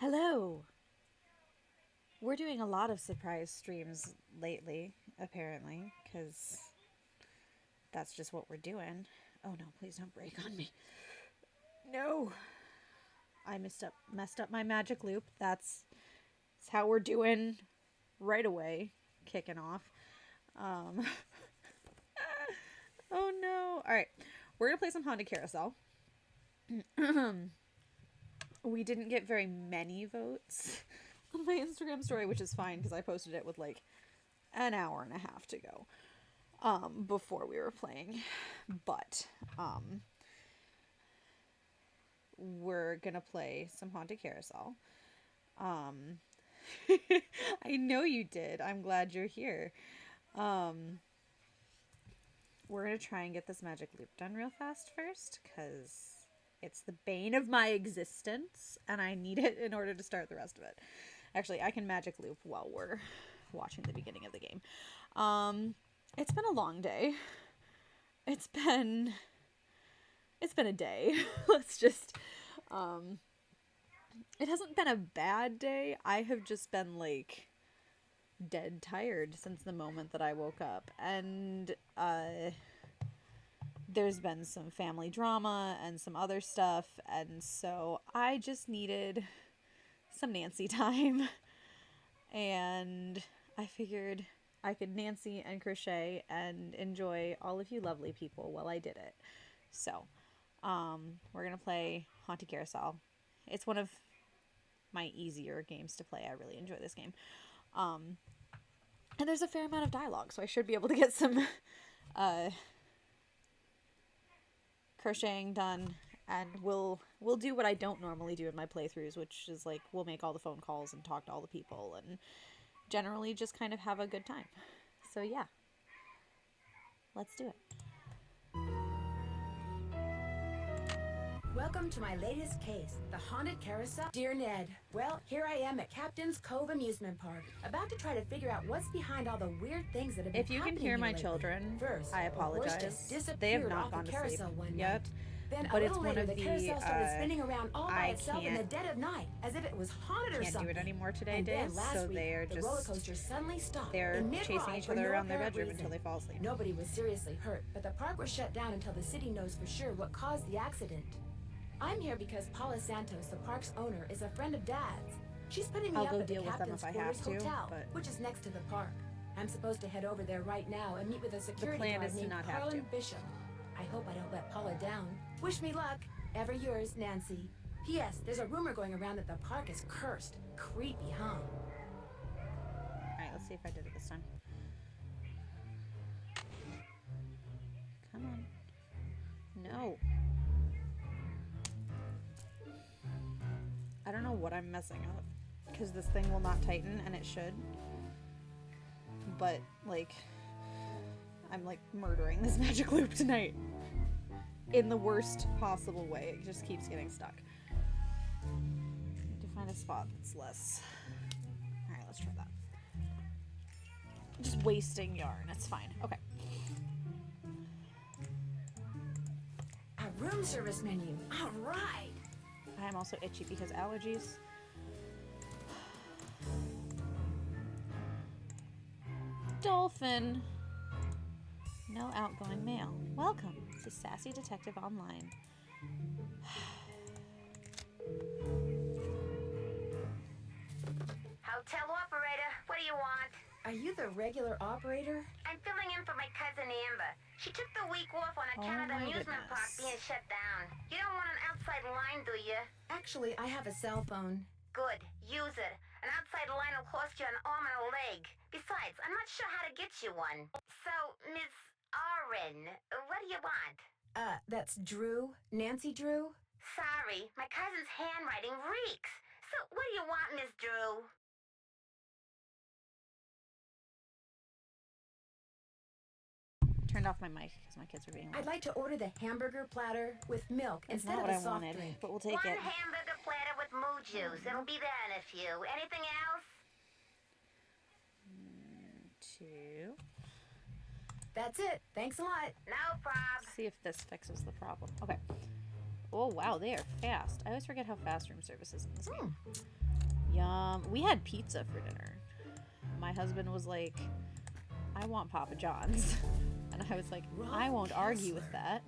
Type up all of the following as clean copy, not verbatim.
Hello! We're doing a lot of surprise streams lately, apparently, because that's just what we're doing. Oh no, please don't break on me. No! I messed up my magic loop. That's how we're doing right away, kicking off. Um, oh no. Alright, we're gonna play some Haunted Carousel. We didn't get very many votes on my Instagram story, which is fine because I posted it with like an hour and a half to go before we were playing. But we're gonna play some Haunted Carousel. I know you did. I'm glad you're here. We're gonna try and get this magic loop done real fast first because it's the bane of my existence and I need it in order to start the rest of it. Actually, I can magic loop while we're watching the beginning of the game. It's been a long day. It's been a day. Let's just it hasn't been a bad day. I have just been like dead tired since the moment that I woke up, and there's been some family drama and some other stuff, and so I just needed some Nancy time. And I figured I could Nancy and crochet and enjoy all of you lovely people while I did it. So, we're gonna play Haunted Carousel. It's one of my easier games to play. I really enjoy this game. And there's a fair amount of dialogue, so I should be able to get some crocheting done, and we'll do what I don't normally do in my playthroughs, which is like we'll make all the phone calls and talk to all the people and generally just kind of have a good time. So yeah, let's do it. Welcome to my latest case, the Haunted Carousel. Dear Ned, well, here I am at Captain's Cove Amusement Park, about to try to figure out what's behind all the weird things that have been If you can happening hear my lately. children, First, I a horse apologize. just They have disappeared not off gone the to sleep carousel one yet. night. Then But a it's little one later, of the the, carousel started spinning around all by I itself in the can't- dead of night, as if it was haunted or Can't do something. it anymore today, And then days, last so week, they are the roller just coaster suddenly stopped. they're in mid-ride chasing each for other no around their apparent bedroom reason. until they fall asleep. Nobody was seriously hurt, but the park was shut down until the city knows for sure what caused the accident. I'm here because Paula Santos, the park's owner, is a friend of Dad's. She's putting me I'll up go at the deal with them Captain's if I Quarters have to, Hotel, but which is next to the park. I'm supposed to head over there right now and meet with a security plan guard is to named not have Carlin to. Bishop. I hope I don't let Paula down. Wish me luck. Ever yours, Nancy. P.S. There's a rumor going around that the park is cursed. Creepy, huh? Alright, let's see if I did it this time. Come on. No. I don't know what I'm messing up, because this thing will not tighten, and it should. But, like, I'm, like, murdering this magic loop tonight. In the worst possible way. It just keeps getting stuck. Need to find a spot that's less... Alright, let's try that. Just wasting yarn. It's fine. Okay. A room service menu. All right. I'm also itchy because allergies. Dolphin. No outgoing mail. Welcome to Sassy Detective Online. Hotel operator, what do you want? Are you the regular operator? I'm filling in for my cousin Amber. She took the week off on account of the my amusement park goodness. being shut down. You don't want an outside line, do you? Actually, I have a cell phone. Good, use it. An outside line will cost you an arm and a leg. Besides, I'm not sure how to get you one. So, Miss Oren, what do you want? That's Drew. Nancy Drew? Sorry, my cousin's handwriting reeks. So, what do you want, Miss Drew? Turned off my mic because my kids were being loud. I'd like to order the hamburger platter with milk It's instead not of what a I soft wanted, drink. but we'll take One it. hamburger platter with moo juice. It'll be there in a few. Anything else? 2. That's it. Thanks a lot. No prob. See if this fixes the problem. Okay. Oh, wow, they are fast. I always forget how fast room service is in this game. Yum. We had pizza for dinner. My husband was like, I want Papa John's. And I was like, I won't argue with that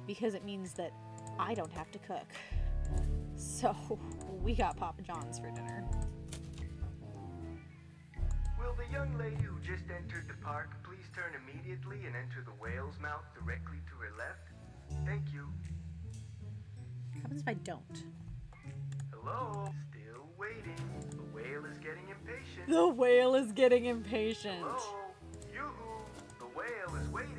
because it means that I don't have to cook. So we got Papa John's for dinner. Will the young lady who just entered the park please turn immediately and enter the whale's mouth directly to her left? Thank you. What happens if I don't? Hello? Still waiting. The whale is getting impatient. The whale is getting impatient. Hello? Yoo-hoo! The whale is waiting.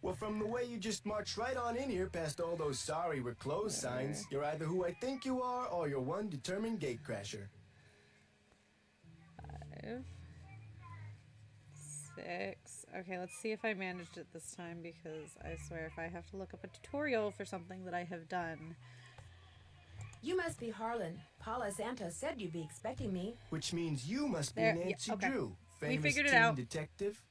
Well, from the way you just marched right on in here past all those sorry we're closed signs, you're either who I think you are or you're one determined gatecrasher. 5, 6. Okay, let's see if I managed it this time because I swear if I have to look up a tutorial for something that I have done. You must be Harlan. Paula Santos said you'd be expecting me. Which means you must be There, yeah, Nancy okay. Drew, We famous figured it teen out. detective.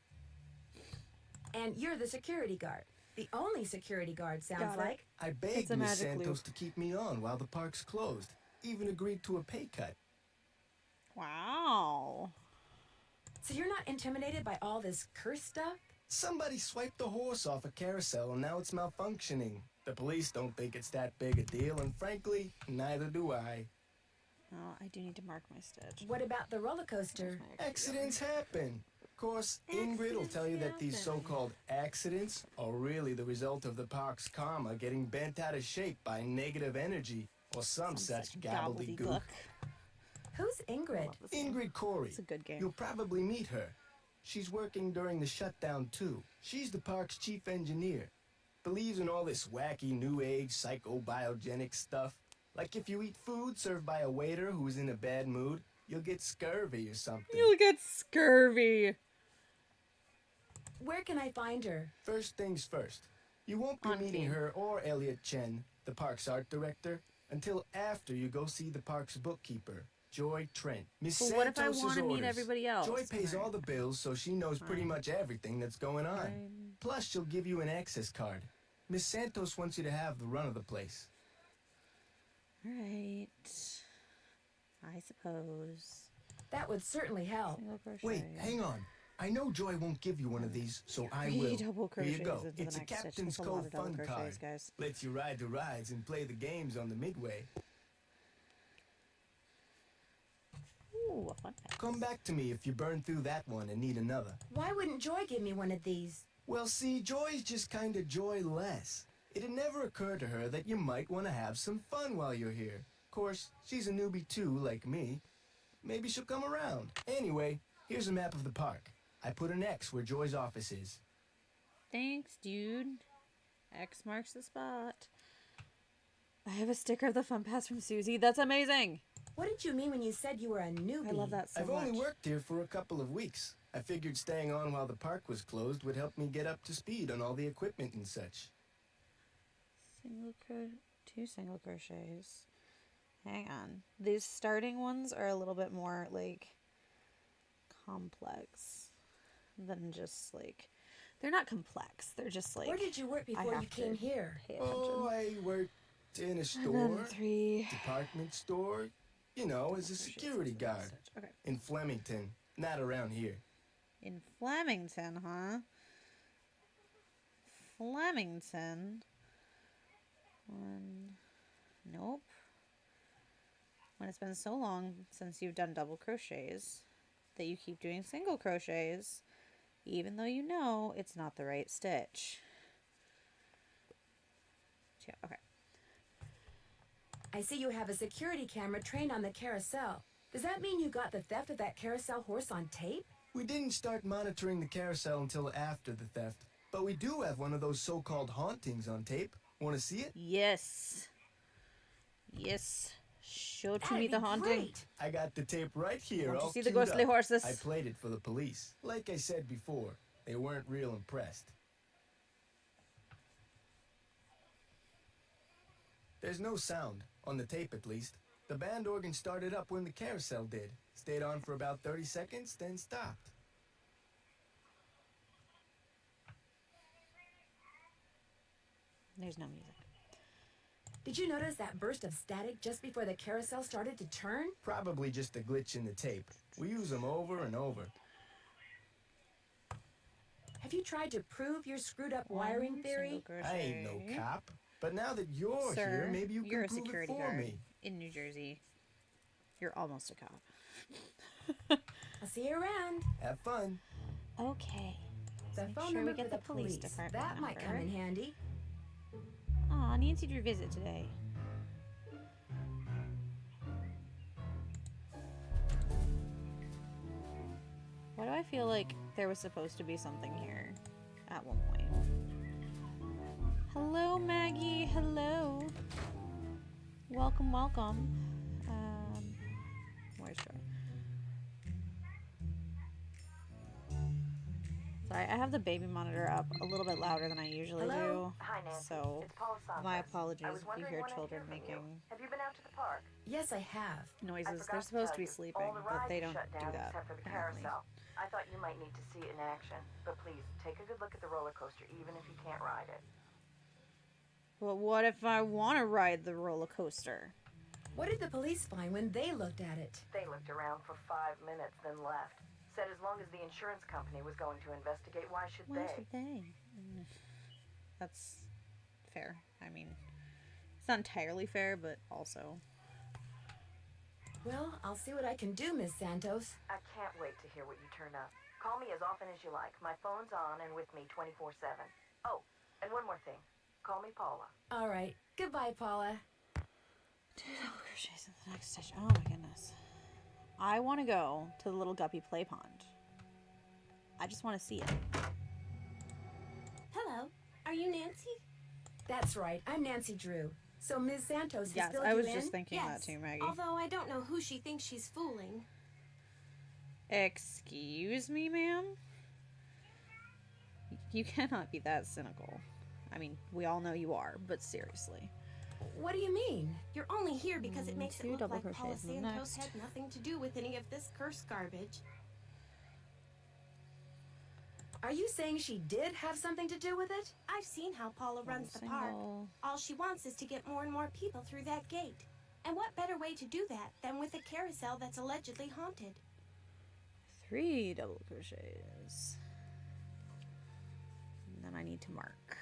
And you're the security guard. The only security guard, sounds Got it. like. I It's begged a Miss magic Santos loop. to keep me on while the park's closed. Even agreed to a pay cut. Wow. So you're not intimidated by all this curse stuff? Somebody swiped the horse off a carousel and now it's malfunctioning. The police don't think it's that big a deal, and frankly, neither do I. Oh, I do need to mark my stitch. What about the roller coaster? Accidents happen. Of course, Ingrid will tell you that these so-called accidents are really the result of the park's karma getting bent out of shape by negative energy or some such gobbledygook. Who's Ingrid? Love this game. Ingrid Corey. It's a good game. You'll probably meet her. She's working during the shutdown too. She's the park's chief engineer. Believes in all this wacky new age psychobiogenic stuff. Like if you eat food served by a waiter who's in a bad mood, you'll get scurvy or something. You'll get scurvy. Where can I find her? First things first. You won't be On meeting game. her or Elliot Chen, the park's art director, until after you go see the park's bookkeeper, Joy Trent. Miss But what if I Santos's want to meet orders. everybody else? Joy pays Alright. all the bills, so she knows pretty much everything that's going on. Fine. Plus, she'll give you an access card. Miss Santos wants you to have the run of the place. Alright. I suppose. That would certainly help. Single crochet. Wait, hang on. I know Joy won't give you one of these, so I will. 3 double Here you crochets go. into It's the a next stitch. Captain's That's a lot Cove of double fun crochets, card. guys. Lets you ride the rides and play the games on the midway. Ooh, a fun pack. Come back to me if you burn through that one and need another. Why wouldn't Joy give me one of these? Well, see, Joy's just kind of joyless. It'd never occur to her that you might want to have some fun while you're here. Of course, she's a newbie too, like me. Maybe she'll come around. Anyway, here's a map of the park. I put an X where Joy's office is. Thanks, dude. X marks the spot. I have a sticker of the fun pass from Susie. That's amazing. What did you mean when you said you were a newbie? I love that so I've much. only worked here for a couple of weeks. I figured staying on while the park was closed would help me get up to speed on all the equipment and such. Two single crochets. Hang on. These starting ones are a little bit more like complex than just like they're not complex. They're just like Where did you work before you have came to here? pay attention. Oh, I worked in a And store, then 3 department store, you know, as a security guard. Okay. In Flemington, not around here. In Flemington, huh? Flemington. Nope. When it's been so long since you've done double crochets that you keep doing single crochets, even though you know it's not the right stitch. Yeah, okay. I see you have a security camera trained on the carousel. Does that mean you got the theft of that carousel horse on tape? We didn't start monitoring the carousel until after the theft, but we do have one of those so-called hauntings on tape. Want to see it? Yes. Yes. Show to That'd me the be haunting. great. I got the tape right here. Want to all see the queued ghostly up. horses? I played it for the police. Like I said before, they weren't real impressed. There's no sound, on the tape at least. The band organ started up when the carousel did. Stayed on for about 30 seconds, then stopped. There's no music. Did you notice that burst of static just before the carousel started to turn? Probably just a glitch in the tape. We use them over and over. Have you tried to prove your screwed up wiring theory? I ain't no cop. But now that you're Sir, here, maybe you you're can a prove security it for guard me. in New Jersey. You're almost a cop. I'll see you around. Have fun. Okay. The Make phone sure we number get for the police department That might come in number. handy. Aw, Nancy drew visit today. Why do I feel like there was supposed to be something here at one point? Hello, Maggie. Hello. Welcome, welcome. Where's Joy? Sorry, I have the baby monitor up a little bit louder than I usually Hello? do. Hi, Nancy. So, It's Paula Santos. my apologies I was if you wondering hear when I'd children hear from making you. Have you been out to the park? Yes, I have. I noises. forgot They're supposed to tell be you, sleeping, all the but rides they are don't shut do down that, except for the apparently. carousel. I thought you might need to see it in action, but please take a good look at the roller coaster, even if you can't ride it. But what if I want to ride the roller coaster? What did the police find when they looked at it? They looked around for 5 minutes, then left. Said as long as the insurance company was going to investigate, why should Why they? should they? That's fair. I mean, it's not entirely fair, but also. Well, I'll see what I can do, Miss Santos. I can't wait to hear what you turn up. Call me as often as you like. My phone's on and with me 24/7. Oh, and one more thing. Call me Paula. All right. Goodbye, Paula. Double crochets in the next stitch. Oh my goodness. I want to go to the little guppy play pond. I just want to see it. Hello, are you Nancy? That's right. I'm Nancy Drew. So Ms. Santos has Yes, filled I you was in? just thinking that Yes, too, Maggie. although I don't know who she thinks she's fooling. Excuse me, ma'am? You cannot be that cynical. I mean, we all know you are, but seriously. What do you mean? You're only here because it makes it Two look double like Paula crochets in the Santos next. had nothing to do with any of this cursed garbage. Are you saying she did have something to do with it? I've seen how Paula runs the park. Single. All she wants is to get more and more people through that gate. And what better way to do that than with a carousel that's allegedly haunted? 3 double crochets. And then I need to mark.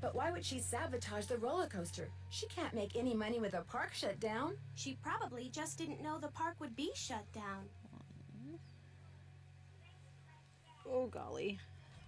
But why would she sabotage the roller coaster? She can't make any money with the park shut down. She probably just didn't know the park would be shut down. Oh golly.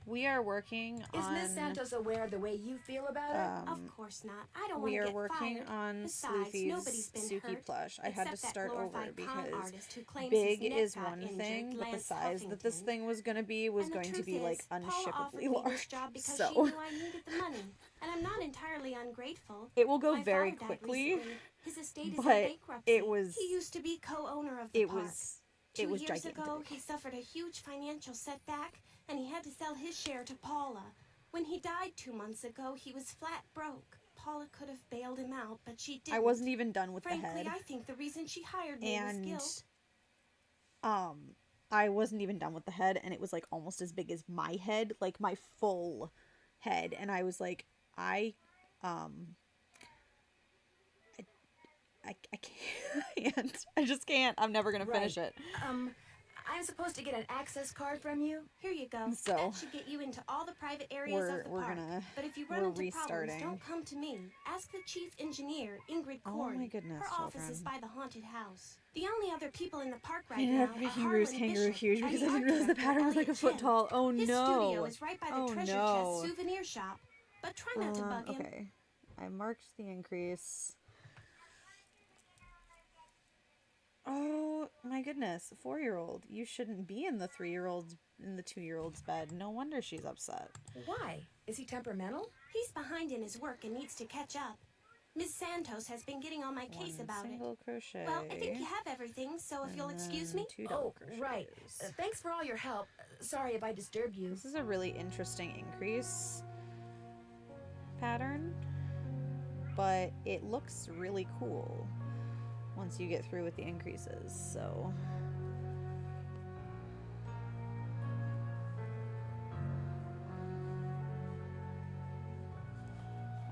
We are working Is on... Miss Santos aware of the way you feel about it? Of course not. I don't want we to are get working fired. on Besides, nobody's Sloopy's been Suki hurt, plush. I had to except that start over glorified con because artist who claims big his neck is got one injured, thing, but the Lance size that this Huffington. thing was going to be was And the going to truth be like is, Paula offered unshippably me this large. job because she So knew I needed the money, and I'm not entirely ungrateful. it will go My very father died quickly, recently. His estate is in but bankruptcy. it was He used to be co-owner of the it park. was 2 it was years gigantic. ago, he suffered a huge financial setback, and he had to sell his share to Paula. When he died 2 months ago, he was flat broke. Paula could have bailed him out, but she didn't. I wasn't even done with Frankly, the head. I think the reason she hired me was And guilt. I wasn't even done with the head, and it was like almost as big as my head, like my full head, and I was like, I can't. I just can't. I'm never gonna finish it. I'm supposed to get an access card from you? Here you go. So, that should get you into all the private areas of the we're park. gonna- But if you run we're into problems, restarting. don't come to me. Ask the chief engineer, Ingrid Oh Corey. my goodness, Her office is children. by the haunted house. The only other people in the park I right ended now up are making Harlan Rue's kangaroo Bishop huge and because the I didn't art realize the director, pattern was like a Elliot foot Chen. tall. Oh His no! studio is right by the Oh, treasure no. chest souvenir shop. But try not to bug him. Okay, I marked the increase. Oh my goodness, 4-year-old. You shouldn't be in the 3-year-old's in the 2-year-old's bed. No wonder she's upset. Why? Is he temperamental? He's behind in his work and needs to catch up. Miss Santos has been getting on my case One about it. single crochet. Well, I think you have everything, so if you'll and excuse then me. 2 double Oh, right. crochets. Thanks for all your help. Sorry if I disturbed you. This is a really interesting increase pattern, but it looks really cool once you get through with the increases, so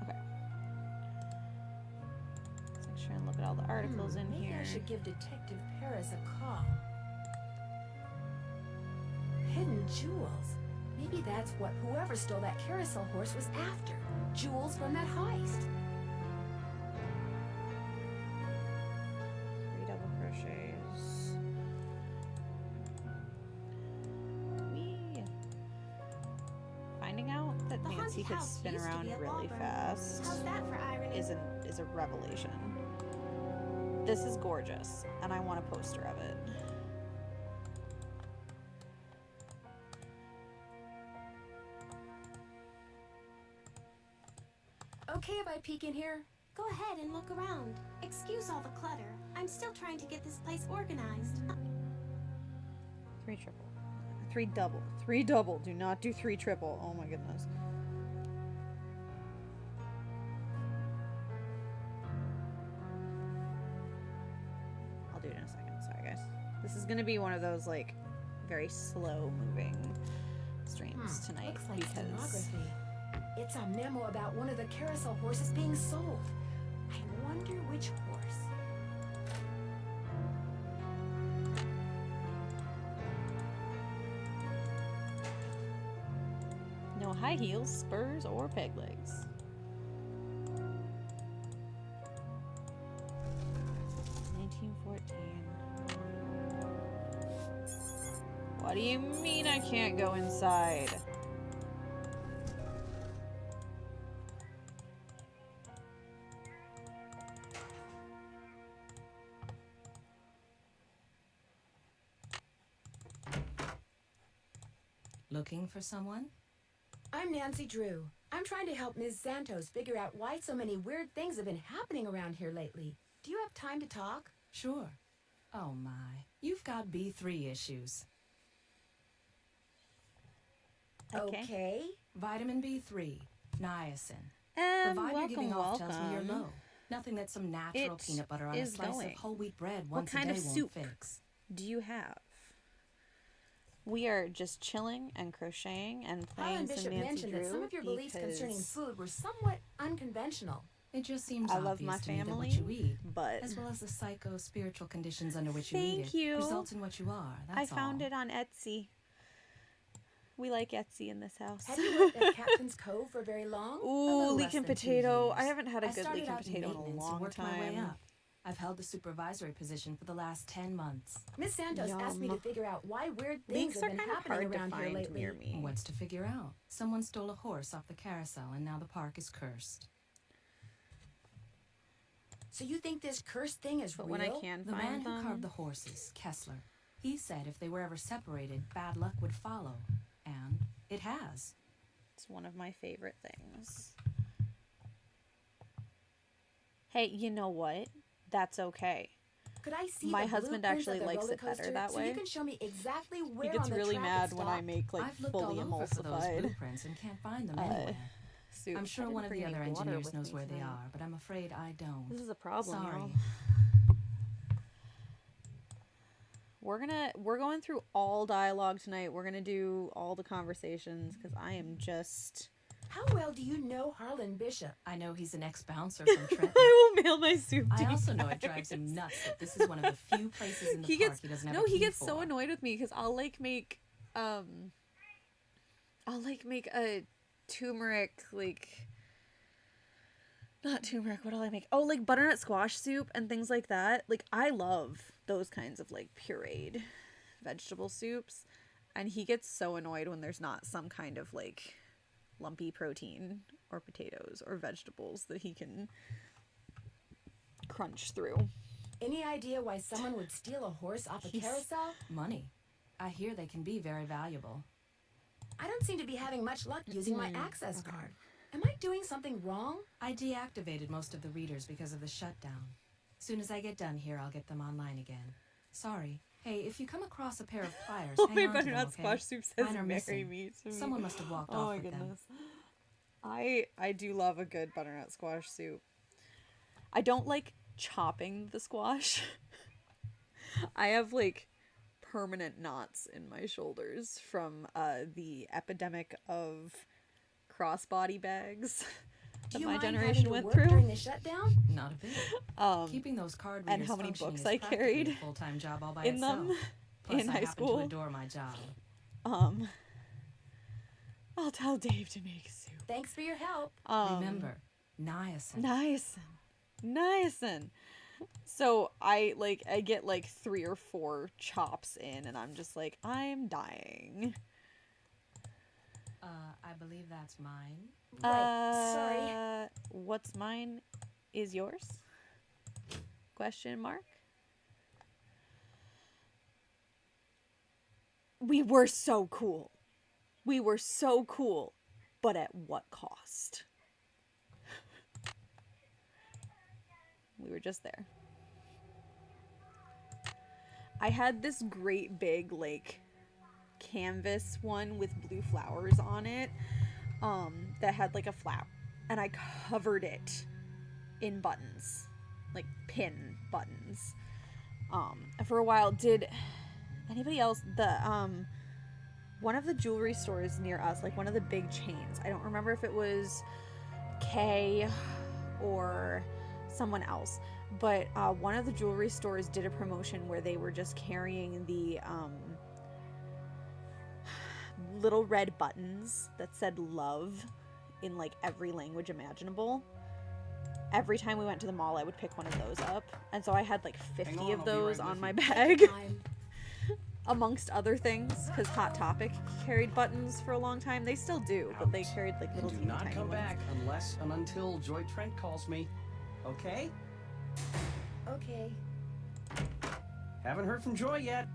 okay. all the articles in Maybe here. I should give Detective Paris a call. Hidden jewels. Maybe that's what whoever stole that carousel horse was after. Jewels from that heist. 3 double crochets. Whee! Finding out that The Nancy haunted could house spin used to around be at really Auburn. fast How's that for irony? is a revelation. This is gorgeous, and I want a poster of it. Okay if I peek in here? Go ahead and look around. Excuse all the clutter. I'm still trying to get this place organized. 3 triple. 3 double. 3 double. Do not do 3 triple. Oh my goodness. I'll do it in a second. Sorry, guys. This is gonna be one of those, like, very slow moving streams tonight Looks like because stenography. It's a memo about one of the carousel horses being sold. I wonder which horse. no high heels, spurs, or peg legs. What do you mean I can't go inside? Looking for someone? I'm Nancy Drew. I'm trying to help Ms. Santos figure out why so many weird things have been happening around here lately. Do you have time to talk? Sure. Oh my, you've got B3 issues. Okay. Vitamin B3, niacin. The vibe you're giving off tells me you're low. Nothing that some natural It peanut butter on a is slice going. of whole wheat bread What once kind a of day won't soup fix. do you have? We are just chilling and crocheting and playing Harlan some Bishop Nancy mentioned Drew that some of your beliefs concerning because food were somewhat unconventional. It just seems I obvious love my to me that what family, you eat, but as well as the psycho-spiritual conditions under which you eat Thank it, you. results in what you are. I That's found all. it on Etsy. We like Etsy in this house. Have you worked at Captain's Cove for very long? A Ooh, little leek less and than 2 potato. years. I haven't had a I good started leek and out in potato in a maintenance and long worked my way time. up. I've held the supervisory position for the last 10 months. Miss Santos asked me to Yum. figure out why weird things Leeks have are been kind of happening hard to around here find lately. near me. What's to figure out? Someone stole a horse off the carousel and now the park is cursed. So you think this cursed thing is But real? when I can The man find who them, carved the horses, Kessler, he said if they were ever separated, bad luck would follow. And it has. it's one of my favorite things. Hey, you know what? That's okay. Could I see My the husband blueprints actually of the likes roller it better coaster that so way. you can show me exactly where He gets on the really track mad it when I stopped? make like I've looked fully all over for those emulsified blueprints and can't find them anywhere. soup. I'm sure I one didn't of the bring other any water engineers with knows me where they tonight. are, but I'm afraid I don't. This is a problem, Sorry. y'all. We're going through all dialogue tonight. We're gonna do all the conversations because I am just. How well do you know Harlan Bishop? I know he's an ex-bouncer from Trenton. I will mail my soup to I you also know it guys. drives him nuts that this is one of the few places in the He park gets he doesn't have no. a He key gets so for. annoyed with me because I'll make a turmeric not turmeric. What do I make? Oh, like butternut squash soup and things like that. Like I love those kinds of like pureed vegetable soups, and he gets so annoyed when there's not some kind of like lumpy protein or potatoes or vegetables that he can crunch through. Any idea why someone would steal a horse off a carousel? Money. I hear they can be very valuable. I don't seem to be having much luck using my access card. Am I doing something wrong? I deactivated most of the readers because of the shutdown. Soon as I get done here, I'll get them online again. Sorry. Hey, if you come across a pair of pliers, Oh, hang my on to them, butternut okay? squash soup says Mine are marry missing. me to me. Someone must have walked Oh off my with them. goodness. I do love a good butternut squash soup. I don't like chopping the squash. I have like permanent knots in my shoulders from the epidemic of crossbody bags Do that you my mind generation having to went work through. during the shutdown? Not a bit. Keeping those card And readers how many functioning books is I practically carried a full-time job all by in itself. them Plus, in I high happen to school. adore my job. I'll tell Dave to make soup. Thanks for your help. Remember, niacin. Niacin. So I get like 3 or 4 chops in, and I'm just like, I'm dying. I believe that's mine. Sorry. What's mine is yours? Question mark. We were so cool. But at what cost? We were just there. I had this great big, like, canvas one with blue flowers on it, that had, like, a flower. And I covered it in buttons. Like, pin buttons. For a while, did anybody else, one of the jewelry stores near us, like one of the big chains, I don't remember if it was Kay or someone else, but one of the jewelry stores did a promotion where they were just carrying the little red buttons that said love in like every language imaginable. Every time we went to the mall, I would pick one of those up, and so I had like 50 of those on my bag. Amongst other things, because Hot Topic carried buttons for a long time. They still do, but they carried like little teeny Do not tiny come ones. back unless and until Joy Trent calls me. Okay? Okay. Haven't heard from Joy yet.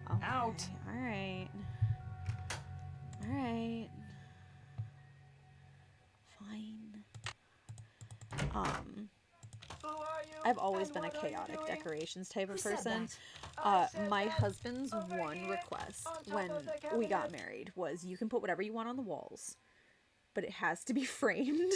Okay. Out. All right. Fine. I've always been a chaotic decorations type of Who said person. My husband's one request when we got married was, you can put whatever you want on the walls, but it has to be framed.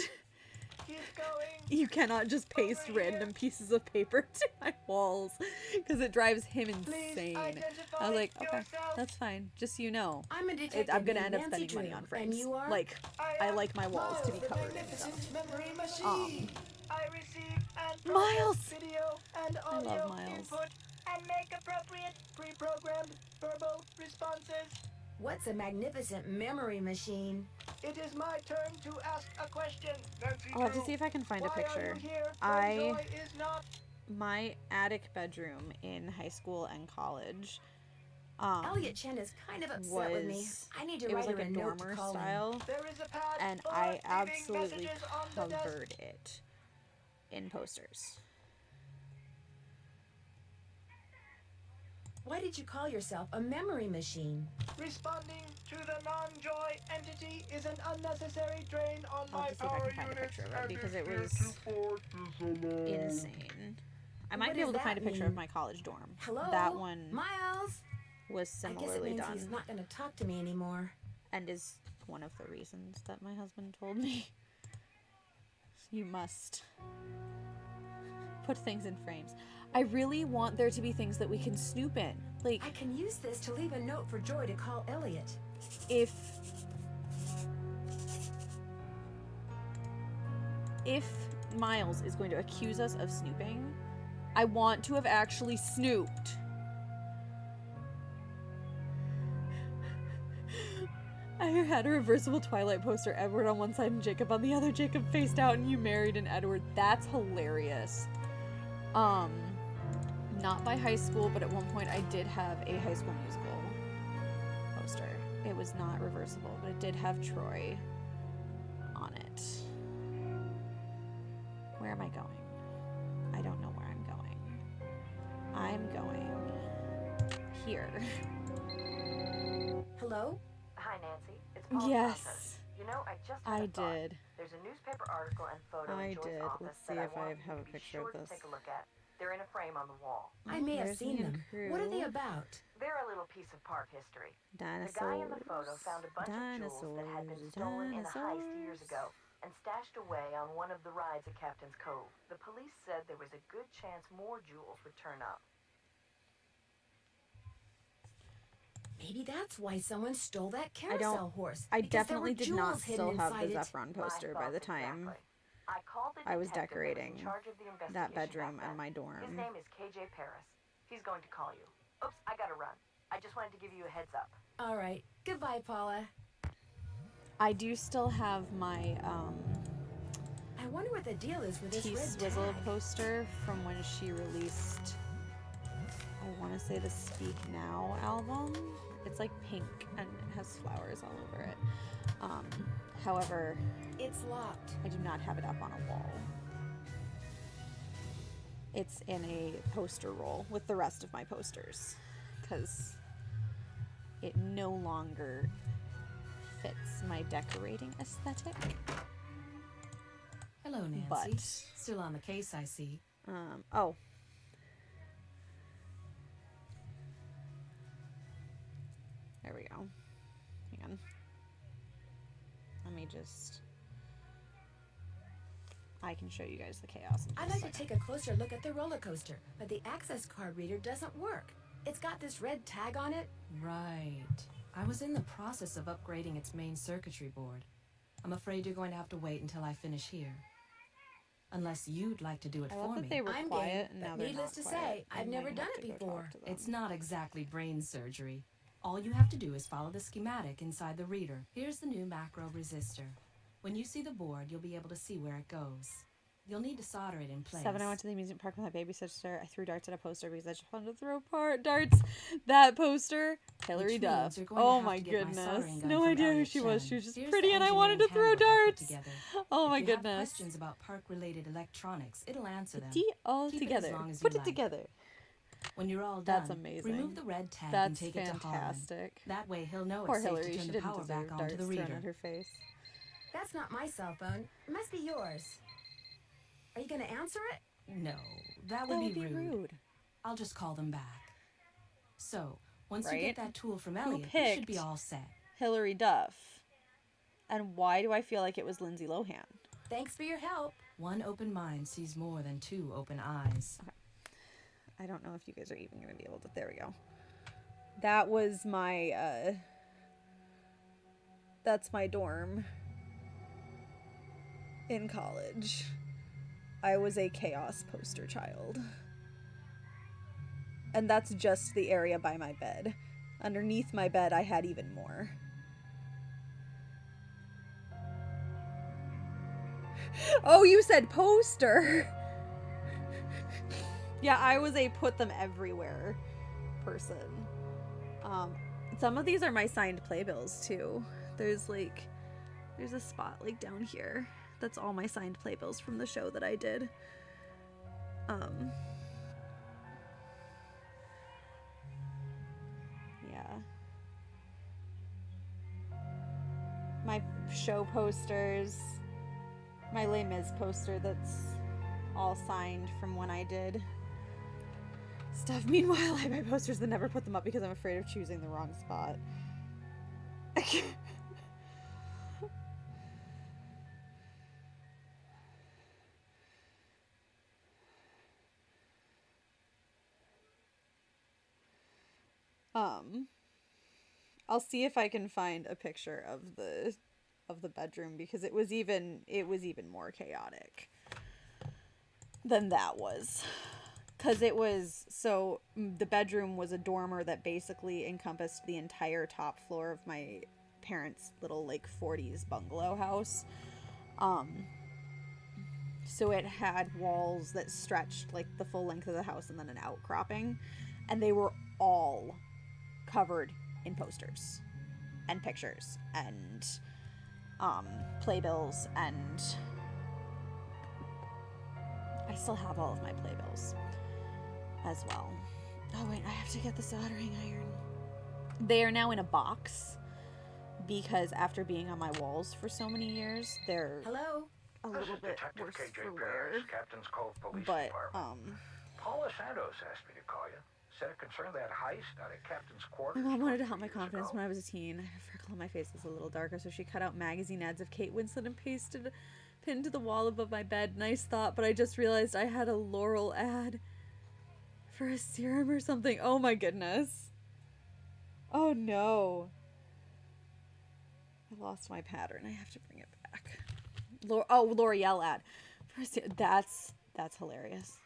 You cannot just paste random pieces of paper to my walls, because it drives him insane. I was like, okay, that's fine. Just so you know, I'm a detective. I'm gonna end up named spending Nancy money Drew, on frames. And you are? Like, I like my walls to be covered in stuff. I receive and Miles! video and I audio love Miles. input and make appropriate pre-programmed verbal responses. What's a magnificent memory machine? It is my turn to ask a question. Nancy I'll have to Drew, see if I can find a why are picture. you here when Joy is not? My attic bedroom in high school and college, Elliot Chen is kind of upset with me. I need to it was write like her a a note to dormer call him. style, There is a pad and for I leaving absolutely messages on the desk. covered it in posters. Why did you call yourself a memory machine? Responding to the non-Joy entity is an unnecessary drain on I'll my have to see if I power can find a units picture of it, and because it is was heretofore disallowed. insane. I might What be able to does find a that picture of mean? my college dorm. Hello? That one Miles? was I guess it similarly means done, he's not going to talk to me anymore. and is one of the reasons that my husband told me you must put things in frames. I really want there to be things that we can snoop in. Like, I can use this to leave a note for Joy to call Elliot. if Miles is going to accuse us of snooping, I want to have actually snooped. I had a reversible Twilight poster, Edward on one side and Jacob on the other. Jacob faced out and you married an Edward. That's hilarious. Not by high school, but at one point I did have a High School Musical poster. It was not reversible, but it did have Troy on it. Where am I going? I don't know where I'm going. I'm going here. Hello? Hi, Nancy. It's Paul Santos. Yes, You know, I just I had a thought. did. There's a newspaper article and photo I in Joy's did. office Let's that see I if want I you have to a be picture sure of this. to take a look at. They're in a frame on the wall. I may have There's seen me them. and What are they Crew. about? They're a little piece of park history. Dinosaurs. The guy in the photo found a bunch of jewels that had been stolen in a heist years ago and stashed away on one of the rides at Captain's Cove. The police said there was a good chance more jewels would turn up. Maybe that's why someone stole that carousel horse. I because there were definitely did not jewels hidden still have the inside it. Zephron poster by the time Exactly. I called the I was detective that decorating in charge of the investigation that bedroom back and then. my dorm. His name is KJ Paris. He's going to call you. Oops, I gotta run. I just wanted to give you a heads up. All right. Goodbye, Paula. I do still have my I wonder what the deal is with this red T-Swizzle tag. poster from when she released, I want to say, the Speak Now album. It's like pink and it has flowers all over it. However, It's locked. I do not have it up on a wall. It's in a poster roll with the rest of my posters because it no longer fits my decorating aesthetic. Hello, Nancy. But Still on the case, I see. oh. There we go. Hang on. Let me just... I can show you guys the chaos. I'd like to take a closer look at the roller coaster, but the access card reader doesn't work. It's got this red tag on it. Right. I was in the process of upgrading its main circuitry board. I'm afraid you're going to have to wait until I finish here. Unless you'd like to do it I for love that me. they were I'm quiet game, and now but they're needless not to quiet. say, I've I never might done have it to go talk before. to them. It's not exactly brain surgery. All you have to do is follow the schematic inside the reader. Here's the new macro resistor. When you see the board, you'll be able to see where it goes. You'll need to solder it in place. 7, I went to the amusement park with my baby sister. I threw darts at a poster because I just wanted to throw darts. That poster, Hilary Which Duff. means you're going to Oh have my to get my goodness. soldering gun No from idea who Elliot she was. Chen. She was just Here's pretty the and I wanted to engineering throw handbook I put darts. together. Oh my If you have goodness. questions about park-related electronics, it'll answer them. All Keep it together. as long as Put you it like. together. When you're all done, That's amazing. remove the red tag and That's take it to Harlan. fantastic. That way he'll know Poor it's safe Hillary. to She turn the didn't power deserve back darts onto the thrown reader. at her face. That's not my cell phone. It must be yours. Are you going to answer it? No, that would be rude. I'll just call them back. So, once you Right? get that tool from Who Elliot, you should be picked all set. Hilary Duff. And why do I feel like it was Lindsay Lohan? Thanks for your help. One open mind sees more than 2 open eyes. Okay. I don't know if you guys are even going to be able to... There we go. That was my, that's my dorm in college. I was a chaos poster child. And that's just the area by my bed. Underneath my bed, I had even more. Oh, you said poster! Yeah, I was a put them everywhere person. Some of these are my signed playbills too. There's a spot like down here. That's all my signed playbills from the show that I did. Yeah. My show posters. My Les Mis poster that's all signed from when I did stuff. Meanwhile, I buy posters that never put them up because I'm afraid of choosing the wrong spot. I'll see if I can find a picture of the bedroom because it was even more chaotic than that was. Because the bedroom was a dormer that basically encompassed the entire top floor of my parents' little 40s bungalow house. So it had walls that stretched the full length of the house and then an outcropping, and they were all covered in posters and pictures and playbills, and I still have all of my playbills as well. Oh wait, I have to get the soldering iron. They are now in a box because after being on my walls for so many years, they're Hello? a This little is bit Detective worse KJ for Paris, wear. Captain's Cove Police But Department. Paula Santos asked me to call you. Said it concerned that heist out at Captain's quarters. My mom wanted to help my 22 years confidence ago. when I was a teen. I have a freckle on my face that's a little darker, so she cut out magazine ads of Kate Winslet and pinned to the wall above my bed. Nice thought, but I just realized I had a Laurel ad for a serum or something. Oh my goodness. Oh no. I lost my pattern. I have to bring it back. L'Oreal ad. That's hilarious.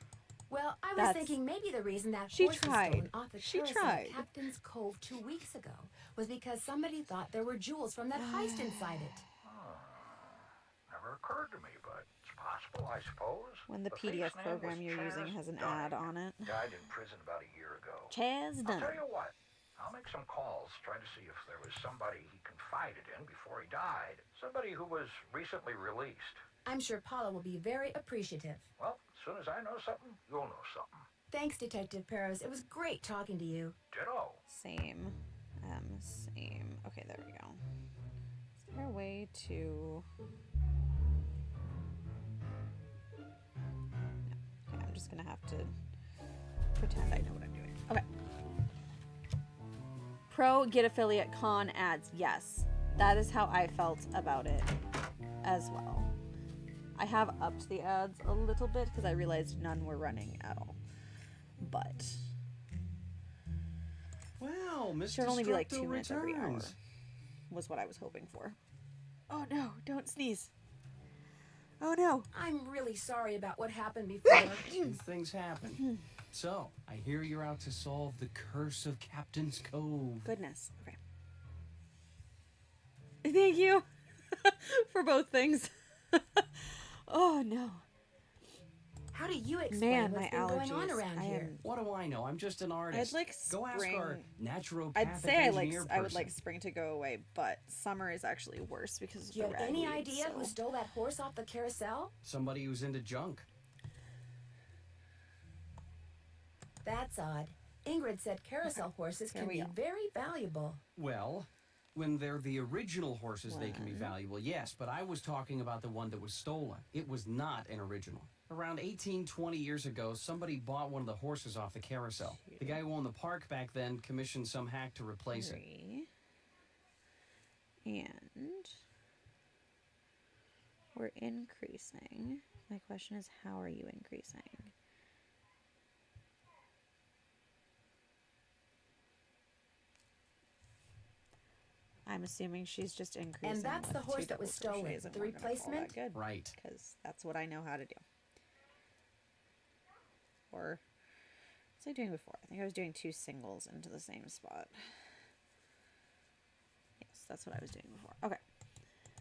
Well, I was That's- thinking maybe the reason that She horse was tried. stolen off the She Carousel tried. Captain's Cove 2 weeks ago was because somebody thought there were jewels from that heist inside it. Never occurred to me, but it's possible, I suppose. When the thief's PDF name program was you're using Chaz has an Dunning. ad on it. Died in prison about a year ago. Chaz I'll Dunning. tell you what. I'll make some calls, try to see if there was somebody he confided in before he died. Somebody who was recently released. I'm sure Paula will be very appreciative. Well, as soon as I know something, you'll know something. Thanks, Detective Paris. It was great talking to you. Ditto. Same. Same. Okay, there we go. Is there a way to... No. Okay, I'm just gonna have to pretend I know what I'm doing. Okay. Pro get affiliate con ads. Yes. That is how I felt about it as well. I have upped the ads a little bit because I realized none were running at all. But Wow, Mr. should only be like 2 Structo minutes every hour. returns. Was what I was hoping for. Oh no, don't sneeze. Oh no. I'm really sorry about what happened before. These things happen. So, I hear you're out to solve the curse of Captain's Cove. Goodness. Okay. Thank you for both things. Oh no. How do you explain Man, what's my been going on allergies. around I here? am- What do I know? I'm just an artist. I'd like Go ask our spring- naturopathic I'd say I engineer would like person. spring to go away, but summer is actually worse because of Do you the have any ragweed, idea who so- stole that horse off the carousel? Somebody who's into junk. That's odd. Ingrid said carousel horses Here can we be go. very valuable. Well, when they're the original horses, they can be One. valuable, yes, but I was talking about the one that was stolen. It was not an original. Around 20 years ago, somebody bought one of the horses off the carousel. The guy who owned the park back then commissioned some hack to replace it. 3. And we're increasing. My question is, how are you increasing? I'm assuming she's just increasing. And that's the with horse 2 that was double stolen. crochets, and The we're gonna call that replacement? good, Right. because that's what I know how to do. Or what was I doing before? I think I was doing 2 singles into the same spot. Yes, that's what I was doing before. Okay.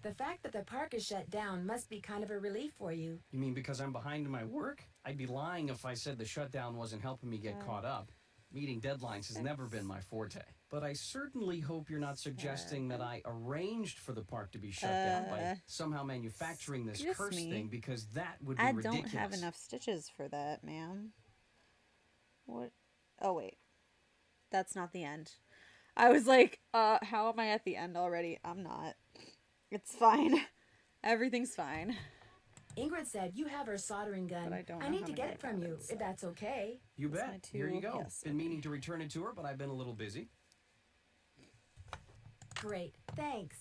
The fact that the park is shut down must be kind of a relief for you. You mean because I'm behind in my work? I'd be lying if I said the shutdown wasn't helping me get caught up. Meeting deadlines has never been my forte. But I certainly hope you're not suggesting that I arranged for the park to be shut down by somehow manufacturing this excuse curse me. thing, because that would be I ridiculous. don't have enough stitches for that, ma'am. What? Oh, wait. That's not the end. I was like, how am I at the end already? I'm not. It's fine. Everything's fine. Ingrid said you have her soldering gun. But I don't know need how to many get I it from have you, inside. if that's okay. You That's bet. my Here you 2. go. Yes, Been okay. meaning to return it to her, but I've been a little busy. Great, thanks.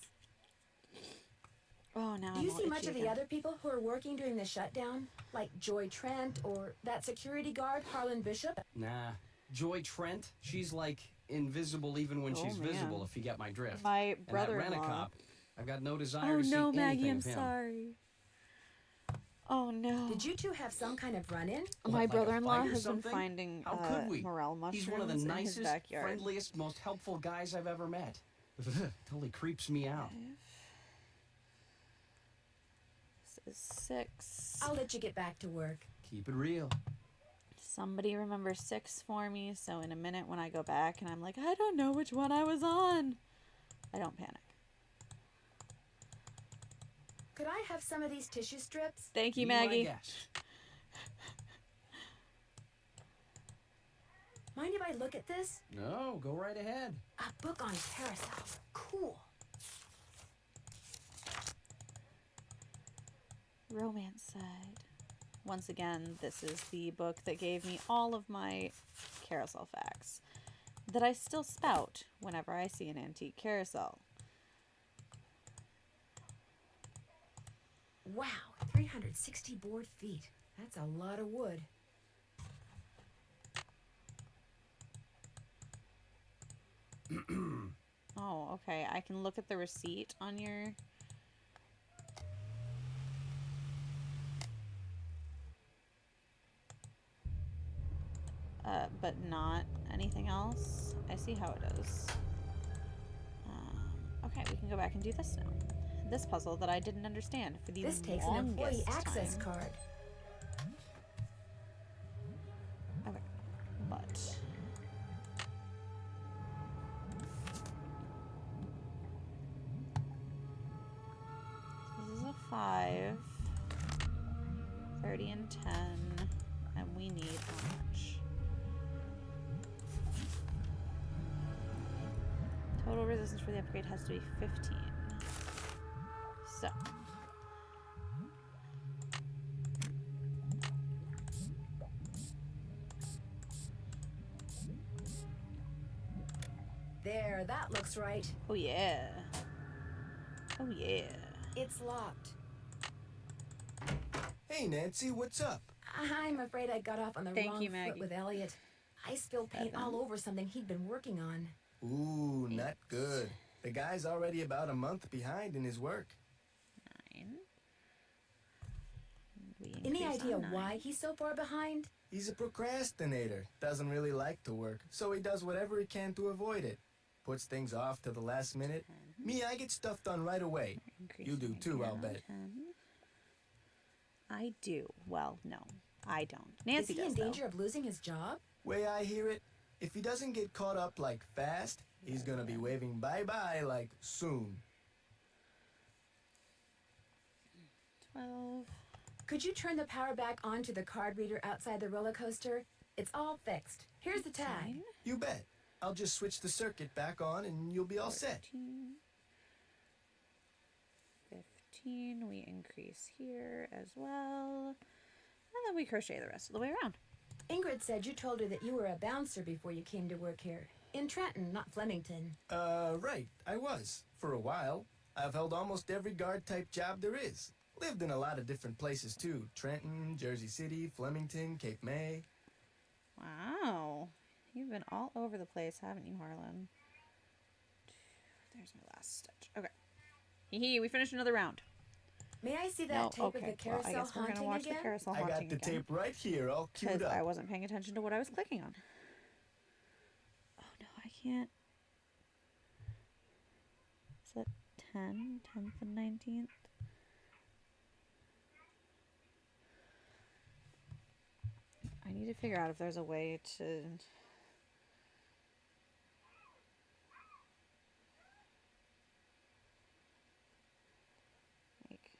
Oh, now Do you see much of the other people who are working during the shutdown? Like Joy Trent or that security guard, Harlan Bishop? Nah. Joy Trent, she's like invisible even when Oh, she's man. visible, if you get my drift. My And that brother-in-law. rent-a-cop, I've got no desire Oh, to see no, anything Maggie, I'm of him. sorry. Oh, no. Did you two have some kind of run-in? What, My like a brother-in-law fight or has been something? finding How could we? morel mushrooms He's one of the in his nicest, backyard. friendliest, most helpful guys I've ever met. Totally creeps me out. This is 6. I'll let you get back to work. Keep it real. Somebody remember 6 for me, so in a minute when I go back and I'm like, I don't know which one I was on, I don't panic. Could I have some of these tissue strips? Thank you, Be my Maggie. guest. Mind if I look at this? No, go right ahead. A book on Carousel. Cool. Romance side. Once again, this is the book that gave me all of my carousel facts that I still spout whenever I see an antique carousel. Wow, 360 board feet. That's a lot of wood. Oh, okay. I can look at the receipt on your... but not anything else. I see how it is. Okay, we can go back and do this now. This puzzle that I didn't understand for the This takes an employee longest access time. card. Okay, but this is a 5, 30 and 10, and we need how much? Total resistance for the upgrade has to be 15. So There, that looks right. oh yeah. Oh yeah. It's locked. Hey, Nancy, what's up? I'm afraid I got off on the Thank wrong you, foot Maggie. with Elliot. I spilled paint 7. all over something he'd been working on. Ooh, not good. The guy's already about a month behind in his work. 9. We Any increase idea on 9. why he's so far behind? He's a procrastinator. Doesn't really like to work, so he does whatever he can to avoid it. Puts things off to the last minute. Me, I get stuff done right away. You do too, I'll bet. 10. I do. Well, no, I don't. Nancy Is he does, in though. danger of losing his job? Way I hear it, if he doesn't get caught up like fast, he's gonna be waving bye-bye like soon. 12. Could you turn the power back on to the card reader outside the roller coaster? It's all fixed. Here's the tag. 9, You bet. I'll just switch the circuit back on and you'll be all set. 14, 15. We increase here as well. And then we crochet the rest of the way around. Ingrid said you told her that you were a bouncer before you came to work here. In Trenton, not Flemington. Right. I was. For a while. I've held almost every guard-type job there is. Lived in a lot of different places, too. Trenton, Jersey City, Flemington, Cape May. Wow. You've been all over the place, haven't you, Harlan? There's my last stitch. Okay. Hee, we finished another round. May I see that No, tape okay. of the Well, carousel I guess we're haunting gonna watch again? the carousel I haunting got the again. tape right here, all queued Because I up. wasn't paying attention to what I was clicking on. Oh no, I can't. Is that 10? 10th and 19th? I need to figure out if there's a way to... like...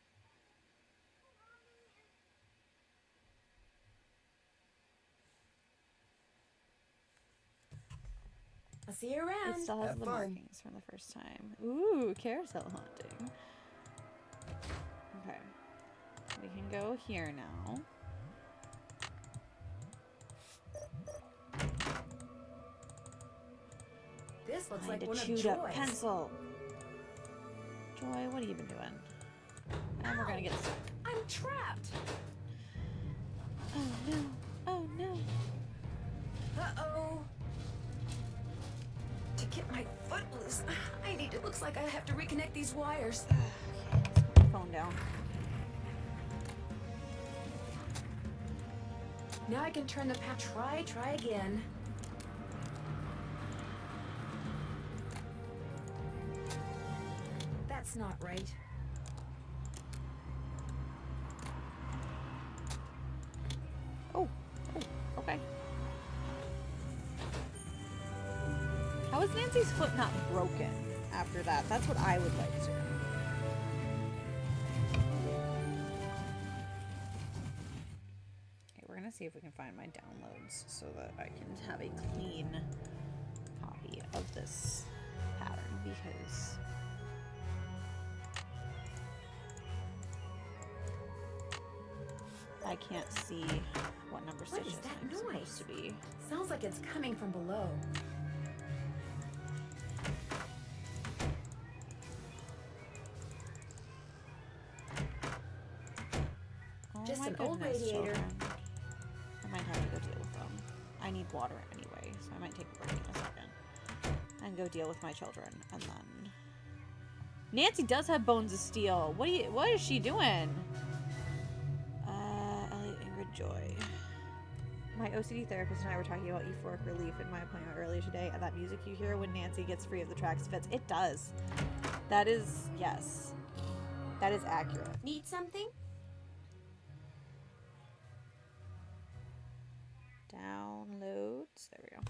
I'll see you It around. still has Have the fun. markings from the first time. Ooh, carousel haunting. Okay. We can go here now. This looks Find like a one of chewed up Joy's. pencil. Joy, what have you been doing? And we're gonna get stuck. I'm trapped. Oh no. Oh no. Uh-oh. To get my foot loose, it looks like I have to reconnect these wires. Put my phone down. Now I can turn the try again. That's not right. Oh, okay. How is Nancy's foot not broken after that? That's what I would like to know. Okay, we're gonna see if we can find my downloads so that I can have a clean copy of this pattern because I can't see what number What is stitches that I'm noise? supposed to be. Sounds like it's coming from below. Oh Just my an old goodness, radiator. children. I might have to go deal with them. I need water anyway, so I might take a break in a second and go deal with my children, and then Nancy does have bones of steel. What is she doing? Elliot, Ingrid, Joy. My OCD therapist and I were talking about euphoric relief in my appointment earlier today, and that music you hear when Nancy gets free of the tracks fits. It does. That is, yes. That is accurate. Need something? Downloads. There we go.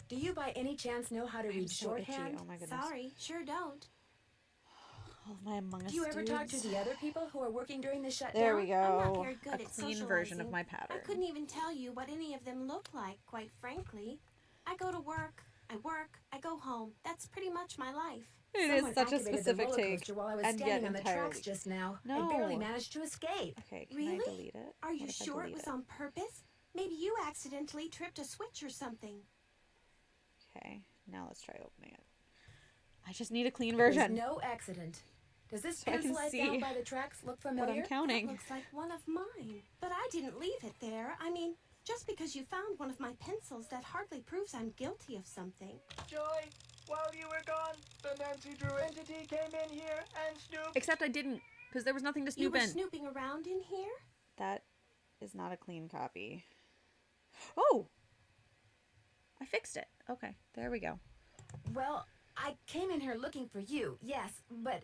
Do you by any chance know how to read so itchy. shorthand? Oh my goodness. Sorry, sure don't. All of my Among Us Do you ever talk to dudes. the other people who are working during the shutdown? There we go. I'm not very good A at clean socializing. version of my pattern. I couldn't even tell you what any of them look like, quite frankly. I go to work, I go home. That's pretty much my life. It Someone is such a activated the specific roller take, coaster while I was and yet standing on the entirely. tracks just now. No. I barely managed to escape. Okay, can Really? I delete it? Are you What if I sure it delete was on purpose? Maybe you accidentally tripped a switch or something. Okay, now let's try opening it. I just need a clean There's version. no accident. Does this So I can pencil I see found by the tracks look what familiar? I'm counting. That looks like one of mine. But I didn't leave it there. I mean, just because you found one of my pencils, that hardly proves I'm guilty of something. Joy, while you were gone, the Nancy Drew entity came in here and snooped. Except I didn't, because there was nothing to You snoop were in. snooping around in here? That is not a clean copy. Oh! I fixed it. Okay, there we go. Well, I came in here looking for you, yes, but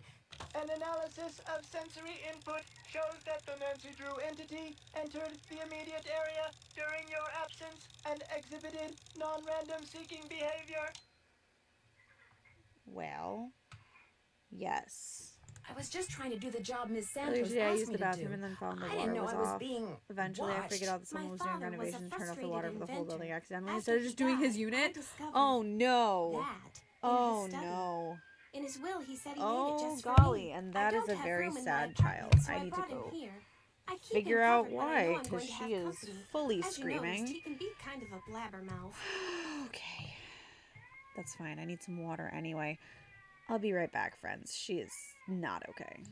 An analysis of sensory input shows that the Nancy Drew entity entered the immediate area during your absence and exhibited non-random seeking behavior. Well, yes. I was just trying to do the job Miss Earlier Santos today, I asked used me the to bathroom do. and then found the I water didn't know was I was off. being Eventually, I watched. figured out that someone My was doing father was a renovations and turned off the water for the whole frustrated building accidentally inventor. instead of just After doing he his died, unit. I discovered Oh no! that in Oh his study. no! In his will, he said he made it Oh just golly! for me. And that I is don't a have very room in my sad apartment, child. so I need to brought him go here. I keep figure him out covered, but I know why, I'm going because to she have is company. fully As you noticed, screaming. he can be kind of a blabbermouth. Okay, that's fine. I need some water anyway. I'll be right back, friends. She is not okay.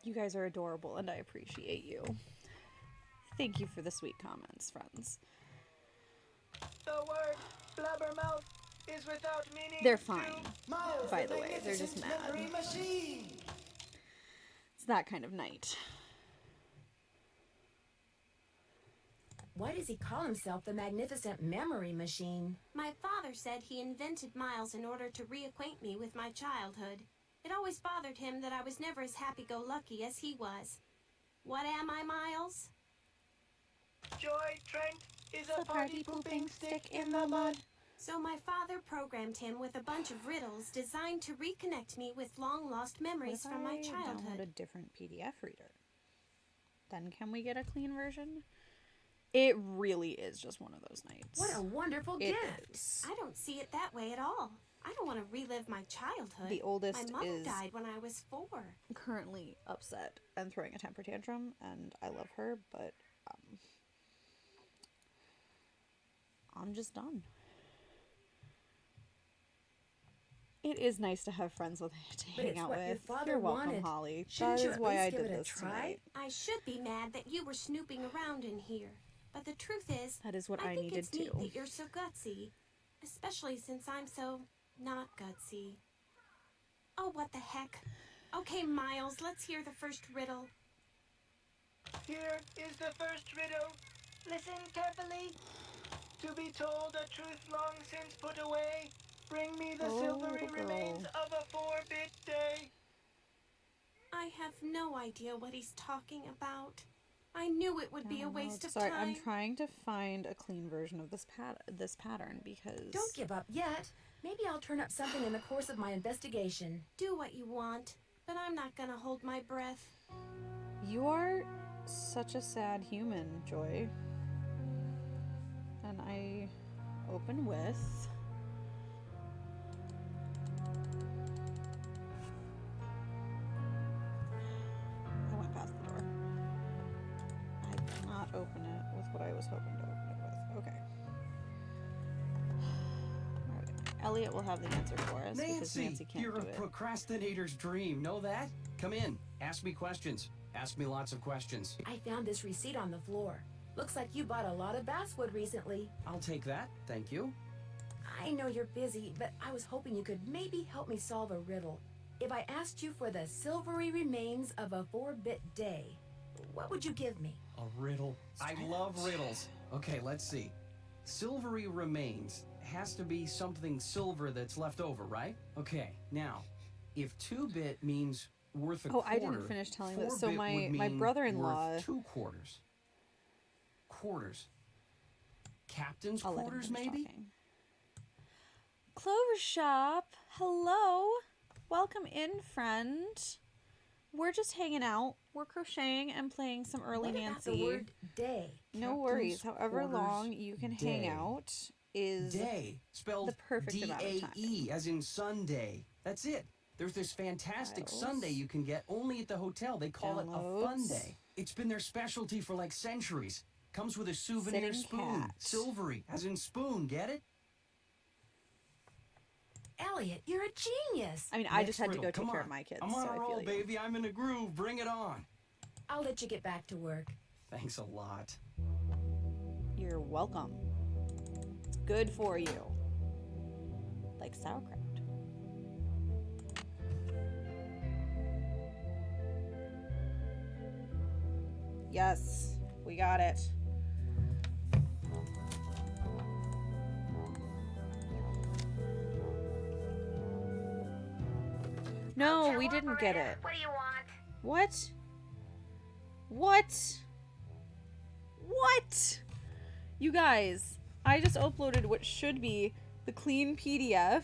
You guys are adorable, and I appreciate you. Thank you for the sweet comments, friends. The word blabbermouth is without meaning. They're fine, by the way. They're just mad. It's that kind of night. Why does he call himself the Magnificent Memory Machine? My father said he invented Miles in order to reacquaint me with my childhood. It always bothered him that I was never as happy-go-lucky as he was. What am I, Miles? Joy Trent is a party pooping stick in the mud. So my father programmed him with a bunch of riddles designed to reconnect me with long-lost memories from my Download a childhood. different PDF reader. Then can we get a clean version? It really is just one of those nights. What a wonderful It gift. is. I don't see it that way at all. I don't want to relive my childhood. The oldest My mother is died when I was 4. currently upset and throwing a temper tantrum, and I love her, but I'm just done. It is nice to have friends to But hang it's out what your with. father You're welcome, wanted. Holly. Shouldn't That you is at why least I give did it a this try? tonight. I should be mad that you were snooping around in here. But the truth is, That is what I think needed it's neat to. that you're so gutsy. Especially since I'm so not gutsy. Oh, what the heck. Okay, Miles, let's hear the first riddle. Here is the first riddle. Listen carefully. To be told a truth long since put away, bring me the silvery little girl. remains of a 4-bit day. I have no idea what he's talking about. I knew it would be a waste of Sorry, time. I'm trying to find a clean version of this pattern because Don't give up yet. Maybe I'll turn up something in the course of my investigation. Do what you want, but I'm not gonna hold my breath. you are such a sad human, Joy. And I open with I went past the door. I did not open it with what I was hoping to open it with. Okay. Alright. Elliot will have the answer for us because Nancy can't you're do a it. procrastinator's dream. Know that? Come in. Ask me questions. Ask me lots of questions. I found this receipt on the floor. Looks like you bought a lot of basswood recently. I'll take that. Thank you. I know you're busy, but I was hoping you could maybe help me solve a riddle. If I asked you for the silvery remains of a 4-bit day, what would you give me? A riddle. I love riddles. Okay, let's see. Silvery remains has to be something silver that's left over, right? Okay, now, if 2-bit means worth a quarter, I didn't finish telling this. So 4-bit would my mean brother-in-law, worth 2 quarters. Quarters. Captain's I'll let him quarters, finish maybe? talking. Clover Shop, hello. Welcome in, friend. We're just hanging out. We're crocheting and playing some early What about Nancy. the word day? No worries. Captain's However quarters long you can hang day. out is Day, spelled the perfect amount of time. D-A-E, as in Sunday. That's it. There's this fantastic Files. Sunday you can get only at the hotel. They call it a fun Downloads. day. It's been their specialty for like centuries. Comes with a souvenir Sitting spoon. cat. Silvery, as in spoon, get it? Elliot, you're a genius. I mean, I just Next had to riddle. go take Come care on. of my kids, I'm so on I a roll, feel you. baby. I'm in a groove. Bring it on. I'll let you get back to work. Thanks a lot. You're welcome. It's good for you. Like sauerkraut. Yes, we got it. No, we didn't get it. What do you want? What? What? What? You guys, I just uploaded what should be the clean PDF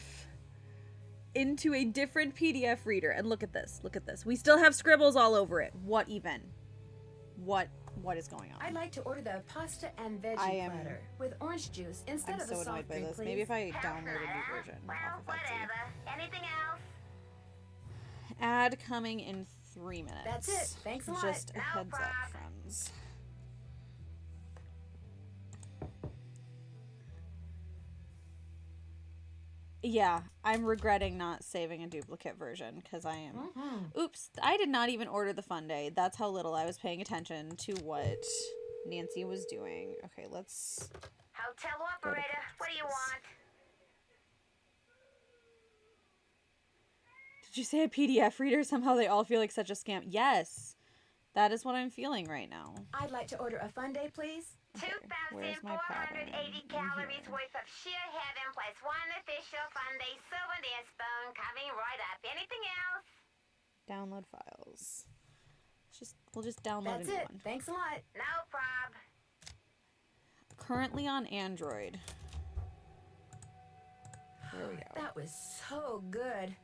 into a different PDF reader. And look at this. Look at this. We still have scribbles all over it. What even? What is going on? I'd like to order the pasta and I veggie am- platter with orange juice instead I'm of so the annoyed soft by drink, this. please. Maybe if I Hell's download a not, new huh? version Well, off of Etsy. whatever. Anything else? Ad coming in 3 minutes. That's it. Thanks a lot. Just a No heads up, prob. friends. Yeah, I'm regretting not saving a duplicate version because I am. Oops, I did not even order the fun day. That's how little I was paying attention to what Nancy was doing. Okay, let's. Hotel operator, what do you want? Did you say a PDF reader? Somehow they all feel like such a scam. Yes, that is what I'm feeling right now. I'd like to order a fun day, please. Okay, where's my pattern? 2,480 calories worth of sheer heaven plus one official fun day souvenir spoon coming right up. Anything else? Download files. We'll just download That's a new it. one. Thanks a lot. No prob. Currently on Android. There we go. That was so good.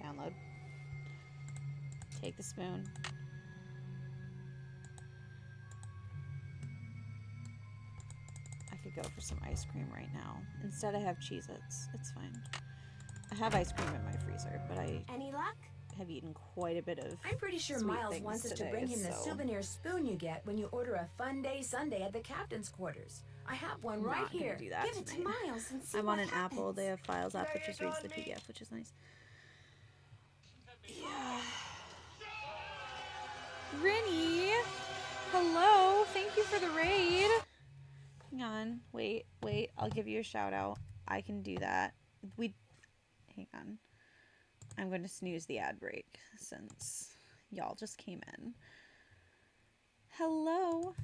Download. Take the spoon. I could go for some ice cream right now. Instead, I have Cheez-Its. It's fine. I have ice cream in my freezer, but I Any luck? have eaten quite a bit of. I'm pretty sure sweet Miles things wants us to today, bring him the so souvenir spoon you get when you order a fun day sundae at the captain's quarters. I have one I'm right not gonna here. do that Give it to tonight. Miles and see I'm what on an happens. Apple. They have Files app that Dang just it, reads the Donnie. PDF, which is nice. Yeah. Rinny, hello. Thank you for the raid. Hang on. Wait. I'll give you a shout out. I can do that. Hang on. I'm going to snooze the ad break since y'all just came in. Hello.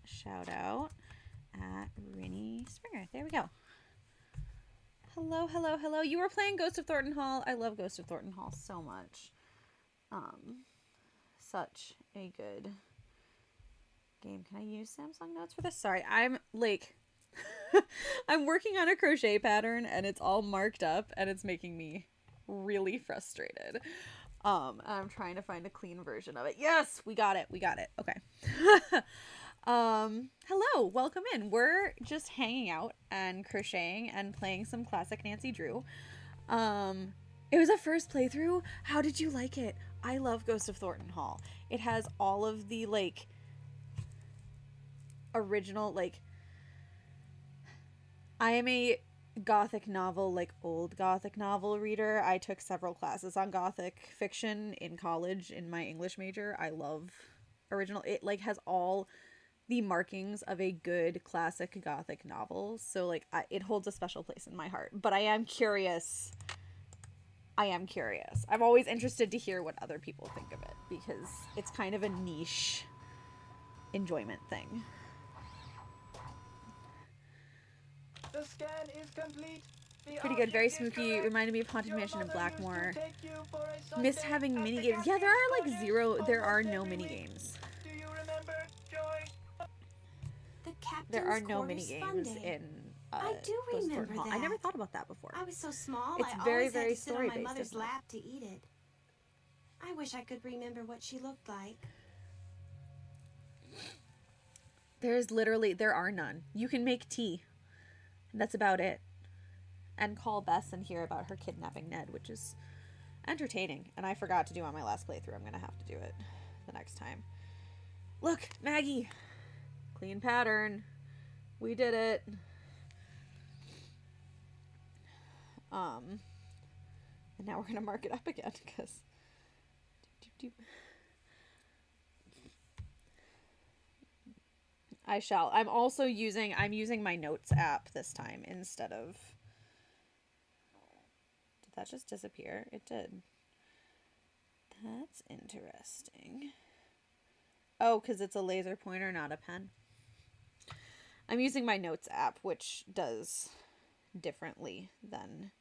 Shout out at Rinny Springer. There we go. Hello. You were playing Ghost of Thornton Hall. I love Ghost of Thornton Hall so much. Such a good game. Can I use Samsung Notes for this? Sorry, I'm like I'm working on a crochet pattern and it's all marked up and it's making me really frustrated. I'm trying to find a clean version of it. Yes, we got it. Okay. Hello, welcome in. We're just hanging out and crocheting and playing some classic Nancy Drew. It was a first playthrough. How did you like it? I love Ghost of Thornton Hall. It has all of the like original I am a gothic novel, like old gothic novel reader. I took several classes on gothic fiction in college in my English major. I love original. It like has all the markings of a good classic gothic novel. So like it holds a special place in my heart. But I am curious. I'm always interested to hear what other people think of it because it's kind of a niche enjoyment thing. The scan is complete. Pretty good, very spooky. Reminded me of Haunted Mansion and Blackmore. Missed having mini games. Yeah, there are like zero. There are no mini games. Do you remember, Joy? The captain's There are no quarters mini fun games day. in. I do Ghost of remember Thornton Hall. I never that. thought about that before. I was so small, It's I very, always very had to sit on my story-based, mother's isn't it? lap to eat it. I wish I could remember what she looked like. There are none. You can make tea. And that's about it. And call Bess and hear about her kidnapping Ned, which is entertaining. And I forgot to do on my last playthrough. I'm going to have to do it the next time. Look, Maggie. Clean pattern. We did it. And now we're going to mark it up again because I shall. I'm using my notes app this time instead of. Did that just disappear? It did. That's interesting. Oh, because it's a laser pointer, not a pen. I'm using my notes app, which does differently than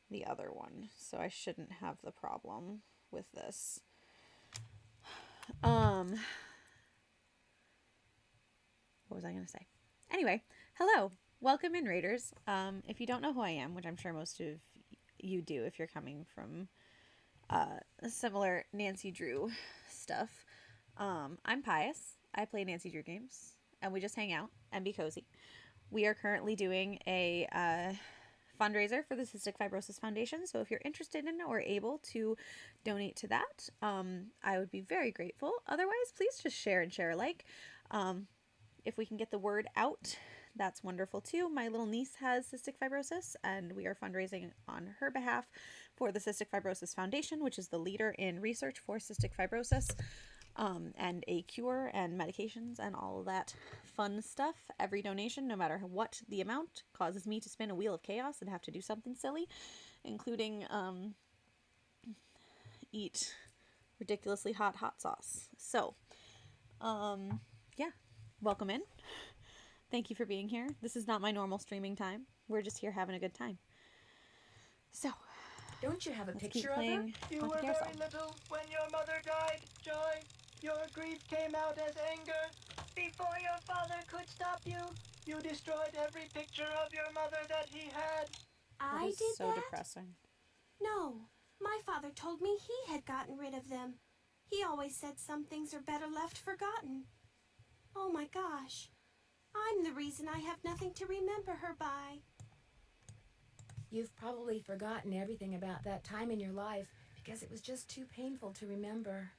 the other one, so I shouldn't have the problem with this. What was I going to say? Anyway, hello. Welcome in, Raiders. If you don't know who I am, which I'm sure most of you do if you're coming from similar Nancy Drew stuff, I'm Pius. I play Nancy Drew games, and we just hang out and be cozy. We are currently doing a fundraiser for the Cystic Fibrosis Foundation, so if you're interested in or able to donate to that, I would be very grateful. Otherwise, please just share and share alike. if we can get the word out, that's wonderful too. My little niece has cystic fibrosis, and we are fundraising on her behalf for the Cystic Fibrosis Foundation, which is the leader in research for cystic fibrosis, and a cure and medications and all of that fun stuff. Every donation, no matter what the amount, causes me to spin a wheel of chaos and have to do something silly, including eat ridiculously hot sauce. So, yeah, welcome in. Thank you for being here. This is not my normal streaming time. We're just here having a good time. So, Don't you have a let's picture keep of her? playing You Monkey were Carousel. very little when your mother died, Joy. Your grief came out as anger. Before your father could stop you, you destroyed every picture of your mother that he had. That I is did so that? depressing. No, my father told me he had gotten rid of them. He always said some things are better left forgotten. Oh my gosh. I'm the reason I have nothing to remember her by. You've probably forgotten everything about that time in your life because it was just too painful to remember.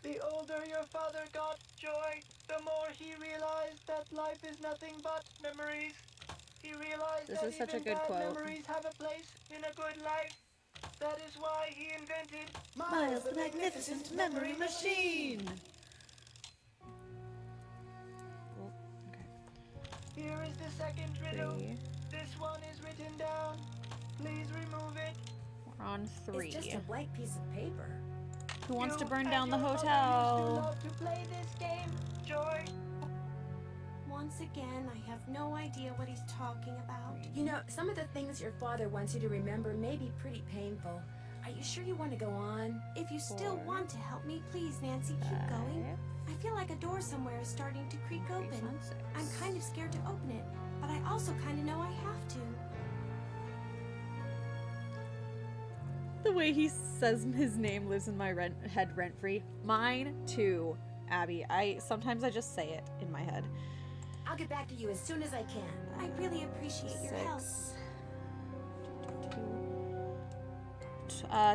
The older your father got, Joy, the more he realized that life is nothing but memories. He realized This that is such a even good bad quote. memories have a place in a good life. That is why he invented Miles the Magnificent Memory Machine! Oh, okay. Here is the second riddle. 3. This one is written down. Please remove it. We're on 3. It's just a blank piece of paper. Who wants to You burn and down the your mother used to hotel? love to play this game, Joy. Once again, I have no idea what he's talking about. You know, some of the things your father wants you to remember may be pretty painful. Are you sure you want to go on? If you still 4, want to help me, please, Nancy, keep 5, going. I feel like a door somewhere is starting to creak open. 6. I'm kind of scared to open it, but I also kind of know I have to. The way he says his name lives in my head rent-free. Mine too, Abby. Sometimes I just say it in my head. I'll get back to you as soon as I can. I really appreciate your help. 6.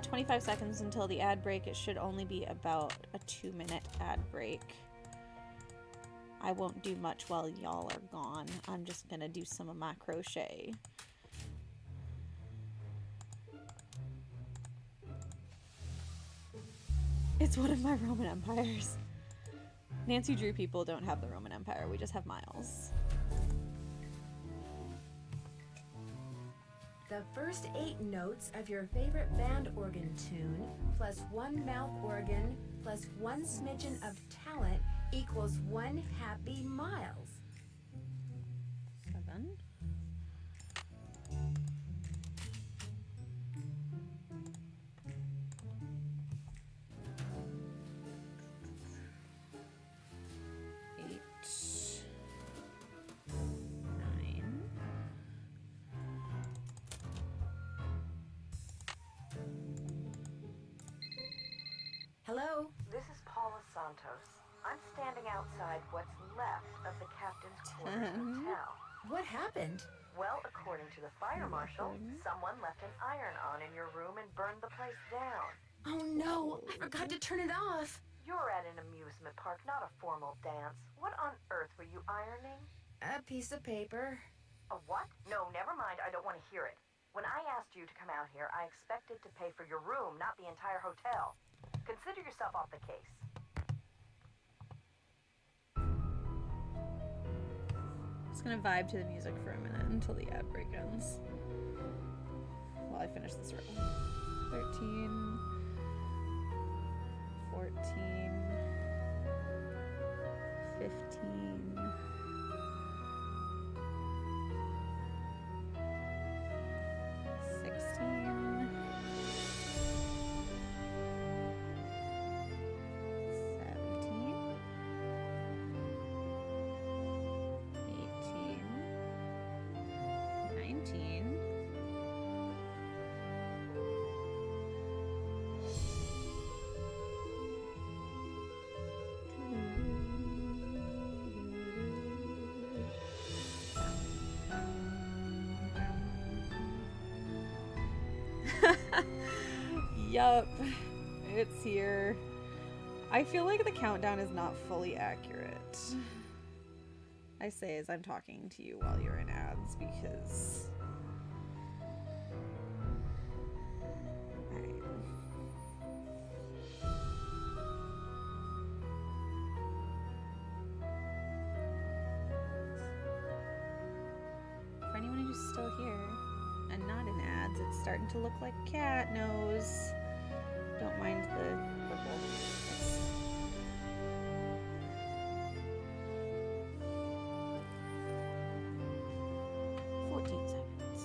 25 seconds until the ad break. It should only be about a 2-minute ad break. I won't do much while y'all are gone. I'm just gonna do some of my crochet. It's one of my Roman empires. Nancy Drew people don't have the Roman Empire. We just have Miles. The first 8 notes of your favorite band organ tune, plus 1 mouth organ, plus 1 smidgen of talent, equals 1 happy Miles. 7. 8. 9. Hello? This is Paula Santos. I'm standing outside what's left of the captain's quarters 10. hotel. What happened? Well, according to the fire marshal, someone left an iron on in your room and burned the place down. Oh no, I forgot to turn it off. You're at an amusement park, not a formal dance. What on earth were you ironing? A piece of paper. A what? No, never mind. I don't want to hear it. When I asked you to come out here, I expected to pay for your room, not the entire hotel. Consider yourself off the case. Just gonna vibe to the music for a minute until the ad break ends. While I finish this row. 13, 14, 15, 16, 17, 18, 19, 20. Yup, it's here. I feel like the countdown is not fully accurate. I say as I'm talking to you while you're in ads because... Alright. For anyone who's still here and not in ads, it's starting to look like cat nose. Don't mind the purple. It's 14 seconds.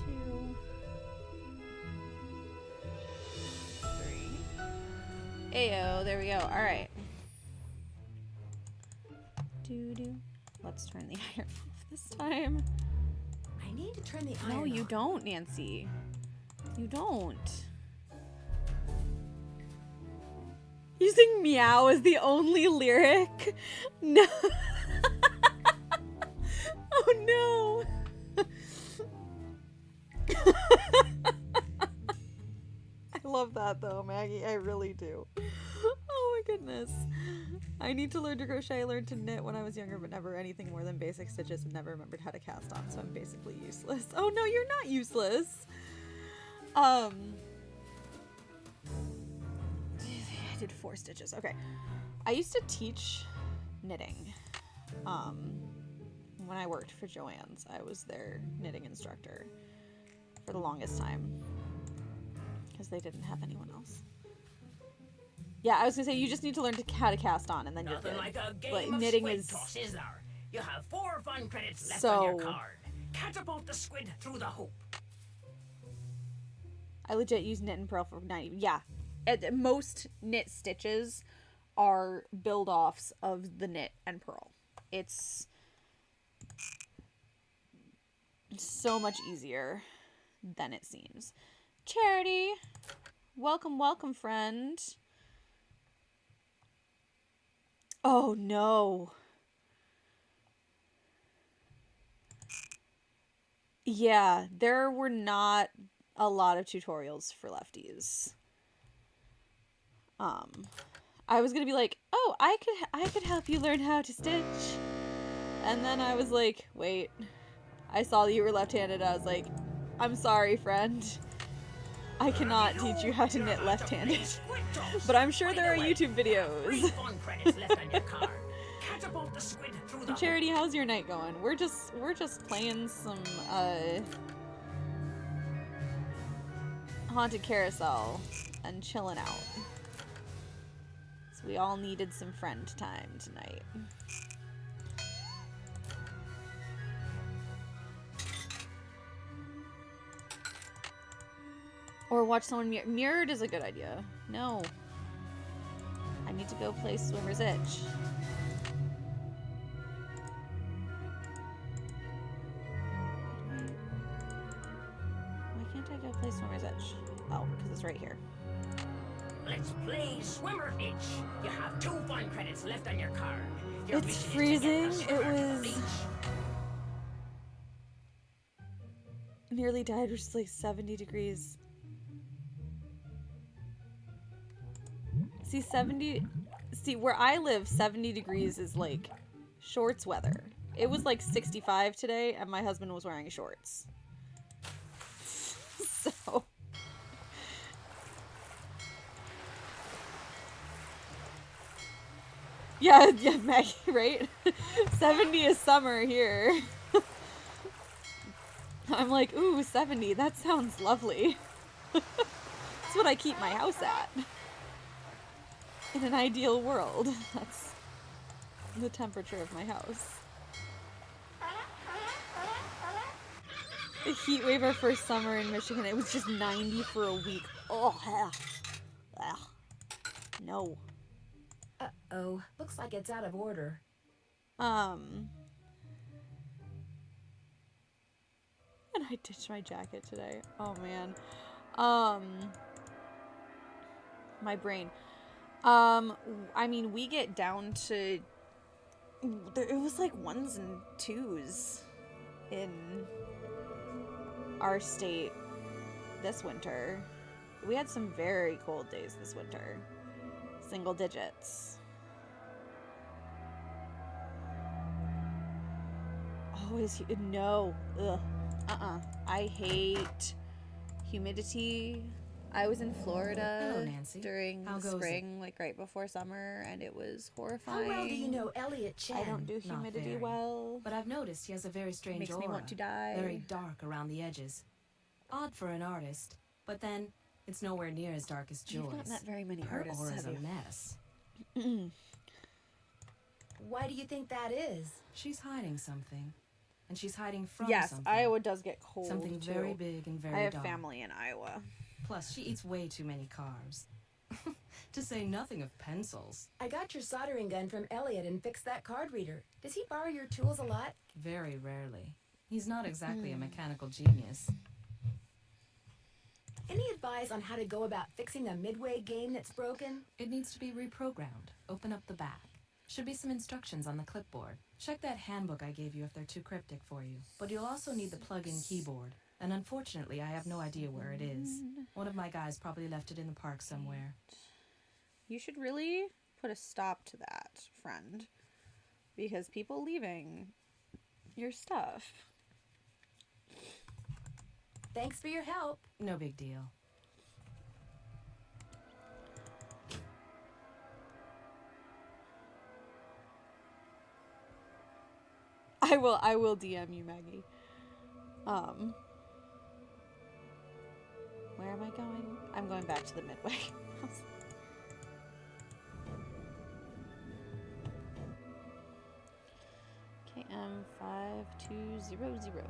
Two. Three. Ayo, there we go. Alright. Doo-doo. Let's turn the iron off this time. I need to turn the iron No, you on. don't, Nancy. You don't. Using meow as the only lyric? No. Oh no. I love that though, Maggie. I really do. Oh my goodness. I need to learn to crochet. I learned to knit when I was younger, but never anything more than basic stitches and never remembered how to cast on, so I'm basically useless. Oh no, you're not useless. I did 4 stitches. Okay. I used to teach knitting. When I worked for Joann's, I was their knitting instructor for the longest time because they didn't have anyone else. Yeah, I was gonna say you just need to learn how to cast on, and then you're good. Like a game Like of knitting squid is toss, is there? You have 4 fun credits left so... on your card. Catapult the squid through the hoop. I legit use knit and purl for 90. Yeah, most knit stitches are build-offs of the knit and purl. It's so much easier than it seems. Charity, welcome, welcome, friend. Oh no. Yeah, there were not a lot of tutorials for lefties. I was gonna be like, oh, I could help you learn how to stitch. And then I was like, wait, I saw that you were left-handed. I was like, I'm sorry, friend. I cannot teach you how to knit left-handed. But I'm sure there are YouTube videos. And Charity, how's your night going? We're just playing some Haunted Carousel and chilling out. So we all needed some friend time tonight. Or watch someone mirrored is a good idea. No. I need to go play Swimmer's Itch. Why can't I go play Swimmer's Itch? Oh, because it's right here. Let's play Swimmer's Itch. You have 2 fun credits left on your card. It's freezing. It was... Nearly died, which is like 70 degrees. See, where I live, 70 degrees is like shorts weather. It was like 65 today, and my husband was wearing shorts. So... Yeah, Maggie, right? 70 is summer here. I'm like, ooh, 70, that sounds lovely. That's what I keep my house at. In an ideal world, that's the temperature of my house. The heat wave our first summer in Michigan, it was just 90 for a week. Oh, hell. Ugh. No. Uh-oh. Looks like it's out of order. And I ditched my jacket today. Oh, man. My brain. I mean, we get down to... It was like 1s and 2s in our state this winter. We had some very cold days this winter. Single digits. Always, no. Ugh. I hate humidity. I was in Florida Hello, Nancy. during How the goes spring, like right before summer, and it was horrifying. How well do you know Elliot Chen? I don't do Not humidity very. well. But I've noticed he has a very strange Makes aura. me want to die. Very dark around the edges. Odd for an artist, but then it's nowhere near as dark as Joy's. You've not met very many Her artists, aura's have a you? mess. Why do you think that is? She's hiding something. And she's hiding from Yes, something. Iowa does get cold, Something too. very big and very I have dark. family in Iowa. Plus, she eats way too many carbs. To say nothing of pencils. I got your soldering gun from Elliot and fixed that card reader. Does he borrow your tools a lot? Very rarely. He's not exactly a mechanical genius. Any advice on how to go about fixing the Midway game that's broken? It needs to be reprogrammed. Open up the back. Should be some instructions on the clipboard. Check that handbook I gave you if they're too cryptic for you. But you'll also need the plug-in keyboard. And unfortunately, I have no idea where it is. One of my guys probably left it in the park somewhere. You should really put a stop to that, friend. Because people leaving your stuff. Thanks for your help. No big deal. I will DM you, Maggie. Where am I going? I'm going back to the Midway. KM 5200.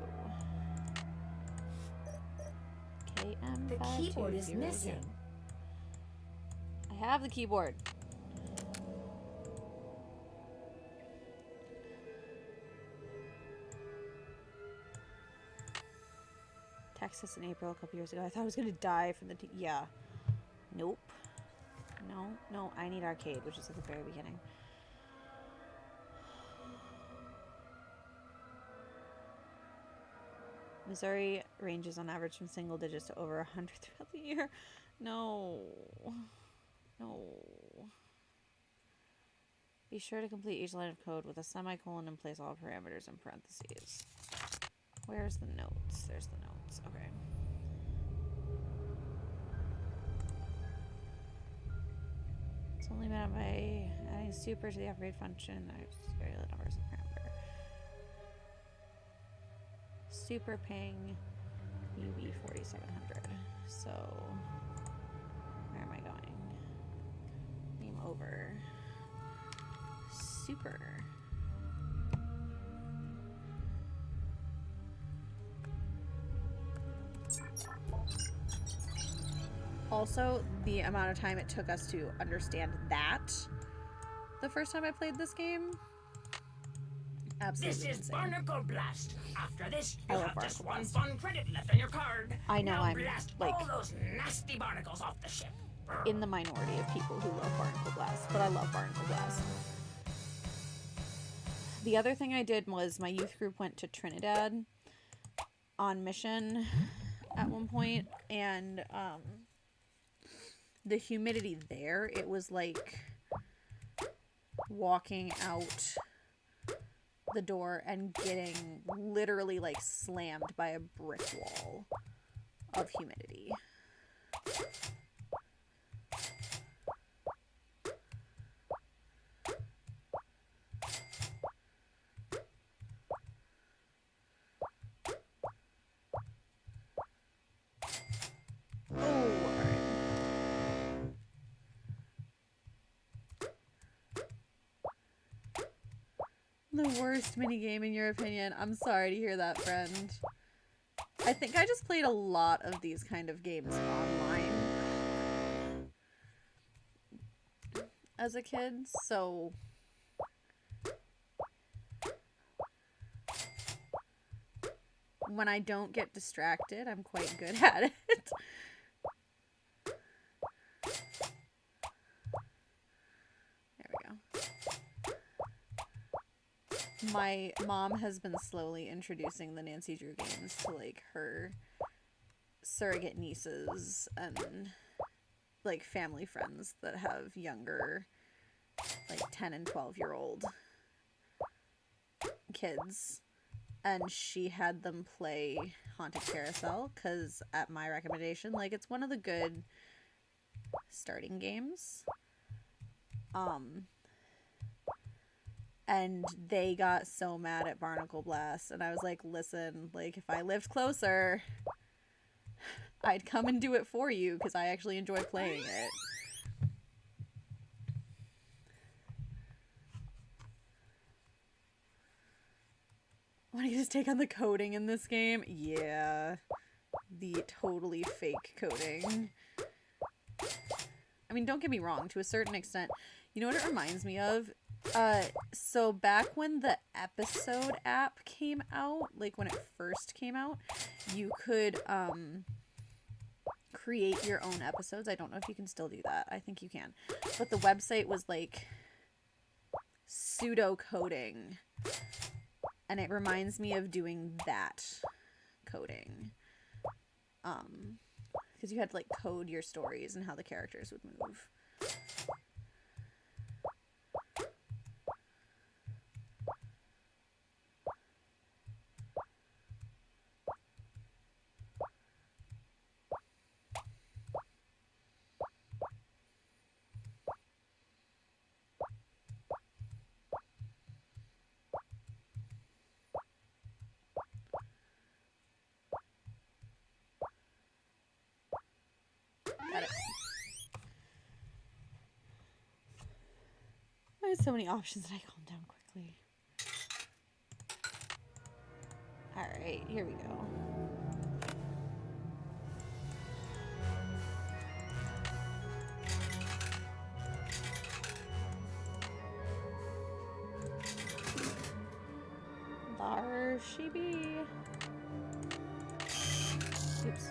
KM The keyboard is missing. I have the keyboard. Texas in April a couple years ago. I thought I was gonna die from the yeah. Nope. No, I need arcade, which is at the very beginning. Missouri ranges on average from single digits to over 100 throughout the year. No. Be sure to complete each line of code with a semicolon and place all parameters in parentheses. Where's the notes? There's the notes. Okay. It's only been by adding super to the upgrade function. There's very little numbers of parameter. Super ping UB 4700. So, where am I going? Game over. Super. Also, the amount of time it took us to understand that the first time I played this game. Absolutely This is insane. Barnacle Blast. After this, I you love have just Barnacle one Blast. fun credit left on your card. I know, now I'm, blast like, all those nasty barnacles off the ship. in the minority of people who love Barnacle Blast, but I love Barnacle Blast. The other thing I did was my youth group went to Trinidad on mission at one point, and the humidity there, it was like walking out the door and getting literally like slammed by a brick wall of humidity. The worst minigame in your opinion. I'm sorry to hear that, friend. I think I just played a lot of these kind of games online as a kid, so when I don't get distracted, I'm quite good at it. There we go. My mom has been slowly introducing the Nancy Drew games to like her surrogate nieces and like family friends that have younger, like 10 and 12-year-old kids, and she had them play Haunted Carousel because at my recommendation, like, it's one of the good starting games. And they got so mad at Barnacle Blast, and I was like, listen, like, if I lived closer, I'd come and do it for you because I actually enjoy playing it. Want to just take on the coding in this game? Yeah. The totally fake coding. I mean, don't get me wrong, to a certain extent. You know what it reminds me of? So back when the episode app came out, like when it first came out, you could create your own episodes. I don't know if you can still do that. I think you can. But the website was like pseudo coding. And it reminds me of doing that coding. Because you had to like code your stories and how the characters would move. Got it. I had so many options that I calmed down quickly. Alright, here we go. There she be. Oops.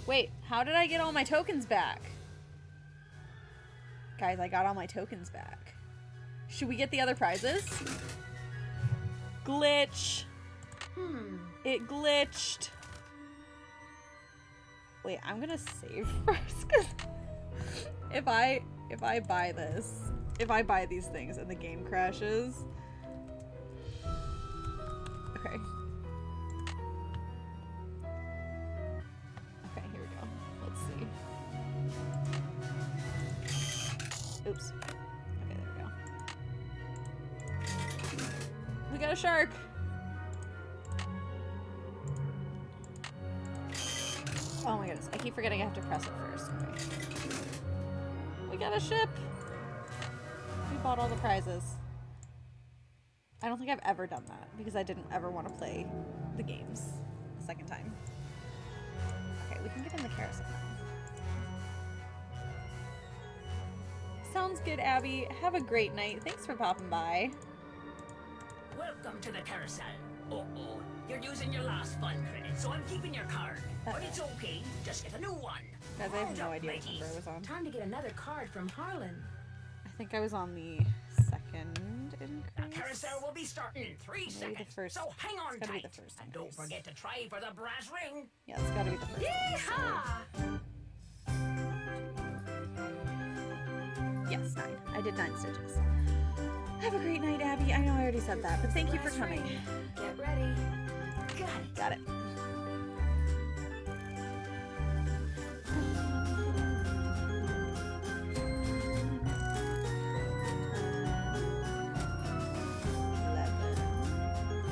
Wait, how did I get all my tokens back? Guys, I got all my tokens back. Should we get the other prizes? Glitch. It glitched. Wait, I'm gonna save first, because if I buy this, if I buy these things and the game crashes. Okay. Okay, here we go. Let's see. Oops. Okay, there we go. We got a shark! Oh my goodness, I keep forgetting I have to press it first. Okay. We got a ship! We bought all the prizes. I don't think I've ever done that because I didn't ever want to play the games a second time. Okay, we can get in the carousel now. Sounds good, Abby. Have a great night. Thanks for popping by. Welcome to the carousel. Uh-oh, you're using your last fun credit, so I'm keeping your card. But it's okay, just get a new one. Guys, I have no idea what number I was on. Time to get another card from Harlan. I think I was on the second increase. The carousel will be starting in 3 seconds, the first. so hang on It's gotta be tight. the first And don't increase. forget to try for the brass ring. Yeah, it's gotta be the first. Yeehaw! Yes, 9. I did 9 stitches. Have a great night, Abby. I know I already said that, but thank you for coming. Get ready. Got it.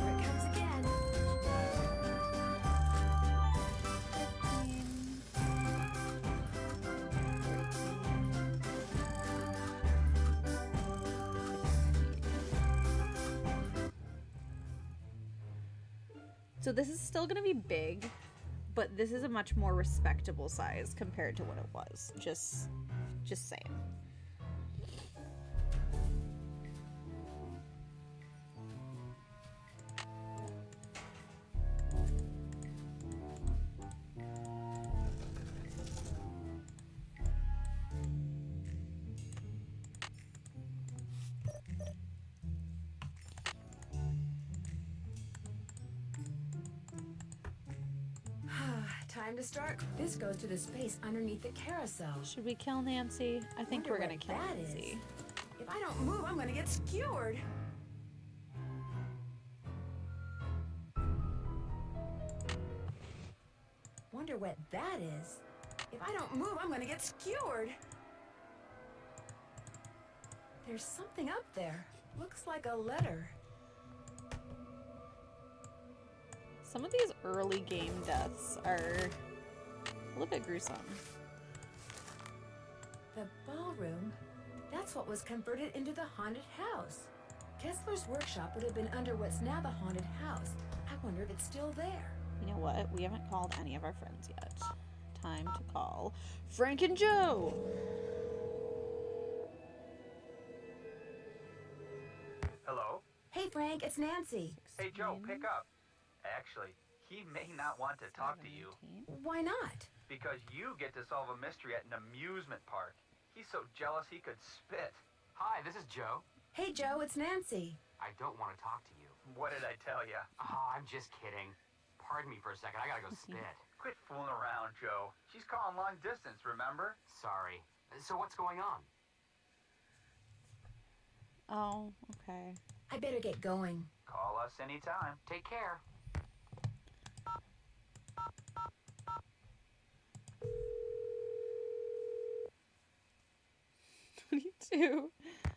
Here it comes again. 15. So this is still going to be big, but this is a much more respectable size compared to what it was. Just saying. time to start. This goes to the space underneath the carousel. Should we kill Nancy? I think Wonder we're gonna what kill that Nancy. is. If I don't move, I'm gonna get skewered. Wonder what that is. If I don't move, I'm gonna get skewered. There's something up there. Looks like a letter. Some of these early game deaths are a little bit gruesome. The ballroom? That's what was converted into the haunted house. Kessler's workshop would have been under what's now the haunted house. I wonder if it's still there. You know what? We haven't called any of our friends yet. Time to call Frank and Joe. Hello? Hey, Frank, it's Nancy. Hey, Joe, pick up. Actually, he may not want to talk to you. Why not? Because you get to solve a mystery at an amusement park. He's so jealous he could spit. Hi, this is Joe. Hey, Joe, it's Nancy. I don't want to talk to you. What did I tell you? Oh, I'm just kidding. Pardon me for a second. I gotta go spit. Quit fooling around, Joe. She's calling long distance, remember? Sorry. So what's going on? Oh, okay. I better get going. Call us anytime. Take care. 22.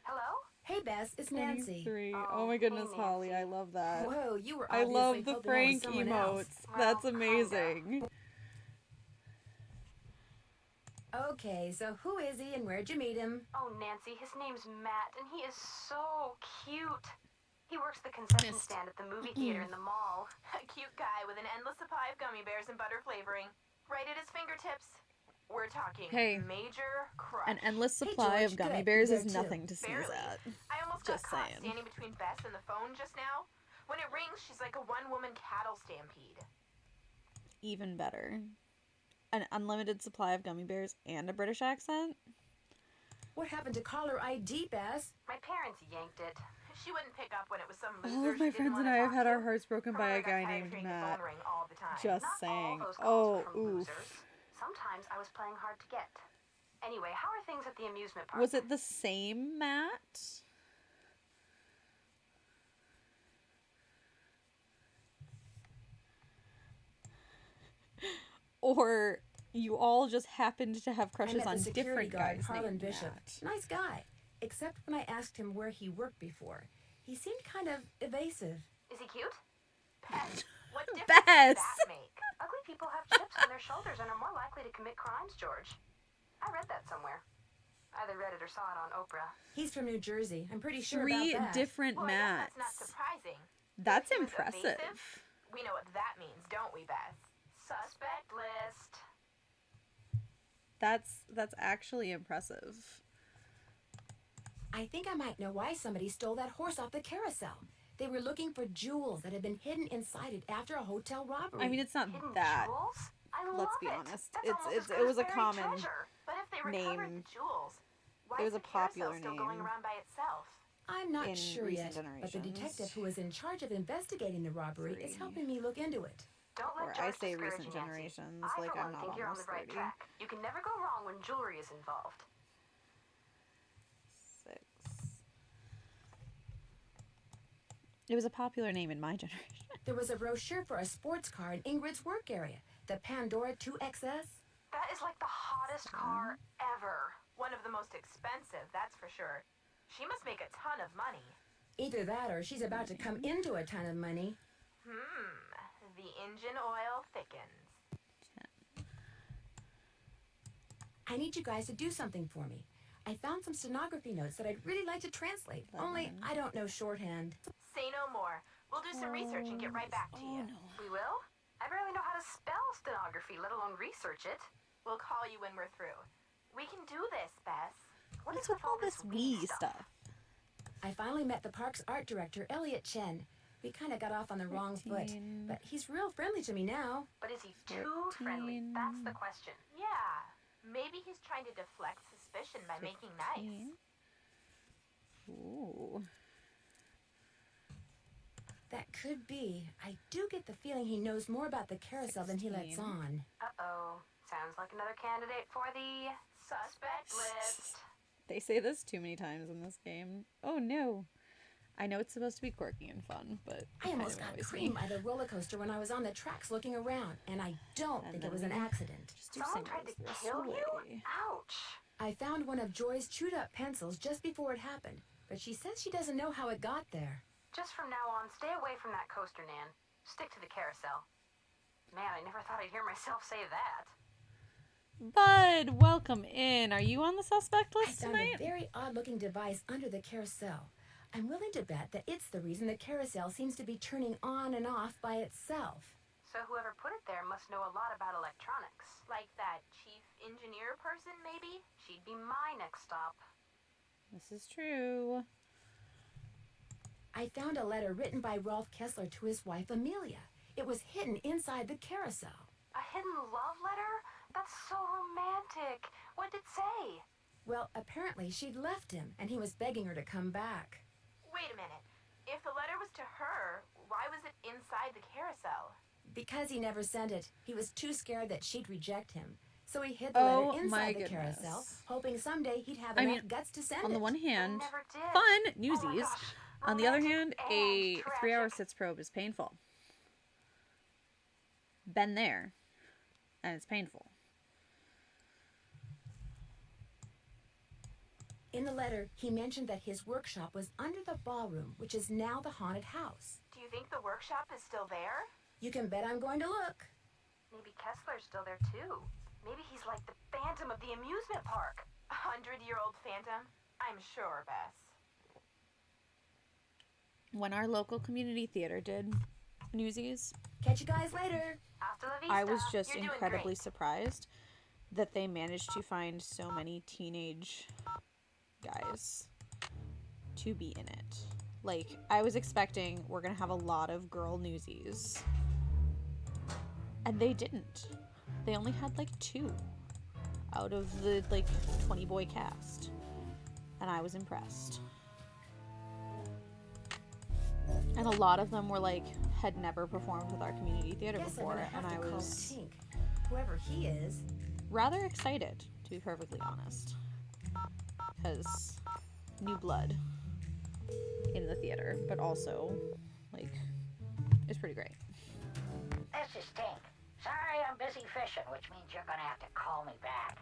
Hello? Hey, Bess, it's Nancy. 23. Oh my goodness, hey, Holly, I Nancy. love that. Whoa, you were I obviously love the hoping I was Frank someone else. emotes. That's Well, amazing. Okay, so who is he and where'd you meet him? Oh, Nancy, his name's Matt, and he is so cute. He works the concession stand at the movie theater in the mall. A cute guy with an endless supply of gummy bears and butter flavoring. Right at his fingertips. We're talking Hey, major crush. An endless Hey, supply George, of gummy good. bears You is there, too? nothing to sneeze Barely. at. I almost Just got caught saying. standing between Bess and the phone just now. When it rings, she's like a one-woman cattle stampede. Even better. An unlimited supply of gummy bears and a British accent? What happened to caller ID, Bess? My parents yanked it. She wouldn't pick up when it was some loser All of she my didn't friends and wanna I have talk had to. our hearts broken Her by a mother got guy tired of named hearing Matt. the phone ring all the time. Just Not saying. all those calls Oh, were from oof. losers. Sometimes I was playing hard to get. Anyway, how are things at the amusement park? Was it the same Matt? Or you all just happened to have I crushes met on the security different guard, guys Harlan named Bishop. Matt. Nice guy. Except when I asked him where he worked before. He seemed kind of evasive. Is he cute? Bess, what difference Bess! does that make? Ugly people have chips on their shoulders and are more likely to commit crimes, George. I read that somewhere. Either read it or saw it on Oprah. He's from New Jersey. I'm pretty sure Three about that. different Well, I guess Matts. that's not surprising. That's If he was impressive. evasive, we know what that means, don't we, Bess? Suspect list. That's actually impressive. I think I might know why somebody stole that horse off the carousel. They were looking for jewels that had been hidden inside it after a hotel robbery. I mean, it's not Hidden that. jewels? I Let's love be it. honest. That's It's almost as it good was as a buried common treasure. But if they recovered name. the jewels, why It was is a the carousel popular still going name around by itself? I'm not in sure recent yet, but the generations. detective who was in charge of investigating the robbery is 3. helping me look into it. Don't let Or George I say discourage recent you, Nancy. generations, I, like for I'm one, not think you're on the almost right 30. track. You can never go wrong when jewelry is involved. 6. It was a popular name in my generation. There was a brochure for a sports car in Ingrid's work area, the Pandora 2XS. That is like the hottest car ever. One of the most expensive, that's for sure. She must make a ton of money. Either that or she's about to come into a ton of money. The engine oil thickens. I need you guys to do something for me. I found some stenography notes that I'd really like to translate. Only I don't know shorthand. Say no more. We'll do some research and get right back to you. We will? I barely know how to spell stenography, let alone research it. We'll call you when we're through. We can do this, Bess. What What's is with all this wee stuff? I finally met the park's art director, Elliot Chen. We kind of got off on the wrong foot, 13. but he's real friendly to me now. But is he too friendly? That's the question. Yeah. Maybe he's trying to deflect suspicion by making nice. Ooh. That could be. I do get the feeling he knows more about the carousel than he lets 16. on. Uh-oh. sounds like another candidate for the suspect list. They say this too many times in this game. Oh no. I know it's supposed to be quirky and fun, but I almost got creamed by the roller coaster when I was on the tracks looking around, and I don't think it was an accident. Someone tried to kill you? Ouch. I found one of Joy's chewed up pencils just before it happened, but she says she doesn't know how it got there. Just from now on, stay away from that coaster, Nan. Stick to the carousel. Man, I never thought I'd hear myself say that. Bud, welcome in. Are you on the suspect list tonight? I found a very odd-looking device under the carousel. I'm willing to bet that it's the reason the carousel seems to be turning on and off by itself. So whoever put it there must know a lot about electronics. Like that chief engineer person, maybe? She'd be my next stop. This is true. I found a letter written by Rolf Kessler to his wife, Amelia. It was hidden inside the carousel. A hidden love letter? That's so romantic. What did it say? Well, apparently she'd left him, and he was begging her to come back. Wait a minute. If the letter was to her, why was it inside the carousel? Because he never sent it. He was too scared that she'd reject him. So he hid the letter inside the carousel, hoping someday he'd have enough guts to send it. On the one hand, fun, newsies. On the other hand, a 3-hour sitz probe is painful. Been there, and it's painful. In the letter, he mentioned that his workshop was under the ballroom, which is now the haunted house. Do you think the workshop is still there? You can bet I'm going to look. Maybe Kessler's still there too. Maybe he's like the phantom of the amusement park. 100-year-old phantom? I'm sure, Bess. When our local community theater did Newsies, catch you guys later. Hasta la vista. I was just You're incredibly surprised that they managed to find so many teenage guys to be in it. Like, I was expecting we're gonna have a lot of girl Newsies, and they didn't. They only had like 2 out of the like 20 boy cast, and I was impressed. And a lot of them were like had never performed with our community theater before, and I was Tink, whoever he is, rather excited, to be perfectly honest, because new blood in the theater, but also like it's pretty great. This is Tink. Sorry, I'm busy fishing, which means you're gonna have to call me back.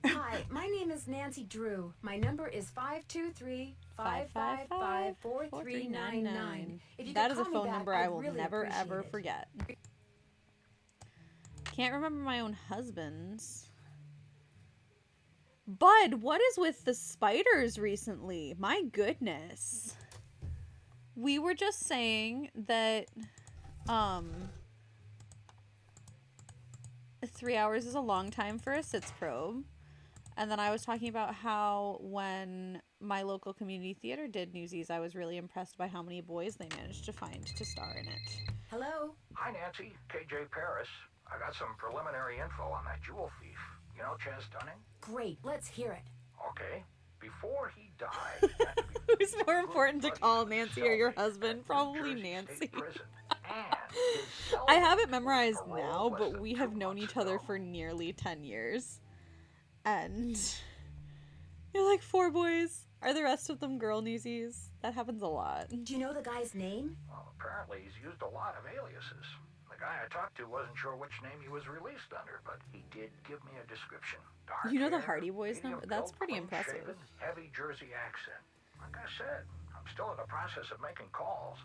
Hi, my name is Nancy Drew. My number is 523-555-4399. That is a phone number I will never ever forget. Can't remember my own husband's. Bud, what is with the spiders recently? My goodness. We were just saying that 3 hours is a long time for a sitz probe. And then I was talking about how when my local community theater did Newsies, I was really impressed by how many boys they managed to find to star in it. Hello? Hi, Nancy. KJ Paris. I got some preliminary info on that jewel thief. You know Chaz Dunning? Great, let's hear it. Okay. Before he died, he had to be Who's more important to call, Nancy or your husband? Probably Nancy. I have it memorized now, but we have known each other for nearly 10 years. And you're like 4 boys. Are the rest of them girl Newsies? That happens a lot. Do you know the guy's name? Well, apparently he's used a lot of aliases. The guy I talked to wasn't sure which name he was released under, but he did give me a description. Dark You know the hair, Hardy Boys number? That's pretty impressive. shaven, heavy Jersey accent. Like I said, I'm still in the process of making calls.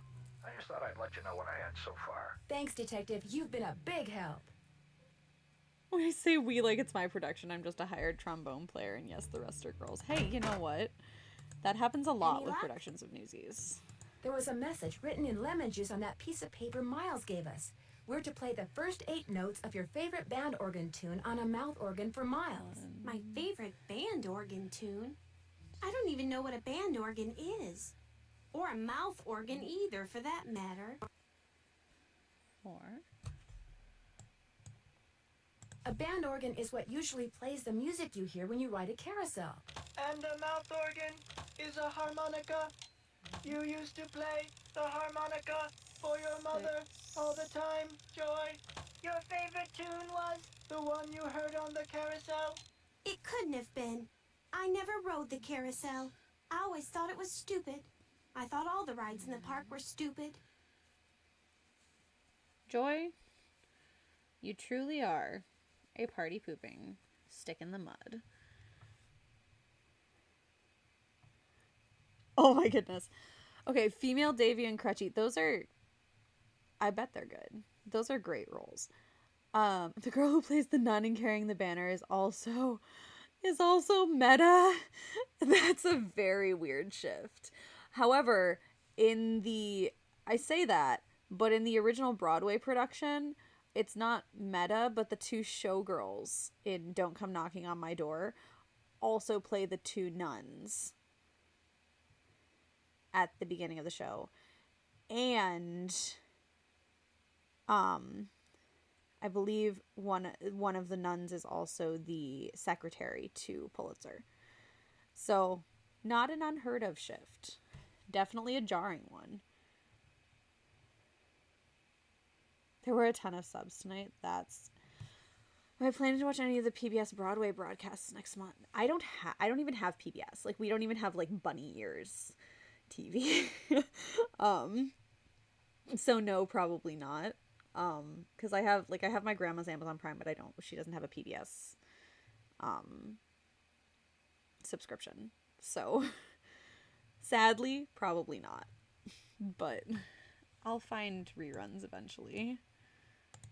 I just thought I'd let you know what I had so far. Thanks, Detective. You've been a big help. When I say we, like it's my production, I'm just a hired trombone player, and yes, the rest are girls. Hey, you know what? That happens a lot with productions of Newsies. There was a message written in lemon juice on that piece of paper Miles gave us. We're to play the first 8 notes of your favorite band organ tune on a mouth organ for Miles. My favorite band organ tune? I don't even know what a band organ is. Or a mouth organ either, for that matter. A band organ is what usually plays the music you hear when you ride a carousel. And a mouth organ is a harmonica. You used to play the harmonica for your mother all the time, Joy. your favorite tune was? The one you heard on the carousel? It couldn't have been. I never rode the carousel. I always thought it was stupid. I thought all the rides in the park were stupid. Joy, you truly are a party pooping stick in the mud. Oh my goodness. Okay, female Davy and Crutchy. Those are, I bet they're good. Those are great roles. The girl who plays the nun and carrying the banner is also meta. That's a very weird shift. However, I say that, but in the original Broadway production, it's not meta, but the two showgirls in Don't Come Knocking on My Door also play the two nuns at the beginning of the show. And I believe one of the nuns is also the secretary to Pulitzer. So, not an unheard of shift. Definitely a jarring one. There were a ton of subs tonight. Am I planning to watch any of the PBS Broadway broadcasts next month? I don't even have PBS. Like, we don't even have, like, bunny ears TV. So no, probably not. Because I have my grandma's Amazon Prime, but she doesn't have a PBS subscription. So sadly, probably not. But I'll find reruns eventually.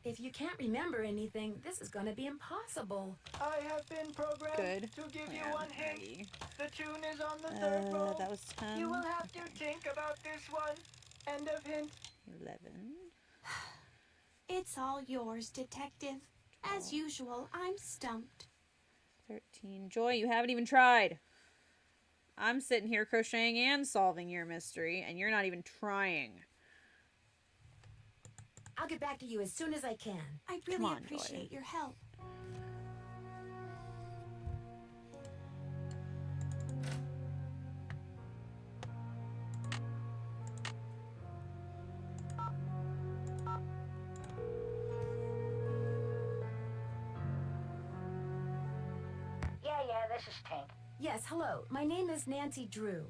If you can't remember anything, this is gonna be impossible. I have been programmed to give you one hint. The tune is on the third roll. That was 10. You will have to think about this one. End of hint. 11. It's all yours, Detective. 12. As usual, I'm stumped. 13. Joy, you haven't even tried. I'm sitting here crocheting and solving your mystery, and you're not even trying. I'll get back to you as soon as I can. I really appreciate your help. Yeah, this is Tink. Yes, hello. My name is Nancy Drew.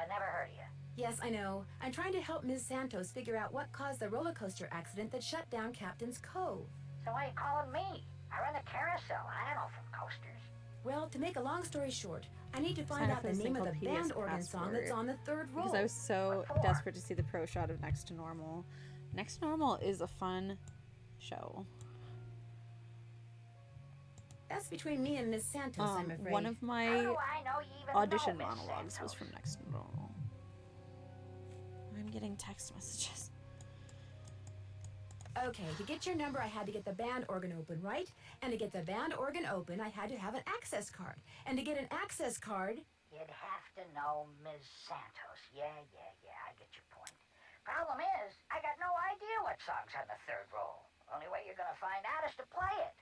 Never heard of you. Yes, I know. I'm trying to help Ms. Santos figure out what caused the roller coaster accident that shut down Captain's Cove. So why are you calling me? I run the carousel. I don't know from coasters. Well, to make a long story short, I need to find out the name of the band organ song that's on the third roll. Because I was so desperate to see the pro shot of Next to Normal. Next to Normal is a fun show. That's between me and Miss Santos, I'm afraid. One of my audition monologues was from Next to Normal. I'm getting text messages. Okay, to get your number, I had to get the band organ open, right? And to get the band organ open, I had to have an access card. And to get an access card... You'd have to know Ms. Santos. Yeah, I get your point. Problem is, I got no idea what song's on the third roll. Only way you're gonna find out is to play it.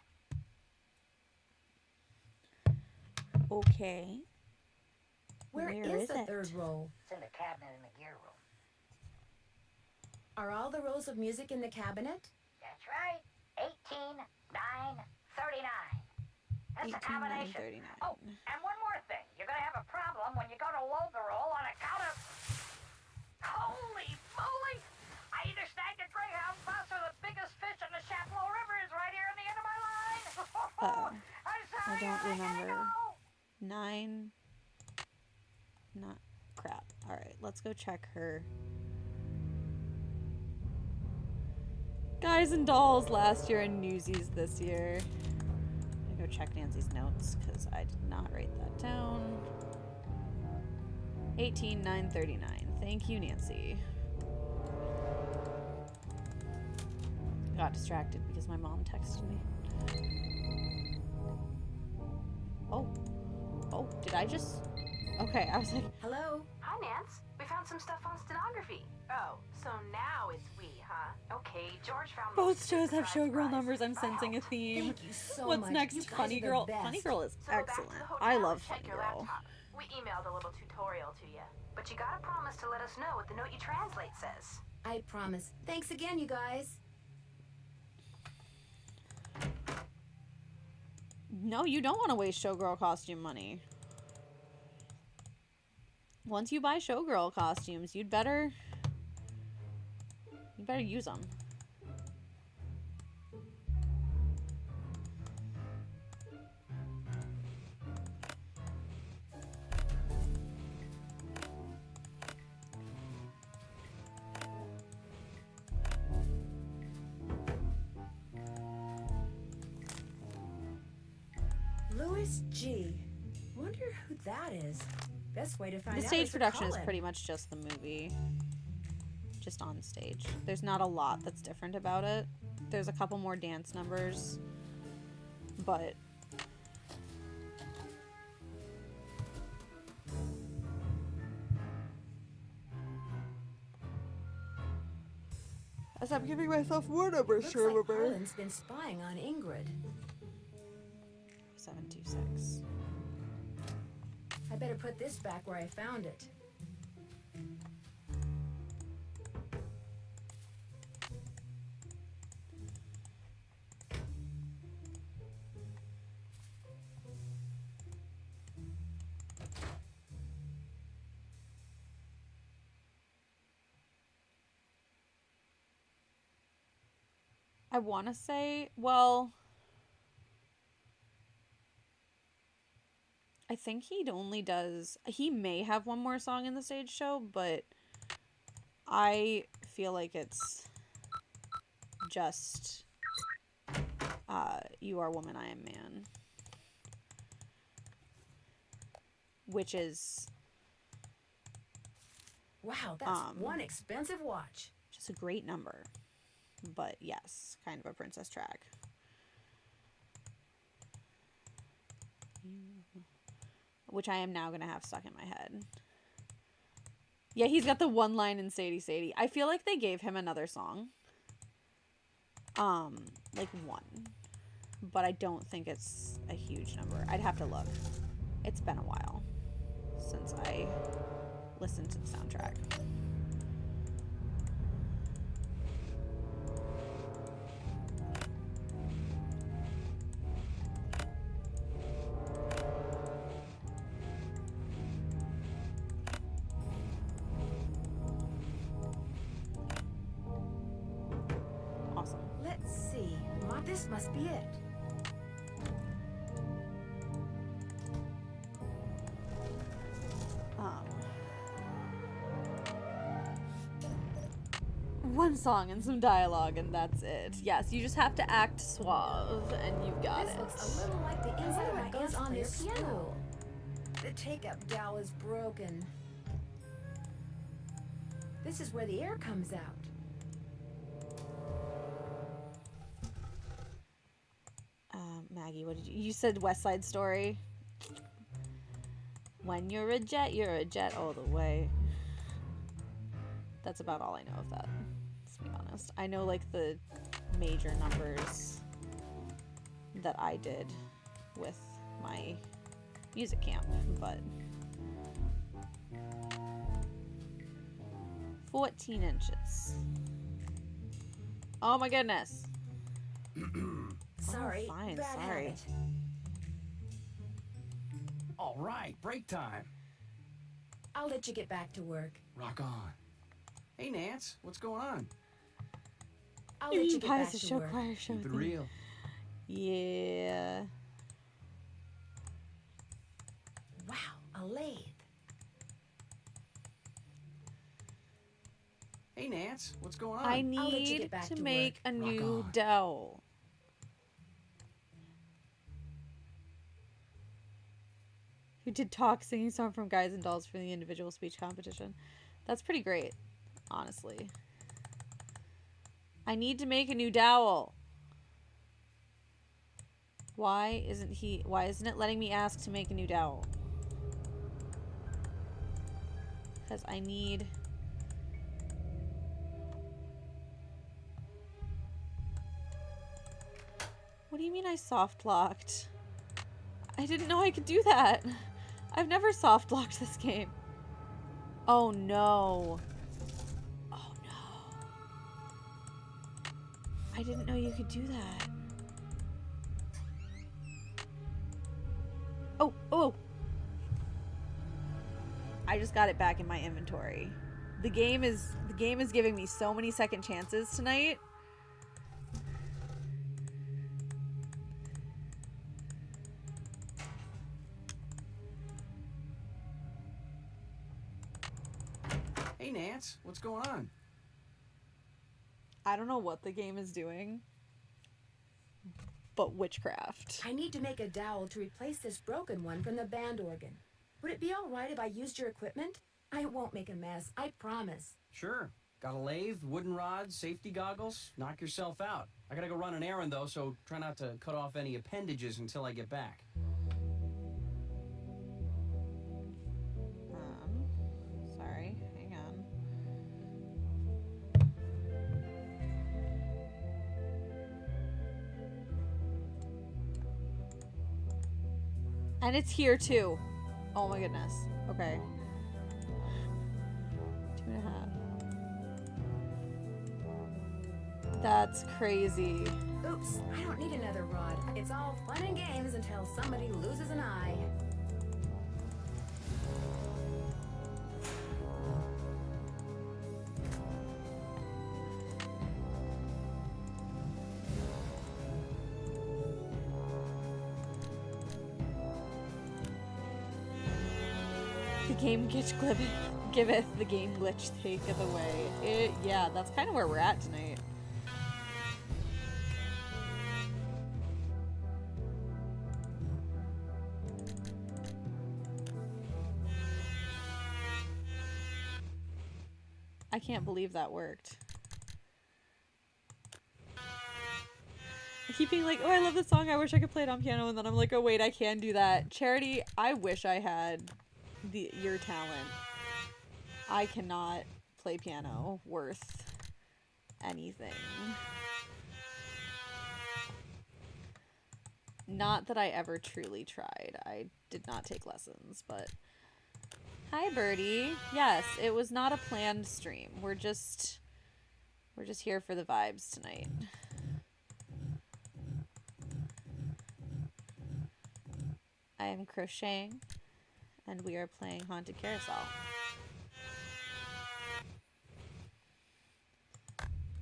Okay. Where is the third roll? It's in the cabinet in the gear room. Are all the rolls of music in the cabinet? That's right. 18, 9, 39. That's a 18, 9, combination. 39. Oh, and one more thing. You're gonna have a problem when you go to load the roll on account of... Holy moly! I either snagged a greyhound bus or the biggest fish in the Chapleau River is right here on the end of my line. I'm sorry, I don't remember. Go. 9. Not crap. Alright, let's go check her. Guys and Dolls last year and Newsies this year. I'm gonna go check Nancy's notes because I did not write that down. 18, 9, 39. Thank you, Nancy. I got distracted because my mom texted me. Oh, did I just... Okay, I was like... Hello? Hi, Nance. We found some stuff on stenography. Oh, so now it's we, huh? Okay, George found Both shows have showgirl numbers. I'm sensing a theme. Thank you so What's much. next? You guys Funny are the Girl. best. Funny Girl is So go back excellent. to the hotel I love and check Funny your Girl. laptop. We emailed a little tutorial to you. But you gotta promise to let us know what the note you translate says. I promise. Thanks again, you guys. No, you don't want to waste showgirl costume money. Once you buy showgirl costumes, you better use them. Louis G. Wonder who that is. Best way to find out. The stage is to production call is him. pretty much just the movie. Just on stage. There's not a lot that's different about it. There's a couple more dance numbers. But as I'm giving myself more numbers Looks to like remember. Harlan's been spying on Ingrid. 726. I better put this back where I found it. I want to say, well, I think he may have one more song in the stage show, but I feel like it's just You Are Woman, I Am Man, which is Wow, that's one expensive watch. just a great number. But yes, kind of a princess track. Which I am now going to have stuck in my head. Yeah, he's got the one line in Sadie Sadie. I feel like they gave him another song. Like one. But I don't think it's a huge number. I'd have to look. It's been a while since I listened to the soundtrack. Awesome. Let's see. This must be it. One song and some dialogue, and that's it. Yes, you just have to act suave, and you've got This it. looks a little like the inside of my goes aunt's on clear this piano. stool. The take-up dowel is broken. This is where the air comes out. Maggie, what did you said West Side Story? When you're a jet all the way. That's about all I know of that, to be honest. I know, like, the major numbers that I did with my music camp, but 14 inches. Oh my goodness. Sorry, fine, bad sorry. habit. All right, break time. I'll let you get back to work. Rock on. Hey, Nance, what's going on? I'll let you get back to show work. choir show Keep it theme. real. Yeah. Wow, a lathe. Hey, Nance, what's going on? I let you need get back to to make work. a Rock new on. dowel. Who did talk singing song from Guys and Dolls for the individual speech competition. That's pretty great, honestly. I need to make a new dowel. Why isn't it letting me ask to make a new dowel? Because I need... What do you mean I soft locked? I didn't know I could do that. I've never soft locked this game. Oh no. Oh no. I didn't know you could do that. got it back in my inventory. The game is giving me so many second chances tonight. Hey, Nance, what's going on? I don't know what the game is doing, but witchcraft. I need to make a dowel to replace this broken one from the band organ. Would it be all right if I used your equipment? I won't make a mess, I promise. Sure. Got a lathe, wooden rods, safety goggles. Knock yourself out. I gotta go run an errand, though, so try not to cut off any appendages until I get back. Sorry, hang on. And it's here too. Oh my goodness. Okay. 2.5. That's crazy. Oops, I don't need another rod. It's all fun and games until somebody loses an eye. The game glitch giveth, the game glitch taketh away. Yeah, that's kind of where we're at tonight. I can't believe that worked. I keep being like, oh, I love this song, I wish I could play it on piano, and then I'm like, oh wait, I can do that. Charity, I wish I had your talent. I cannot play piano worth anything. Not that I ever truly tried. I did not take lessons, but... Hi, Birdie. Yes, it was not a planned stream. We're just here for the vibes tonight. I am crocheting, and we are playing Haunted Carousel.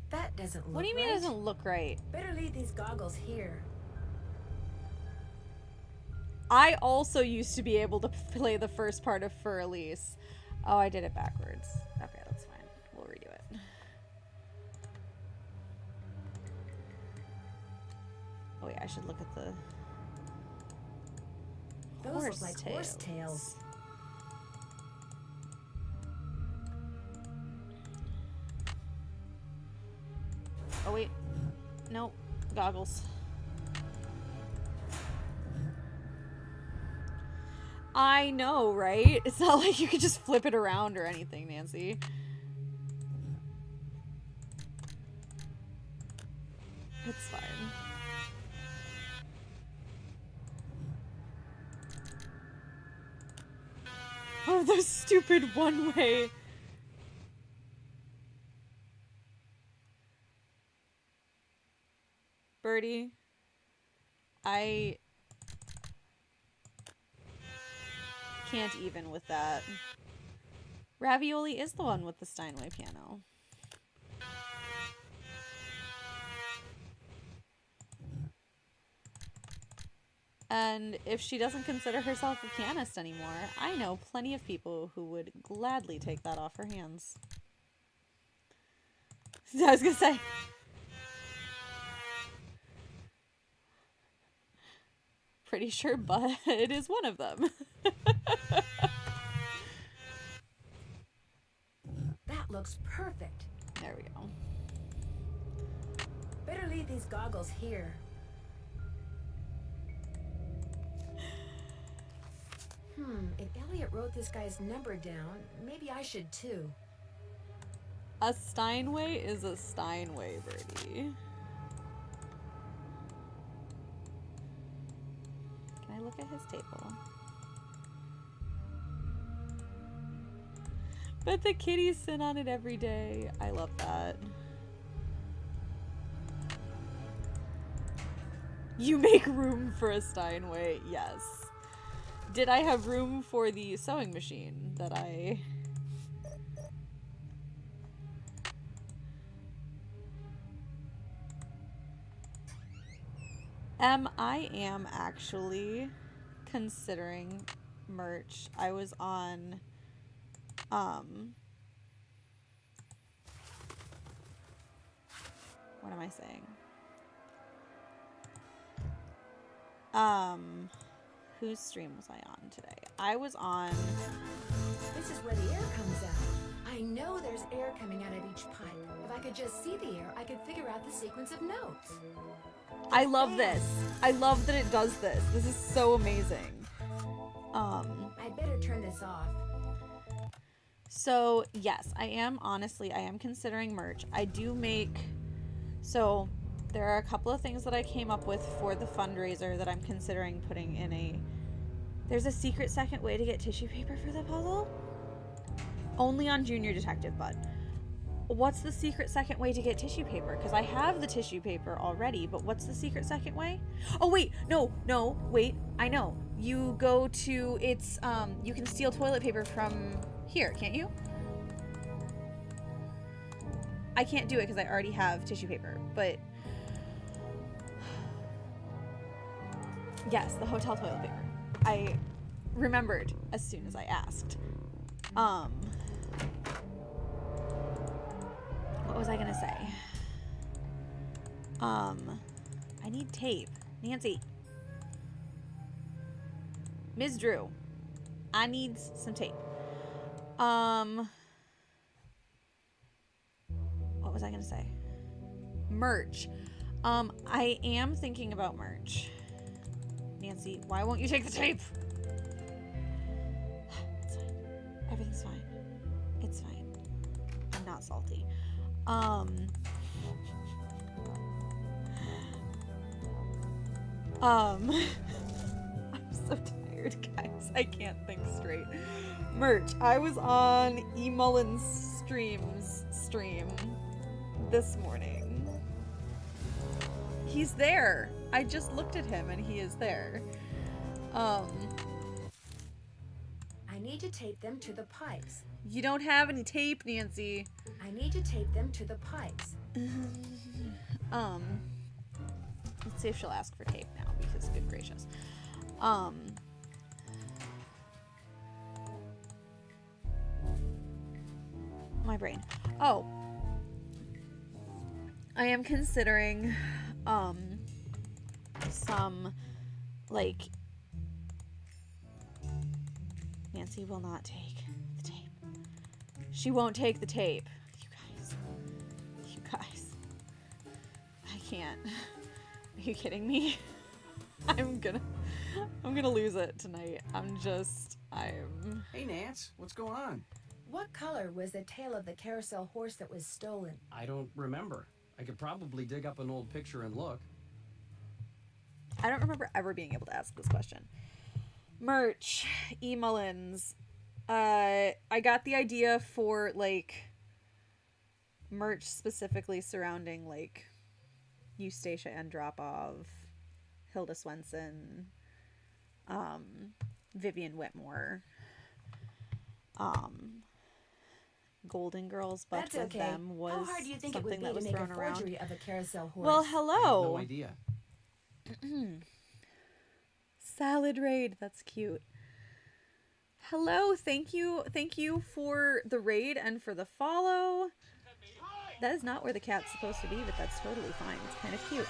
That doesn't look right. What do you mean it doesn't look right? Better leave these goggles here. I also used to be able to play the first part of Fur Elise. Oh, I did it backwards. Okay, that's fine. We'll redo it. Oh yeah, I should look at the Those look like horse tails. Oh wait. Nope. Goggles. I know, right? It's not like you could just flip it around or anything, Nancy. It's fine. Oh, those stupid one-way. Birdie, I can't even with that. Ravioli is the one with the Steinway piano. And if she doesn't consider herself a pianist anymore, I know plenty of people who would gladly take that off her hands. I was gonna say. Pretty sure Bud is one of them. That looks perfect. There we go. Better leave these goggles here. If Elliot wrote this guy's number down, maybe I should too. A Steinway is a Steinway, Birdie. Can I look at his table? But the kitties sit on it every day. I love that. You make room for a Steinway, yes. Did I have room for the sewing machine that I... I am actually considering merch. I was on, what am I saying? Whose stream was I on today? I was on... This is where the air comes out. I know there's air coming out of each pipe. If I could just see the air, I could figure out the sequence of notes. I love this. I love that it does this. This is so amazing. I'd better turn this off. So, yes, I am considering merch. I do make... So, there are a couple of things that I came up with for the fundraiser that I'm considering putting in a... There's a secret second way to get tissue paper for the puzzle? Only on Junior Detective, bud. What's the secret second way to get tissue paper? Because I have the tissue paper already, but what's the secret second way? Oh, wait. No, wait. I know. You go to... It's, you can steal toilet paper from here, can't you? I can't do it because I already have tissue paper, but... Yes, the hotel toilet paper. I remembered as soon as I asked. What was I gonna say? I need tape. Nancy. Ms. Drew. I need some tape. What was I gonna say? Merch. I am thinking about merch. Nancy, why won't you take the tape? It's fine. Everything's fine. It's fine. I'm not salty. I'm so tired, guys. I can't think straight. Merch. I was on E. Mullen's stream this morning. He's there. I just looked at him and he is there. I need to tape them to the pipes. You don't have any tape, Nancy. I need to tape them to the pipes. Let's see if she'll ask for tape now, because good gracious. My brain. Oh. I am considering, some, like... Nancy will not take the tape. She won't take the tape. You guys. I can't. Are you kidding me? I'm gonna lose it tonight. Hey, Nance, what's going on? What color was the tail of the carousel horse that was stolen? I don't remember. I could probably dig up an old picture and look. I don't remember ever being able to ask this question. Merch. E. Mullins. I got the idea for, like, merch specifically surrounding, like, Eustacia Andropov, Hilda Swenson, Vivian Whitmore, Golden Girls, but That's with okay. them was How hard do you think it would something be that to was make a thrown around. forgery of a carousel horse? Well, I hello. have no idea. Salad raid, that's cute. Hello, thank you for the raid and for the follow. That is not where the cat's supposed to be, but that's totally fine. It's kind of cute.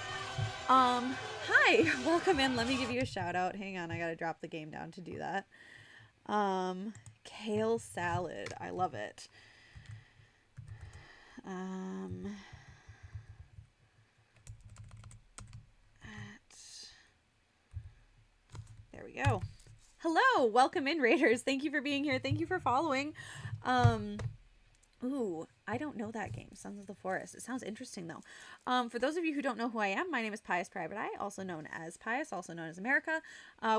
Hi, welcome in. Let me give you a shout out. Hang on, I gotta drop the game down to do that. Kale salad, I love it. There we go. Hello, welcome in, Raiders. Thank you for being here. Thank you for following. Ooh, I don't know that game, Sons of the Forest. It sounds interesting, though. For those of you who don't know who I am, my name is Pious Private Eye, also known as Pious, also known as America.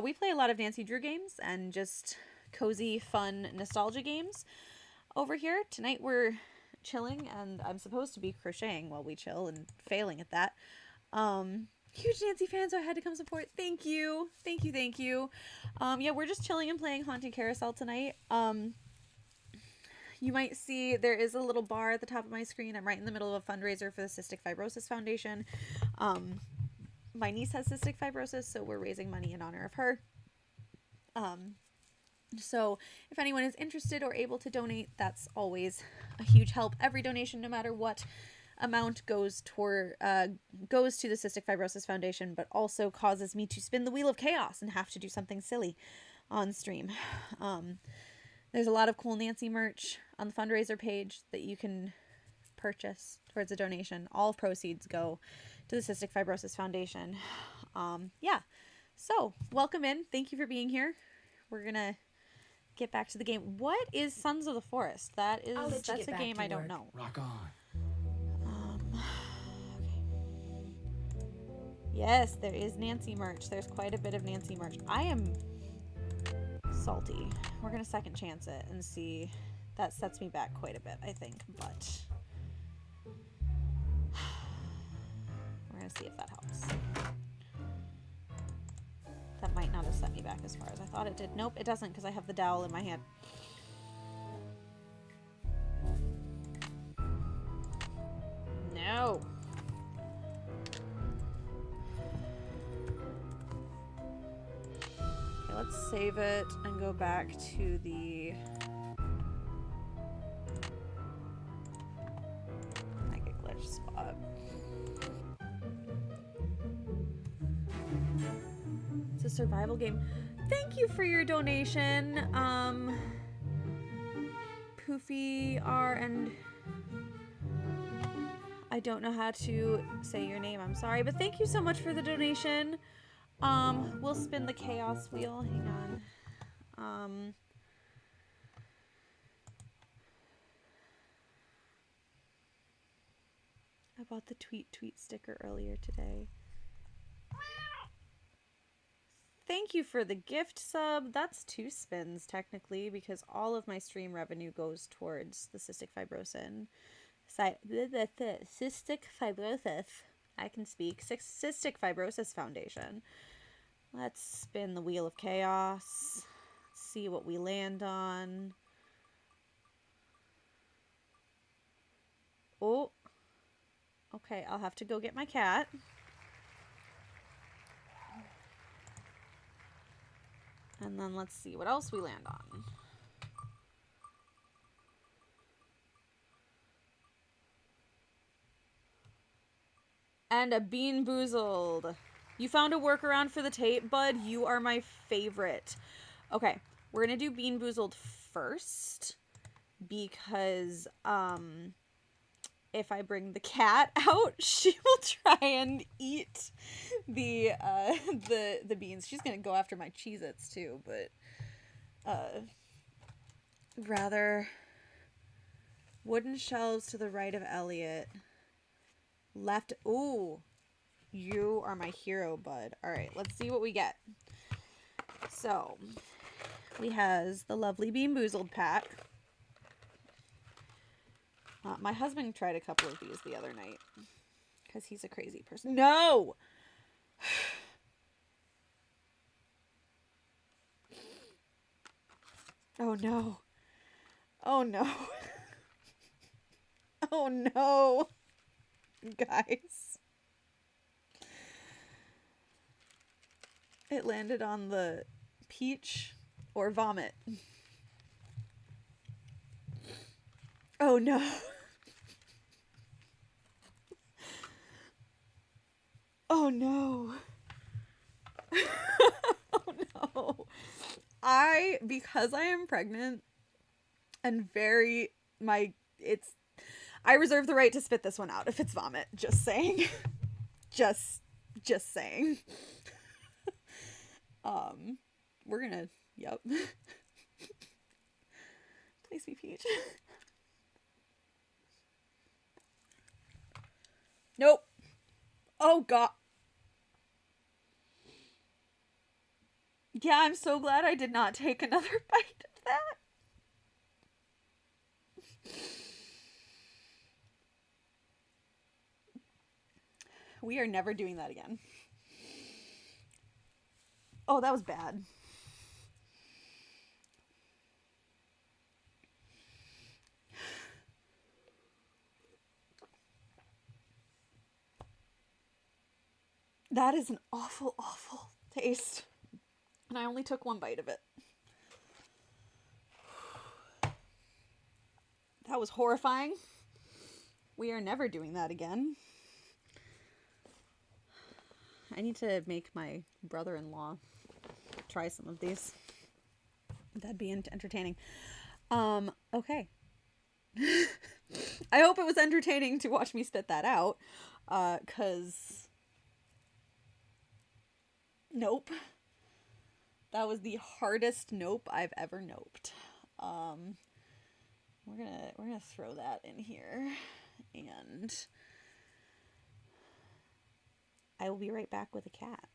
We play a lot of Nancy Drew games and just cozy, fun, nostalgia games over here. Tonight we're chilling, and I'm supposed to be crocheting while we chill and failing at that. huge Nancy fan, so I had to come support. Thank you. Thank you, thank you. Yeah, we're just chilling and playing Haunted Carousel tonight. You might see there is a little bar at the top of my screen. I'm right in the middle of a fundraiser for the Cystic Fibrosis Foundation. My niece has cystic fibrosis, so we're raising money in honor of her. So if anyone is interested or able to donate, that's always a huge help. Every donation, no matter what amount, goes to the Cystic Fibrosis Foundation, but also causes me to spin the wheel of chaos and have to do something silly on stream. There's a lot of cool Nancy merch on the fundraiser page that you can purchase towards a donation. All proceeds go to the Cystic Fibrosis Foundation. Yeah. So, welcome in. Thank you for being here. We're going to get back to the game. What is Sons of the Forest? That's a game I don't know. Rock on. Okay. Yes, there is Nancy merch. There's quite a bit of Nancy merch. I am salty. We're going to second chance it and see. That sets me back quite a bit, I think, but we're going to see if that helps. That might not have set me back as far as I thought it did. Nope, it doesn't, because I have the dowel in my hand. No. Okay, let's save it and go back to the Mega Glitch spot. It's a survival game. Thank you for your donation, Poofy R, and I don't know how to say your name, I'm sorry, but thank you so much for the donation. We'll spin the chaos wheel. Hang on. I bought the tweet sticker earlier today. Thank you for the gift sub. That's 2 spins technically, because all of my stream revenue goes towards the cystic fibrosis. Cystic fibrosis. I can speak. Cystic Fibrosis Foundation. Let's spin the wheel of chaos. See what we land on. Oh. Okay, I'll have to go get my cat. And then let's see what else we land on. And a Bean Boozled. You found a workaround for the tape, bud. You are my favorite. Okay, we're going to do Bean Boozled first. Because, if I bring the cat out, she will try and eat the beans. She's gonna go after my Cheez-Its too, but rather wooden shelves to the right of Elliot. Left. Ooh, you are my hero, bud. All right, let's see what we get. So we has the lovely Bean Boozled pack. My husband tried a couple of these the other night because he's a crazy person. No! Oh no. Oh no. Oh no. Guys. It landed on the peach or vomit. Oh no. Oh no. Oh no. Because I am pregnant and I reserve the right to spit this one out if it's vomit. Just saying. Just saying. We're gonna, yep. Please be peach. Nope. Oh god. Yeah, I'm so glad I did not take another bite of that. We are never doing that again. Oh, that was bad. That is an awful, awful taste. And I only took one bite of it. That was horrifying. We are never doing that again. I need to make my brother-in-law try some of these. That'd be entertaining. Okay. I hope it was entertaining to watch me spit that out. 'Cause... Nope. That was the hardest nope I've ever noped. We're gonna throw that in here, and I will be right back with a cat.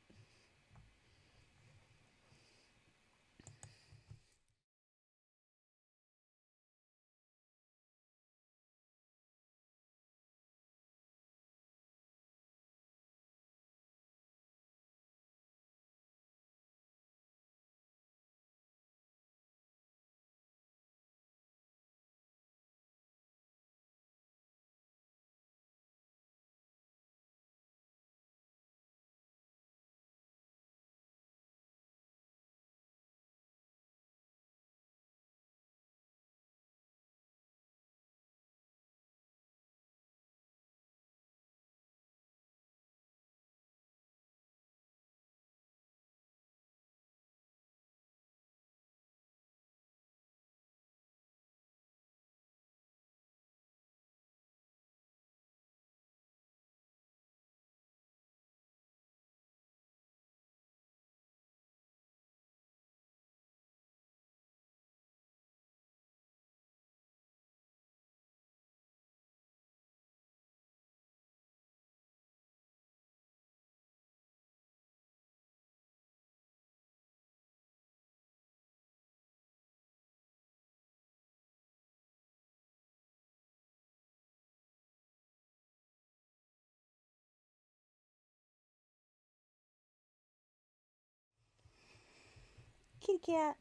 Kitty cat.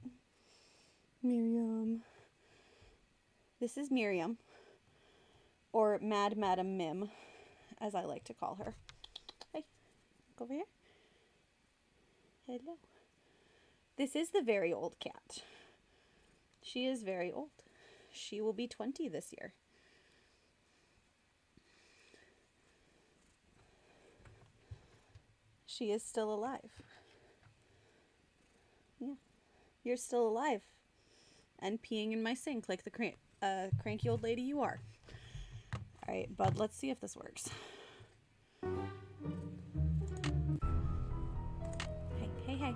Miriam. This is Miriam, or Mad Madam Mim, as I like to call her. Hey, go over here. Hello. This is the very old cat. She is very old. She will be 20 this year. She is still alive. Yeah. You're still alive. And peeing in my sink like the cranky old lady you are. Alright, bud, let's see if this works. Hey.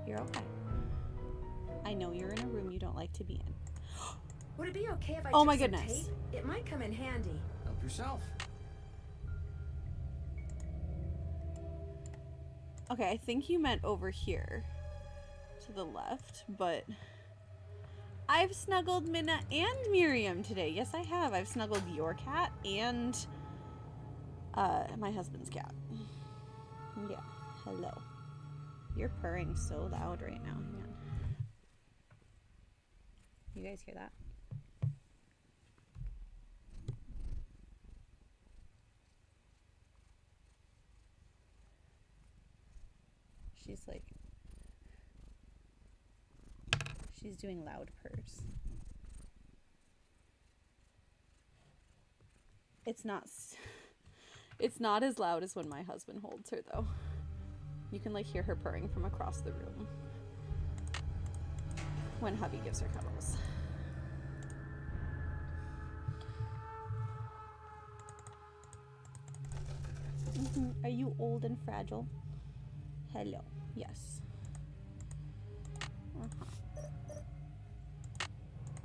You're okay. I know you're in a room you don't like to be in. Would it be okay if I Oh took my some goodness. tape? It might come in handy. Help yourself. Okay, I think you meant over here. To the left, but... I've snuggled Minna and Miriam today. Yes, I have. I've snuggled your cat and my husband's cat. Yeah. Hello. You're purring so loud right now. Hang on. You guys hear that? She's doing loud purrs. It's not as loud as when my husband holds her, though. You can, like, hear her purring from across the room when hubby gives her cuddles. Are you old and fragile? Hello. Yes.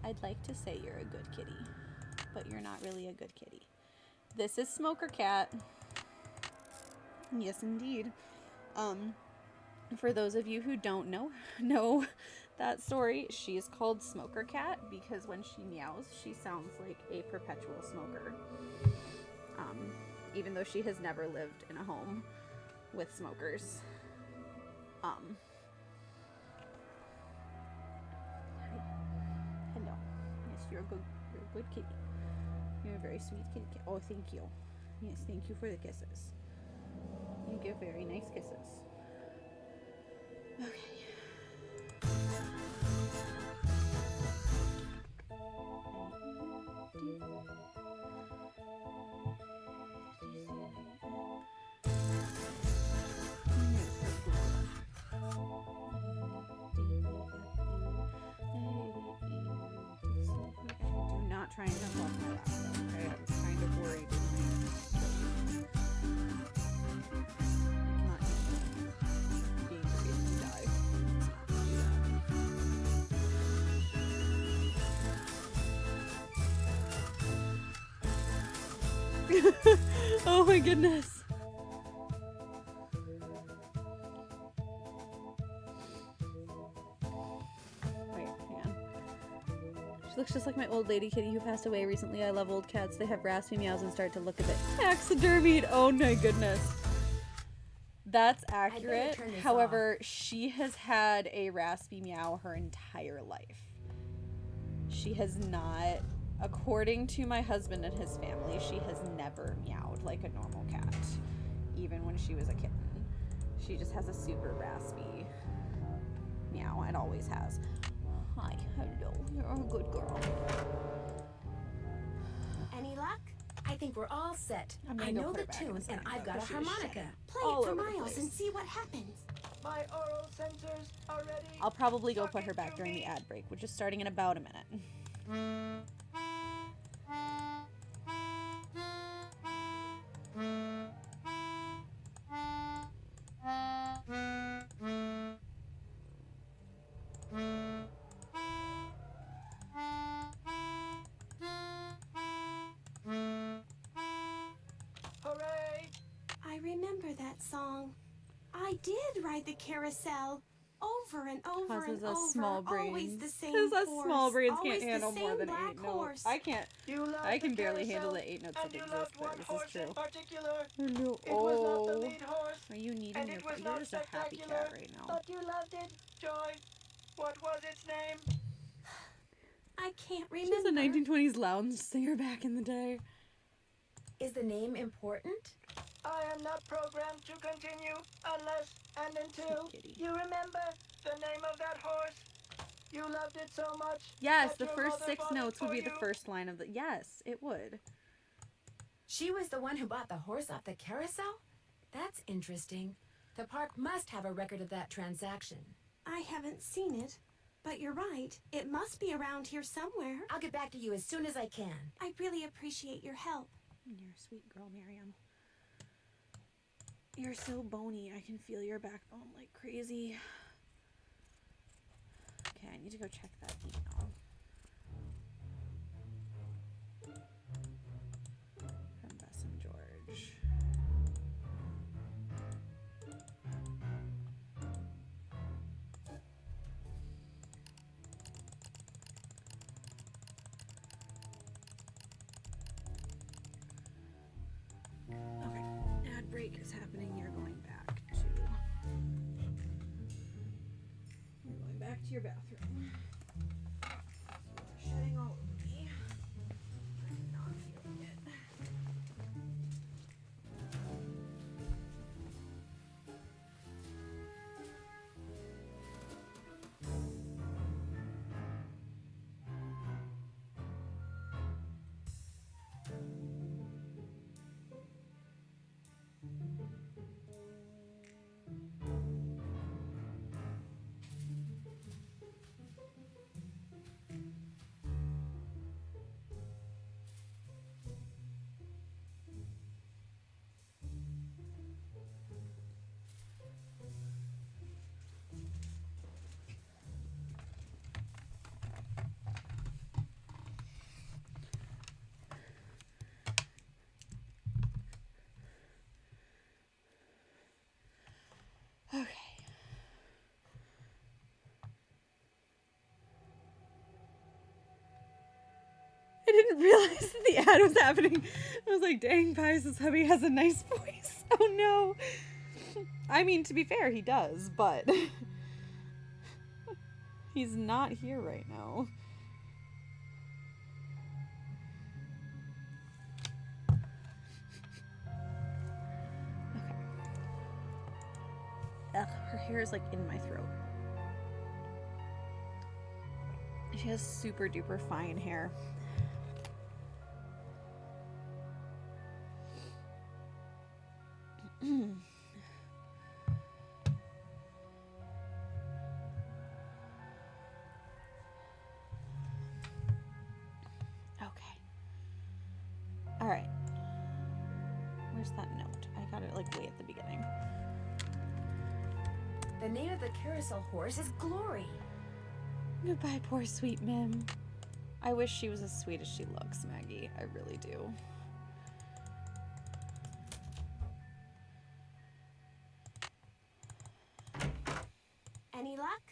I'd like to say you're a good kitty, but you're not really a good kitty. This is Smoker Cat. Yes, indeed. For those of you who don't know that story, she is called Smoker Cat because when she meows, she sounds like a perpetual smoker. Even though she has never lived in a home with smokers. Hello. Yes, you're a good kitty. You're a very sweet kitty. Oh, thank you. Yes, thank you for the kisses. You give very nice kisses. Okay. Do not try and jump off my lap, though. Okay? I was kind of worried. I cannot handle being the reason you die. Let's not do that. Oh my goodness. She looks just like my old lady kitty who passed away recently. I love old cats. They have raspy meows and start to look a bit taxidermied. Oh my goodness. That's accurate. However, she has had a raspy meow her entire life. She has not, according to my husband and his family, she has never meowed like a normal cat. Even when she was a kitten. She just has a super raspy meow and always has. Hi, hello. You're a good girl. Any luck? I think we're all set. I know the tune, and I've got a harmonica. Play it for Miles and see what happens. My oral sensors are ready. I'll probably go put her back during the ad break, which is starting in about a minute. Hooray! I remember that song. I did ride the carousel over and over Causes and us over. small Always brains. the same Because us horse. small brains Always can't handle the more same than black 8 horse. notes. I can't. I can barely handle the 8 notes that and you exist loved there. one This horse is true. in particular. Hello. It was not the lead horse, Are you needing and your it was You're not just a happy spectacular, cat right now. but you loved it, Joy. What was its name? I can't She was a remember. 1920s lounge singer back in the day. Is the name important? I am not programmed to continue unless and until you remember the name of that horse. You loved it so much. Yes, that the your first mother 6 bought it notes would for be the you. first line of the. Yes, it would. She was the one who bought the horse off the carousel? That's interesting. The park must have a record of that transaction. I haven't seen it, but you're right. It must be around here somewhere. I'll get back to you as soon as I can. I really appreciate your help. You're a sweet girl, Miriam. You're so bony. I can feel your backbone like crazy. Okay, I need to go check that email. From Bess and George. Okay, ad break is happening. You're going back to your bathroom. You're shedding all over me. I'm not feeling it. Okay. I didn't realize that the ad was happening. I was like, dang, Pius' hubby has a nice voice. Oh no. I mean, to be fair, he does, but he's not here right now. Okay. Ugh, her hair is like in my throat. She has super duper fine hair. Okay. Alright. Where's that note? I got it like way at the beginning. The name of the carousel horse is Glory. Goodbye, poor sweet Mim. I wish she was as sweet as she looks, Maggie. I really do. Any luck?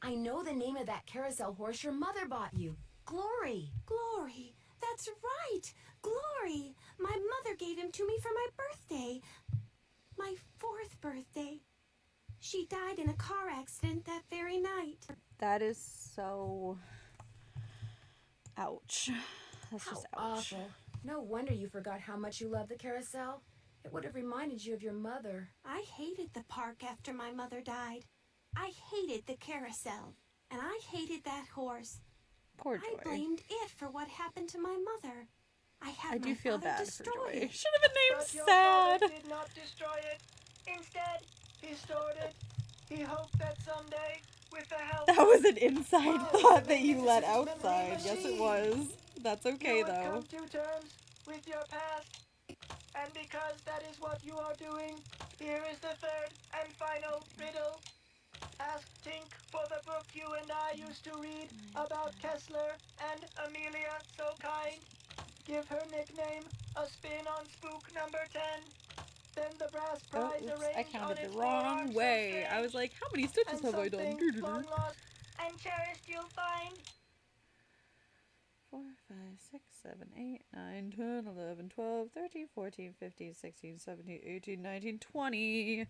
I know the name of that carousel horse your mother bought you. Glory. Glory. That's right. Glory. My mother gave him to me for my birthday. My 4th birthday. She died in a car accident that very night. That is so... Ouch. That's How just ouch. awful. No wonder you forgot how much you love the carousel. It would have reminded you of your mother. I hated the park after my mother died. I hated the carousel. And I hated that horse. Poor Joy. I blamed it for what happened to my mother. I do feel bad for Joy. It. Should have been named But your Sad. father did not destroy it. Instead, he stored it. He hoped that someday, with the help... That was an inside Oh, thought the that you let magnificent outside. memory Yes, it machine. was. That's okay, you would though. come to terms with your past. And because that is what you are doing, here is the third and final riddle. Ask Tink for the book you and I used to read about Kessler and Amelia So Kind. Give her nickname a spin on spook number 10. Then the brass Oh, prize oops, arranged I on counted its the wrong forearm so way. strange. I was like, how many stitches And have I done? something long lost and cherished you'll find. 4, 5, 6, 7, 8, 9, 10, 11, 12, 13, 14, 15, 16, 17, 18, 19, 20.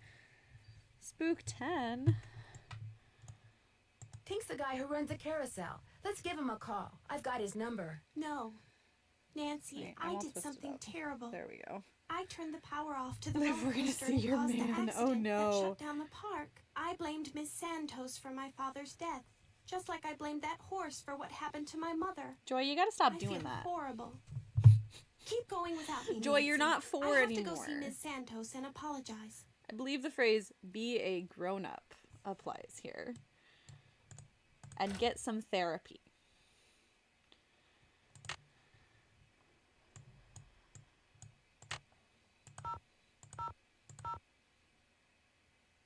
Spook 10. Tink's the guy who runs the carousel. Let's give him a call. I've got his number. No. Nancy, Wait, I'm I all did twisted something up. terrible. There we go. I turned the power off to the Liv, roller we're gonna coaster see and your caused the man. accident Oh, no. that shut down the park. I blamed Miss Santos for my father's death, just like I blamed that horse for what happened to my mother. Joy, you gotta stop I doing feel that. horrible. Keep going without me, Joy, Nancy. you're not 4 I have anymore. to go see Miss Santos and apologize. I believe the phrase "be a grown-up" applies here. And get some therapy.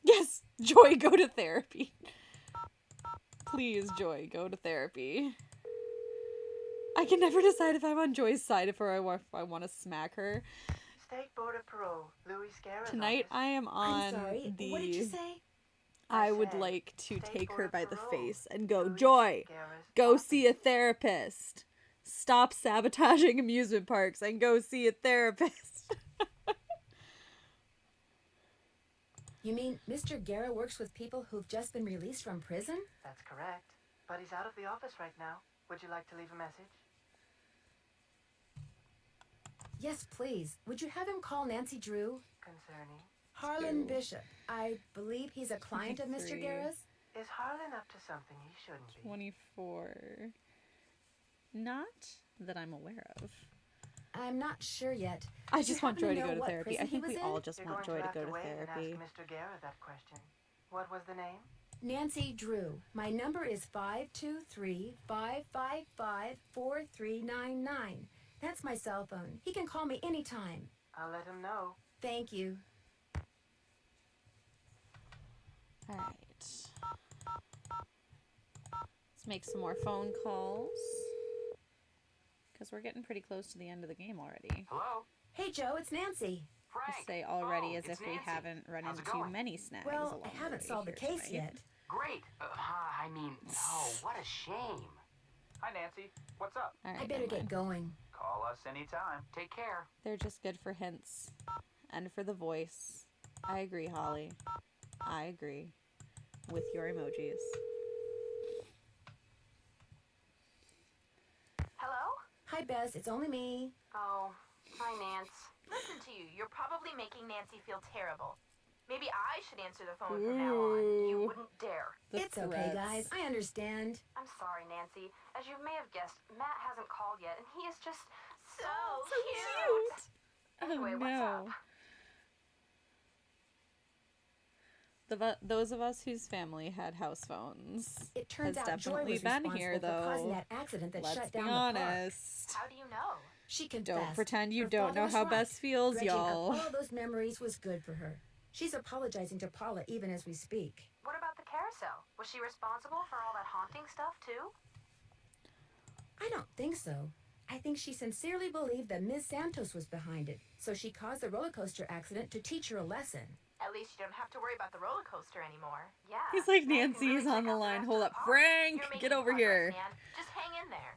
Yes, Joy, go to therapy. Please, Joy, go to therapy. I can never decide if I'm on Joy's side if I want to smack her. State Border Parole, Louis Scarra's Tonight office. I am on I'm sorry. the... What did you say? I would said, like to State take her Border by the Parole, face and go, Louis Joy, Scarra's go office. see a therapist. Stop sabotaging amusement parks and go see a therapist. You mean Mr. Guerra works with people who've just been released from prison? That's correct. But he's out of the office right now. Would you like to leave a message? Yes, please. Would you have him call Nancy Drew? Concerning? Harlan Bishop. I believe he's a client of Mr. 23. Guerra's. Is Harlan up to something he shouldn't be? 24. Not that I'm aware of. I'm not sure yet. I Did you just want happen Joy to know go to what therapy. I prison he think we was all in? just You're want going Joy to have go to wait therapy. And ask Mr. Guerra that question. What was the name? Nancy Drew. My number is 523-555-4399. That's my cell phone. He can call me anytime. I'll let him know. Thank you. Alright. Let's make some more phone calls. Because we're getting pretty close to the end of the game already. Hello? Hey, Joe, it's Nancy. Frank. Just say already Oh, as it's if we Nancy. haven't run How's it into going? many snags Well, along I the haven't way solved the here case tonight. yet. Great. I mean, no, what a shame. Hi, Nancy. What's up? Alright, I better never get mind. going. Call us anytime. Take care. They're just good for hints. And for the voice. I agree, Holly. I agree with your emojis. Hello? Hi, Bess. It's only me. Oh, hi, Nance. Listen to you. You're probably making Nancy feel terrible. Maybe I should answer the phone from now on. You wouldn't dare. It's okay, guys. I understand. I'm sorry, Nancy. As you may have guessed, Matt hasn't called yet, and he is just so cute. Anyway, what's up? Those of us whose family had house phones It turns has out Joy definitely was been responsible here, for though. causing that accident that Let's shut be down the honest. How do you know? She confessed. Don't pretend you Her don't father know was how right. Bess feels, Dredging up y'all. all those memories was good for her. She's apologizing to Paula even as we speak. What about the carousel? Was she responsible for all that haunting stuff, too? I don't think so. I think she sincerely believed that Ms. Santos was behind it, so she caused the roller coaster accident to teach her a lesson. At least you don't have to worry about the roller coaster anymore. Yeah. He's like, now you can Nancy's really on check the out line. rest Hold of up. the park. Frank, You're making get over progress, here. man. Just hang in there.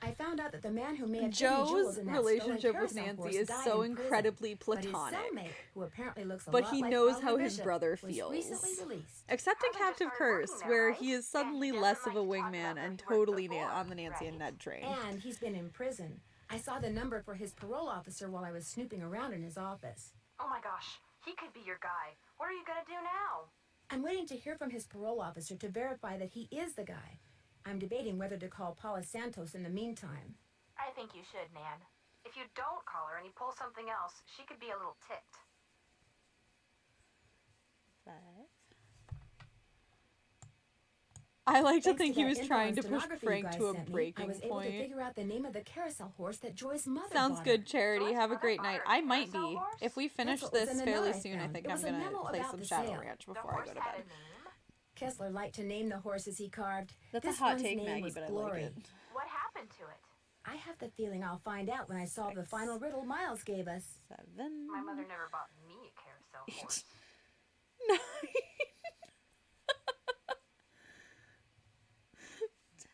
I found out that the man who may have hidden jewels Joe's in that relationship stolen with carousel Nancy horse is died so in prison. incredibly But his platonic. cellmate, who apparently looks a But lot he like knows Paula how his Bishop, brother was feels. recently released. Except in Probably just Captive started Curse, working there, where right? he is suddenly And he less doesn't of a like to talk wingman about where and he worked totally before, on the Nancy and right? Ned train. And he's been in prison. I saw the number for his parole officer while I was snooping around in his office. Oh my gosh. He could be your guy. What are you gonna do now? I'm waiting to hear from his parole officer to verify that he is the guy. I'm debating whether to call Paula Santos in the meantime. I think you should, Nan. If you don't call her and you pull something else, she could be a little ticked. 5. I like to Thanks think to he that was info trying and to push stenography Frank you guys to a sent me, I breaking was able to point. figure out the name of the carousel horse that Joy's mother Sounds bought good, her. Charity. Joy's Have a mother great bought night. her I might carousel be. horse? If we finish That's what was this in the note fairly I soon, I found. think It I'm was a going to memo play about some the Shadow sale. Ranch The before I horse go to had bed. a name? Kessler liked to name the horses he carved. That's This a hot one's take, name Maggie, was but I Glory. like it. What happened to it? I have the feeling I'll find out when I solve the 6. final riddle Miles gave us. 7. My mother never bought me a carousel horse. 9.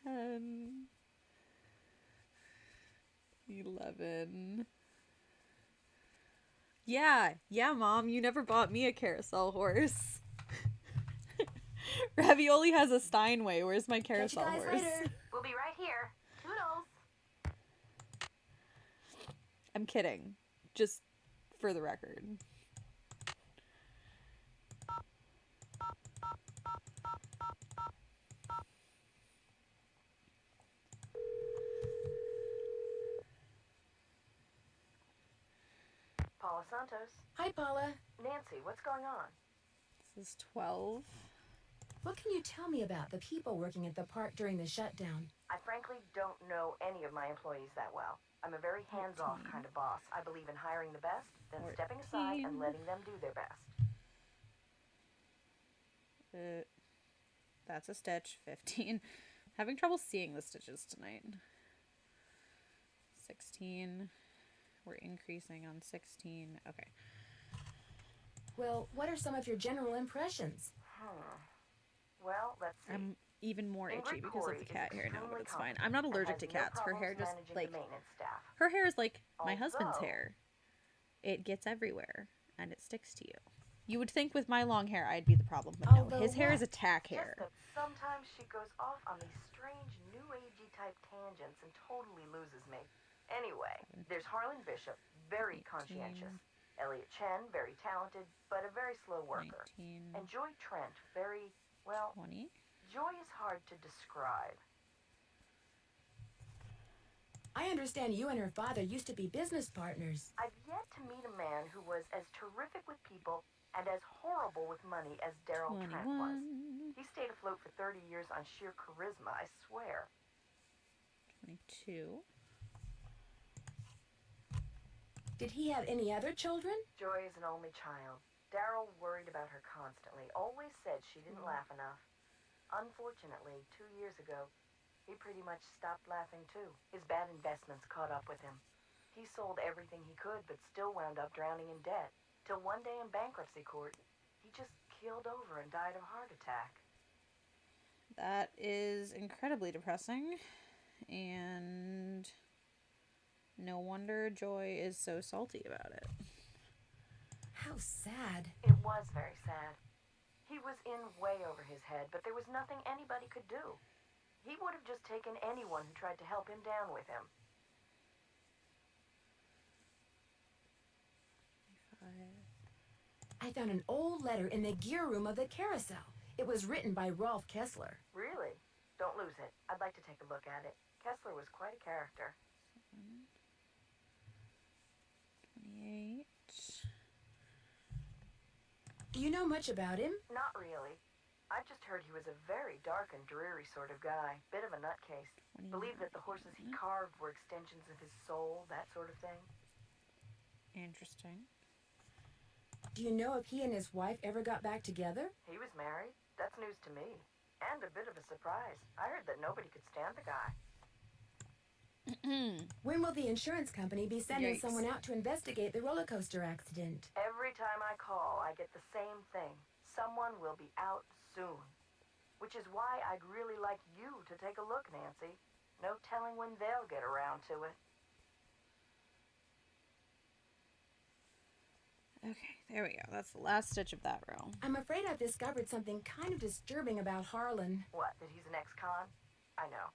10. 11. Yeah, Mom, you never bought me a carousel horse. Ravioli has a Steinway. Where's my Catch you carousel guys horse? later. We'll be right here. Toodles. I'm kidding. Just for the record. Paula Santos. Hi, Paula. Nancy, what's going on? This is 12. What can you tell me about the people working at the park during the shutdown? I frankly don't know any of my employees that well. I'm a very hands-off 13. kind of boss. I believe in hiring the best, then stepping aside 14. and letting them do their best. That's a stitch. 15. Having trouble seeing the stitches tonight. 16. We're increasing on 16. Okay. Well, what are some of your general impressions? Well, let's see. I'm even more itchy Ingrid because of Corey the is cat hair now, but extremely it's fine. competent I'm not and allergic has to no cats. Her hair problems just managing like the maintenance staff. her hair is like my husband's Although- hair. It gets everywhere and it sticks to you. You would think with my long hair I'd be the problem, but no. Although His hair is what? attack Just hair. that sometimes she goes off on these strange new agey type tangents and totally loses me. Anyway, there's Harlan Bishop, very 18. conscientious. Elliot Chen, very talented, but a very slow worker. 19. And Joy Trent, very, well, 20. Joy is hard to describe. I understand you and her father used to be business partners. I've yet to meet a man who was as terrific with people and as horrible with money as Daryl Trent was. 21. He stayed afloat for 30 years on sheer charisma, I swear. 22. Did he have any other children? Joy is an only child. Daryl worried about her constantly, always said she didn't laugh enough. Unfortunately, 2 years ago, he pretty much stopped laughing too. His bad investments caught up with him. He sold everything he could, but still wound up drowning in debt. Till one day in bankruptcy court, he just keeled over and died of a heart attack. That is incredibly depressing. And no wonder Joy is so salty about it. How sad. It was very sad. He was in way over his head, but there was nothing anybody could do. He would have just taken anyone who tried to help him down with him. I found an old letter in the gear room of the Carousel. It was written by Rolf Kessler. Really? Don't lose it. I'd like to take a look at it. Kessler was quite a character. 28. Do you know much about him? Not really. I've just heard he was a very dark and dreary sort of guy. Bit of a nutcase. Believed that the horses he carved were extensions of his soul, that sort of thing. Interesting. Do you know if he and his wife ever got back together? He was married. That's news to me. And a bit of a surprise. I heard that nobody could stand the guy. When will the insurance company be sending Yikes. someone out to investigate the roller coaster accident? Every time I call, I get the same thing. Someone will be out soon. Which is why I'd really like you to take a look, Nancy. No telling when they'll get around to it. Okay, there we go. That's the last stitch of that row. I'm afraid I've discovered something kind of disturbing about Harlan. What, that he's an ex-con? I know.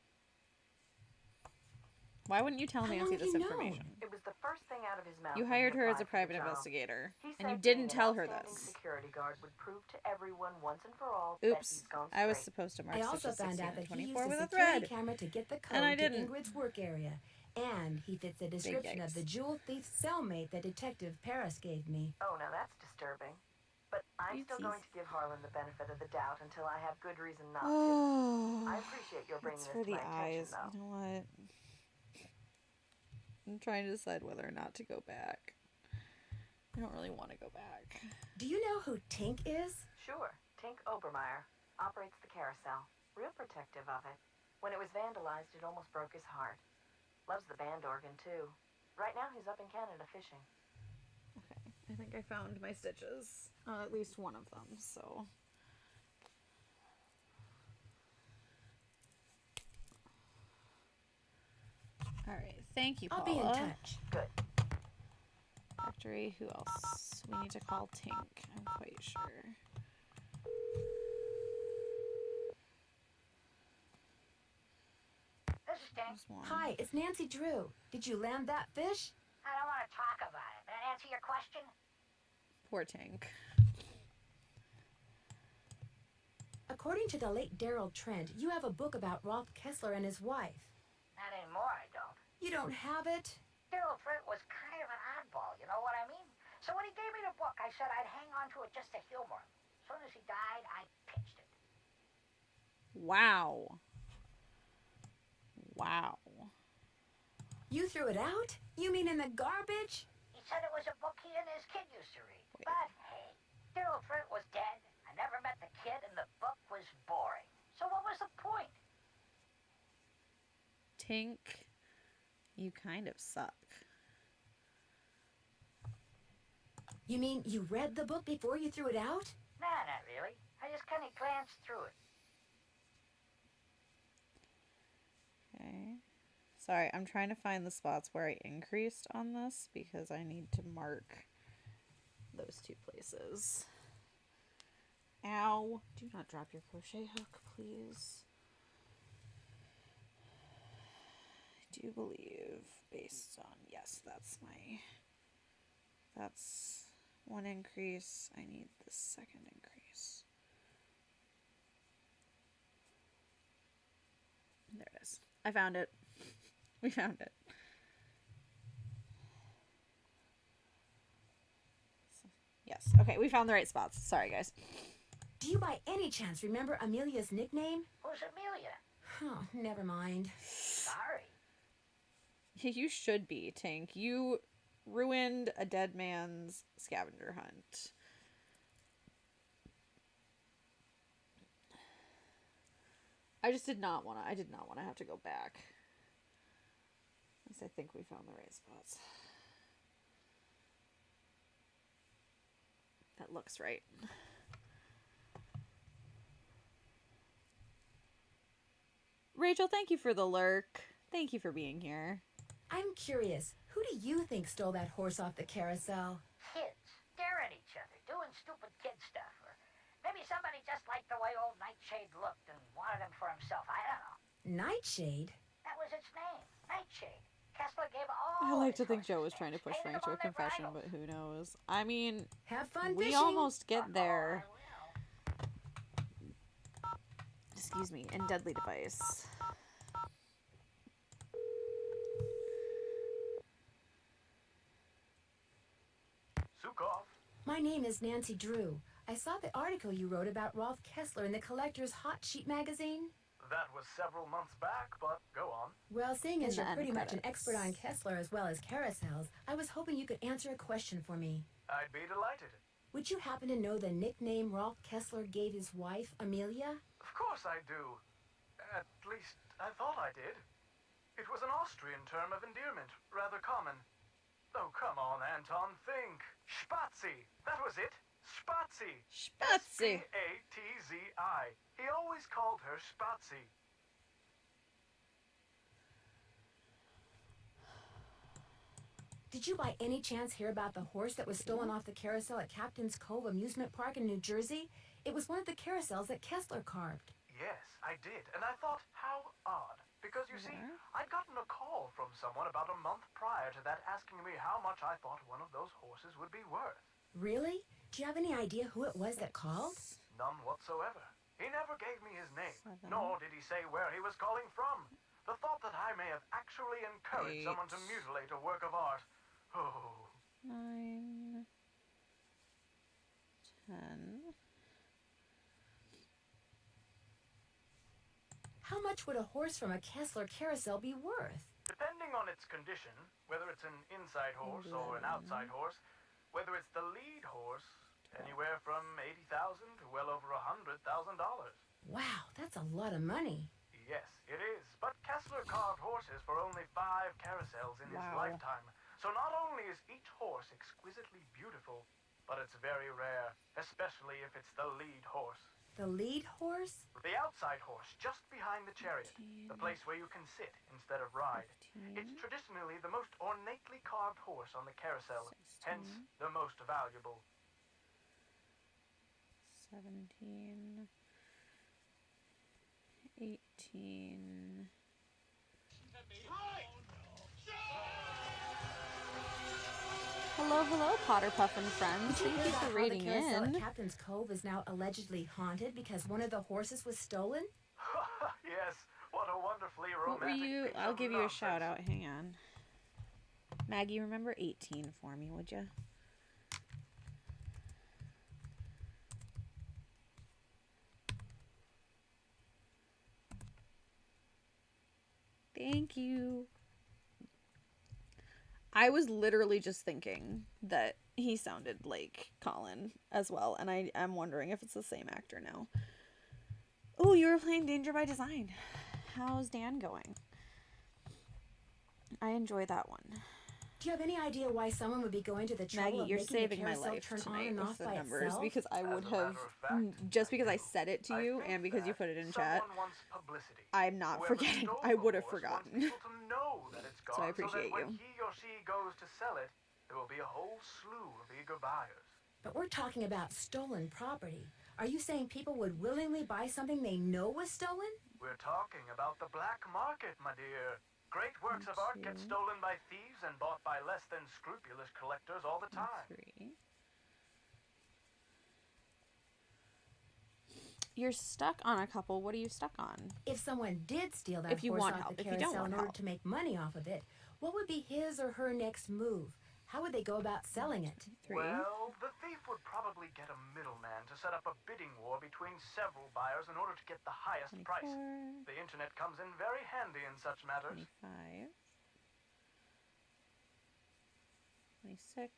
Why wouldn't you tell How Nancy long this have you information? It was the first thing out of his mouth. You when hired he her as a applied for private the job. investigator, He and you said didn't being tell her an outstanding this. security guard would prove to everyone once and for all that Oops, he's gone I was straight. supposed to mark I also stitches found 16 out and that he 24 used with a a security thread. camera to get the And I code to didn't. Ingrid's work area. And he fits the description of yikes. the jewel thief's cellmate that Detective Paris gave me. Oh, now that's disturbing. But I'm still going Oopsies. to give Harlan the benefit of the doubt until I have good reason not to. Oh, I appreciate your bringing it's this for to the my attention, eyes. though. You know what? I'm trying to decide whether or not to go back. I don't really want to go back. Do you know who Tink is? Sure. Tink Obermeyer operates the Carousel. Real protective of it. When it was vandalized, it almost broke his heart. Loves the band organ, too. Right now, he's up in Canada fishing. Okay, I think I found my stitches. At least one of them, so... Alright, thank you, I'll Paula. be in touch. Good. Factory, who else? We need to call Tink, I'm quite sure. This is Tink. There's one. Hi, it's Nancy Drew. Did you land that fish? I don't want to talk about it. That answer your question? Poor Tink. According to the late Daryl Trent, you have a book about Rolf Kessler and his wife. Not anymore, I don't. You don't have it? Daryl Trent was kind of an oddball, you know what I mean? So when he gave me the book, I said I'd hang on to it just to humor him. As soon as he died, I pitched it. Wow. Wow. You threw it out? You mean in the garbage? He said it was a book he and his kid used to read. But hey, Daryl Trent was dead. I never met the kid, and the book was boring. So what was the point? Tink, you kind of suck. You mean you read the book before you threw it out? Nah, not really. I just kind of glanced through it. Okay. Sorry, I'm trying to find the spots where I increased on this because I need to mark those two places. Ow. Do not drop your crochet hook, please. I do believe, based on, yes, that's one increase. I need the second increase. There it is. I found it. We found it. Yes. Okay, we found the right spots. Sorry, guys. Do you by any chance remember Amelia's nickname? Who's Amelia? Oh, never mind. Sorry. You should be, Tink. You ruined a dead man's scavenger hunt. I did not want to have to go back. At least I think we found the right spots. That looks right. Rachel, thank you for the lurk. Thank you for being here. I'm curious, who do you think stole that horse off the carousel? Kids. Stare at each just liked the way old Nightshade looked and wanted him for himself. I don't know. Nightshade? That was its name, Nightshade. Kessler gave I all like his to think Joe was horses trying to names, push painted Frank to them a on their confession, bridles. but who knows? I mean, Have fun we fishing. almost get there. I will. Excuse me, in Deadly Device. Sukov. My name is Nancy Drew. I saw the article you wrote about Rolf Kessler in the Collector's Hot Sheet magazine. That was several months back, but go on. Well, seeing In as the you're end pretty much an credits. expert on Kessler as well as carousels, I was hoping you could answer a question for me. I'd be delighted. Would you happen to know the nickname Rolf Kessler gave his wife, Amelia? Of course I do. At least, I thought I did. It was an Austrian term of endearment, rather common. Oh, come on, Anton, think. Spazi. That was it. Spazi. Spazi. Spatzi. He always called her Spazi. Did you by any chance hear about the horse that was stolen off the carousel at Captain's Cove Amusement Park in New Jersey? It was one of the carousels that Kessler carved. Yes, I did. And I thought, how odd. Because you see, I'd gotten a call from someone about a month prior to that asking me how much I thought one of those horses would be worth. Really? Do you have any idea who it was that called? None whatsoever. He never gave me his name, nor did he say where he was calling from. The thought that I may have actually encouraged someone to mutilate a work of art. Oh. 9, 10. How much would a horse from a Kessler carousel be worth? Depending on its condition, whether it's an inside horse or an outside horse, whether it's the lead horse, anywhere from $80,000 to well over $100,000. Wow, that's a lot of money. Yes, it is. But Kessler carved horses for only 5 carousels in his lifetime. So not only is each horse exquisitely beautiful, but it's very rare, especially if it's the lead horse. The lead horse? The outside horse, just behind the chariot. The place where you can sit instead of ride. 15. It's traditionally the most ornately carved horse on the carousel, 16. hence the most valuable. 17. 18. Hello, hello, Potter Puffin friends. Did you Thank hear you about for how the rating carousel in. at Captain's Cove is now allegedly haunted because one of the horses was stolen? Yes, what a wonderfully What were romantic you? piece I'll of give you a nonsense. shout out. Hang on. Maggie, remember 18 for me, would you? Thank you. I was literally just thinking that he sounded like Colin as well, and I'm wondering if it's the same actor now. Oh, you were playing Danger by Design. How's Dan going? I enjoy that one. Do you have any idea why someone would be going to the trouble Maggie, of you're making saving the my carousel life turn on tonight and with off the by numbers itself? because I would As a matter have, of fact, just because I said it to you think and because you that put it in chat, someone wants publicity. I'm not Whoever forgetting. stole I the would have horse wants forgotten. people to know that it's gone, So I that appreciate when you. he or she goes to sell it, there will be a whole slew of eager buyers. But we're talking about stolen property. Are you saying people would willingly buy something they know was stolen? We're talking about the black market, my dear. Great works of art get stolen by thieves and bought by less than scrupulous collectors all the time. 3. You're stuck on a couple. What are you stuck on? If someone did steal that If you horse want off help. the If you don't carousel want in order help. to make money off of it, what would be his or her next move? How would they go about selling it? 3. Well, the thief would probably get a middleman to set up a bidding war between several buyers in order to get the highest 24, price. The internet comes in very handy in such matters. 25, 26,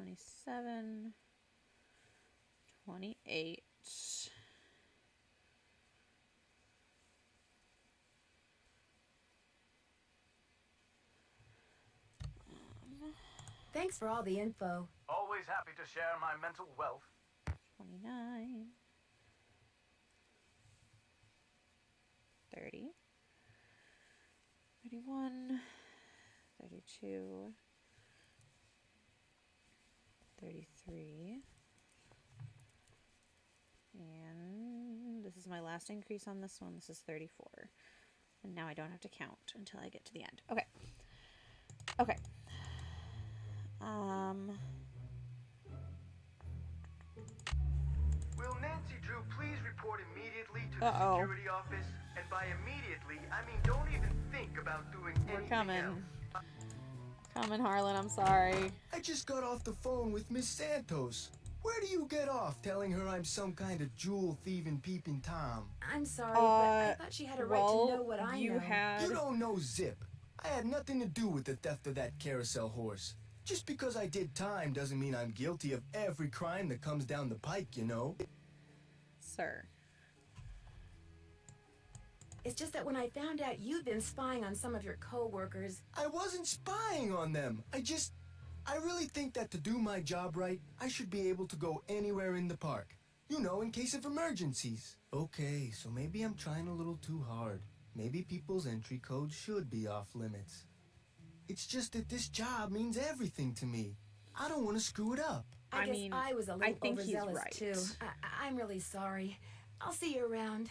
27, 28. Thanks for all the info. Always happy to share my mental wealth. 29, 30, 31, 32, 33, And this is my last increase on this one. This is 34. And now I don't have to count until I get to the end. Okay. Okay. Will Nancy Drew please report immediately to the Uh-oh. security office? And by immediately, I mean don't even think about doing anything coming. else. Coming, Harlan. I'm sorry. I just got off the phone with Miss Santos. Where do you get off telling her I'm some kind of jewel-thieving peeping Tom? I'm sorry, but I thought she had a right to know what I know. You don't know zip. I had nothing to do with the theft of that carousel horse. Just because I did time doesn't mean I'm guilty of every crime that comes down the pike, you know? Sir. It's just that when I found out you'd been spying on some of your co-workers... I wasn't spying on them. I really think that to do my job right, I should be able to go anywhere in the park. You know, in case of emergencies. Okay, so maybe I'm trying a little too hard. Maybe people's entry codes should be off limits. It's just that this job means everything to me. I don't want to screw it up. I guess I was a little think he's overzealous right. too. I'm really sorry. I'll see you around.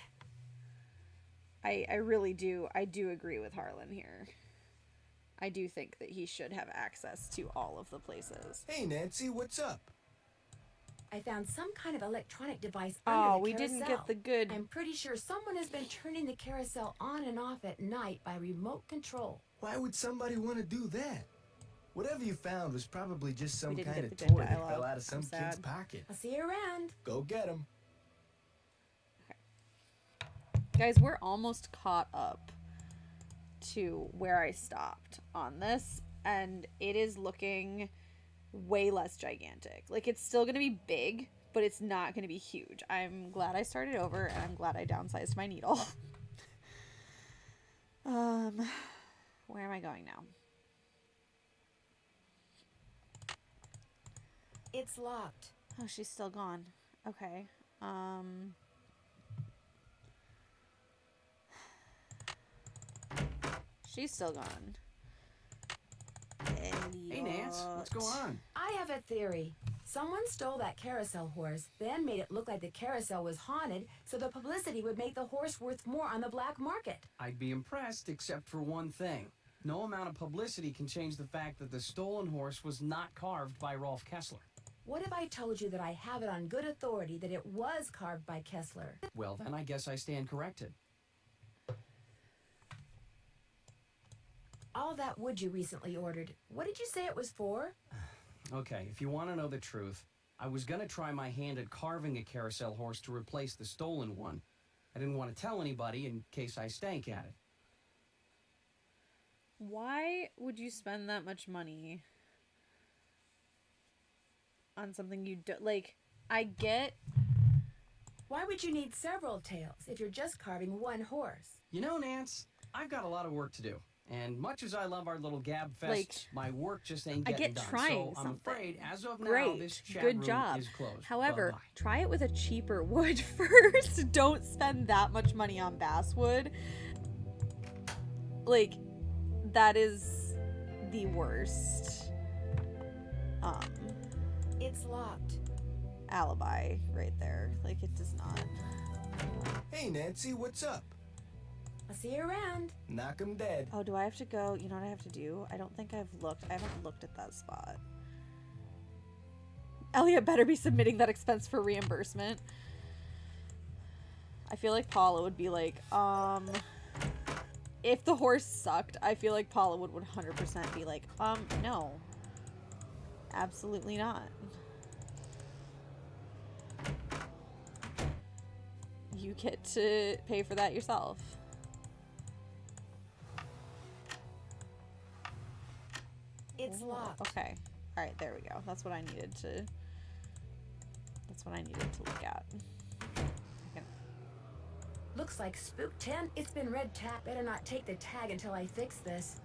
I really do. I do agree with Harlan here. I do think that he should have access to all of the places. Hey, Nancy, what's up? I found some kind of electronic device under the Oh, we didn't get the good... I'm pretty sure someone has been turning the carousel on and off at night by remote control. Why would somebody want to do that? Whatever you found was probably just some kind of the toy good that dialogue. fell out of some I'm kid's sad. pocket. I'll see you around. Go get him. Guys, we're almost caught up to where I stopped on this, and it is looking way less gigantic. Like, it's still going to be big, but it's not going to be huge. I'm glad I started over, and I'm glad I downsized my needle. Where am I going now? It's locked. Oh, she's still gone. Okay. She's still gone. Hey, Nance, what's going on? I have a theory. Someone stole that carousel horse, then made it look like the carousel was haunted, so the publicity would make the horse worth more on the black market. I'd be impressed, except for one thing. No amount of publicity can change the fact that the stolen horse was not carved by Rolf Kessler. What if I told you that I have it on good authority that it was carved by Kessler? Well, then I guess I stand corrected. All that wood you recently ordered, what did you say it was for? Okay, if you want to know the truth, I was going to try my hand at carving a carousel horse to replace the stolen one. I didn't want to tell anybody in case I stank at it. Why would you spend that much money on something you don't... Like, I get... Why would you need several tails if you're just carving one horse? You know, Nance, I've got a lot of work to do. And much as I love our little gab fest, Like, my work just ain't I getting get done. trying So I'm something. afraid, as of now, Great. this chat Good room job. is closed. However, Bye-bye. try it with a cheaper wood first. Don't spend that much money on basswood. Like, that is the worst It's locked. alibi right there. Like, it does not. Hey, Nancy, what's up? I'll see you around. Knock 'em dead. Oh, do I have to go? You know what I have to do? I don't think I've looked. I haven't looked at that spot. Elliot better be submitting that expense for reimbursement. I feel like Paula would be like, if the horse sucked, I feel like Paula would 100% be like, no. Absolutely not. You get to pay for that yourself. It's locked. Okay. All right, there we go. That's what I needed to. That's what I needed to look at. Okay. Looks like Spook 10. It's been red tagged. Better not take the tag until I fix this.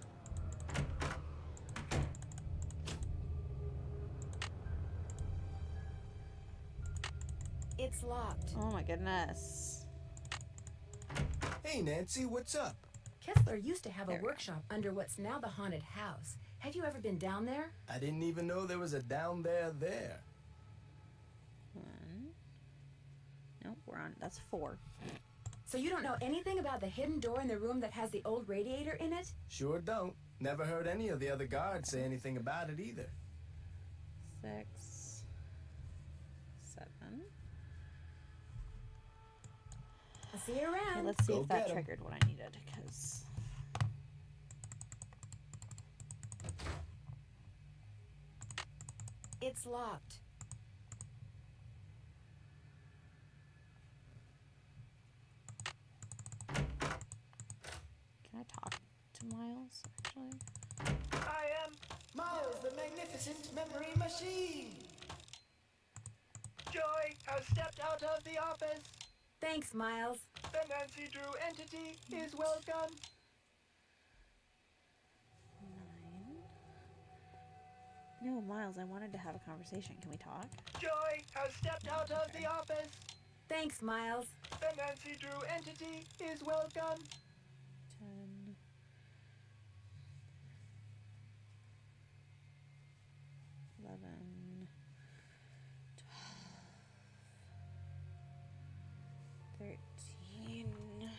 It's locked. Oh my goodness. Hey, Nancy, what's up? Kessler used to have There a we go. workshop under what's now the haunted house. Have you ever been down there? I didn't even know there was a down there. No, we're on. That's 4. So you don't know anything about the hidden door in the room that has the old radiator in it? Sure don't. Never heard any of the other guards say anything about it either. 6, 7. I'll see you around. Okay, let's see Go if that get 'em. triggered what I needed, because... It's locked. Can I talk to Miles, actually? I am Miles, the magnificent memory machine. Joy has stepped out of the office. Thanks, Miles. The Nancy Drew entity is welcome. 9. No, Miles, I wanted to have a conversation. Can we talk? Joy has stepped out of the office. Thanks, Miles. The Nancy Drew entity is welcome. 10. 11. 12. 13.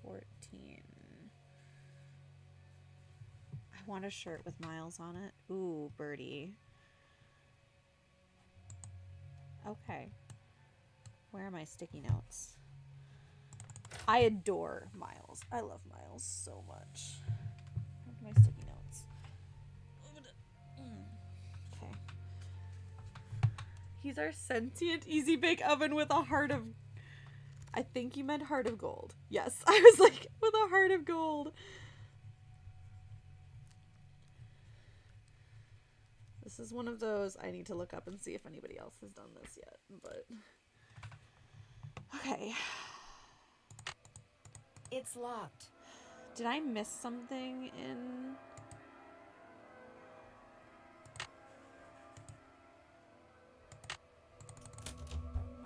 14. I want a shirt with Miles on it. Ooh, birdie. Okay. Where are my sticky notes? I adore Miles. I love Miles so much. Where's my sticky notes? Okay. He's our sentient easy bake oven with a heart of... I think you meant heart of gold. Yes, I was like, with a heart of gold. This is one of those I need to look up and see if anybody else has done this yet, but... Okay. It's locked. Did I miss something in...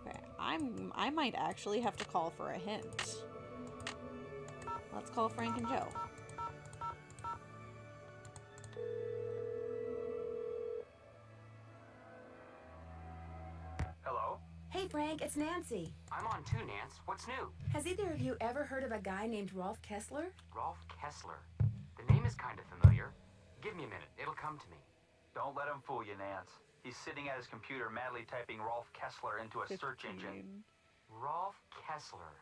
Okay, I might actually have to call for a hint. Let's call Frank and Joe. Hello? Hey, Frank, it's Nancy. I'm on too, Nance. What's new? Has either of you ever heard of a guy named Rolf Kessler? Rolf Kessler. The name is kind of familiar. Give me a minute. It'll come to me. Don't let him fool you, Nance. He's sitting at his computer madly typing Rolf Kessler into a search engine. Rolf Kessler.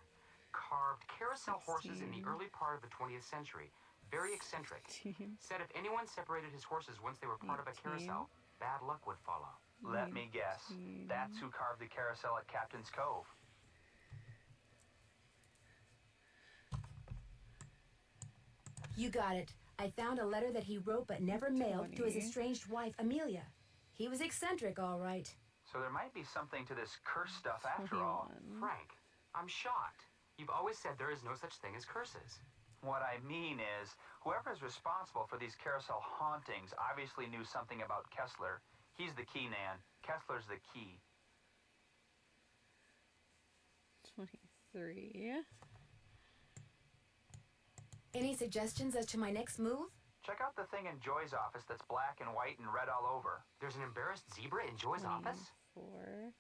Carved carousel horses in the early part of the 20th century. Very eccentric. Said if anyone separated his horses once they were part of a carousel, bad luck would follow. Let me guess. That's who carved the carousel at Captain's Cove. You got it. I found a letter that he wrote but never mailed to his estranged wife, Amelia. He was eccentric, all right. So there might be something to this curse stuff after all. Frank, I'm shocked. You've always said there is no such thing as curses. What I mean is, whoever is responsible for these carousel hauntings obviously knew something about Kessler. He's the key, Nan. Kessler's the key. 23. Any suggestions as to my next move? Check out the thing in Joy's office that's black and white and red all over. There's an embarrassed zebra in Joy's office? 4.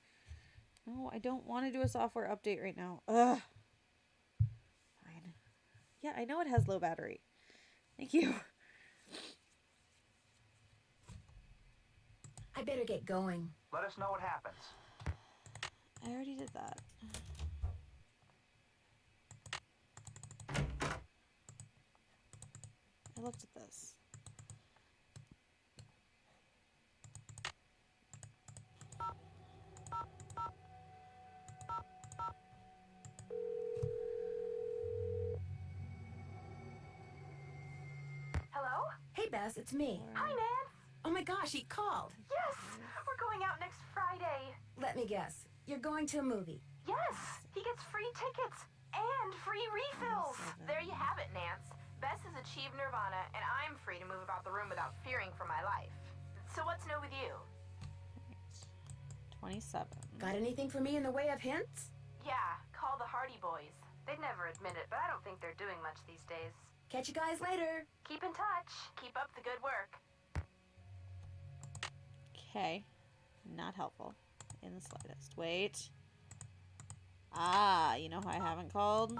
No, I don't want to do a software update right now. Ugh. Fine. Yeah, I know it has low battery. Thank you. I better get going. Let us know what happens. I already did that. I looked at this. Hello? Hey, Bess, it's me. Hi, Nance. Oh my gosh, he called. Yes, we're going out next Friday. Let me guess. You're going to a movie. Yes, he gets free tickets and free refills. There you have it, Nance. Bess has achieved nirvana, and I'm free to move about the room without fearing for my life. So what's new with you? 27. Got anything for me in the way of hints? Yeah, call the Hardy Boys. They'd never admit it, but I don't think they're doing much these days. Catch you guys later. Keep in touch. Keep up the good work. Okay. Not helpful in the slightest. Wait. Ah, you know who I haven't called?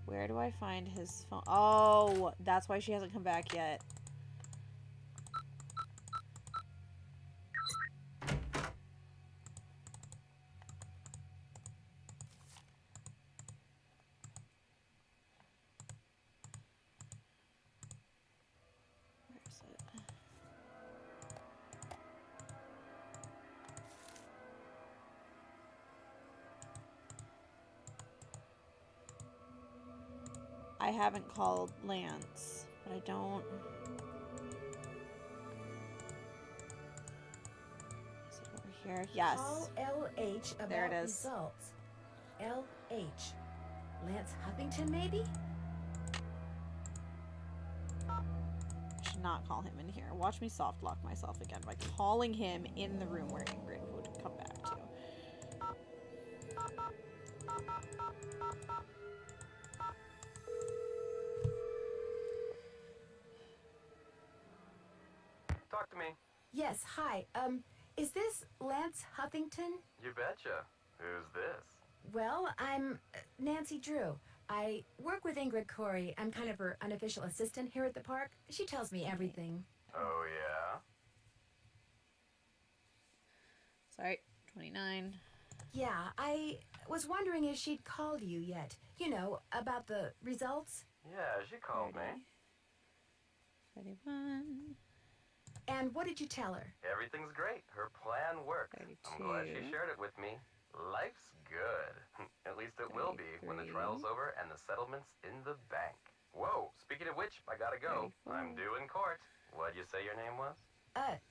Where do I find his phone? Oh, that's why she hasn't come back yet. Where is it? I haven't called Lance, but I don't... Is it over here? Yes. Call LH about There it is. results. LH. Lance Huffington, maybe? I should not call him in here. Watch me soft lock myself again by calling him in the room where Ingrid would come back to. Talk to me. Yes, hi. Is this Lance Huffington? You betcha. Who's this? Well, I'm Nancy Drew. I work with Ingrid Corey. I'm kind of her unofficial assistant here at the park. She tells me everything. Oh, yeah? Sorry, 29. Yeah, I was wondering if she'd called you yet. You know, about the results. Yeah, she called me. 31. And what did you tell her? Everything's great. Her plan worked. 32. I'm glad she shared it with me. Life's good. At least it will be when the 33. trial's over and the settlement's in the bank. Whoa, speaking of which, I gotta go. 34. I'm due in court. What'd you say your name was?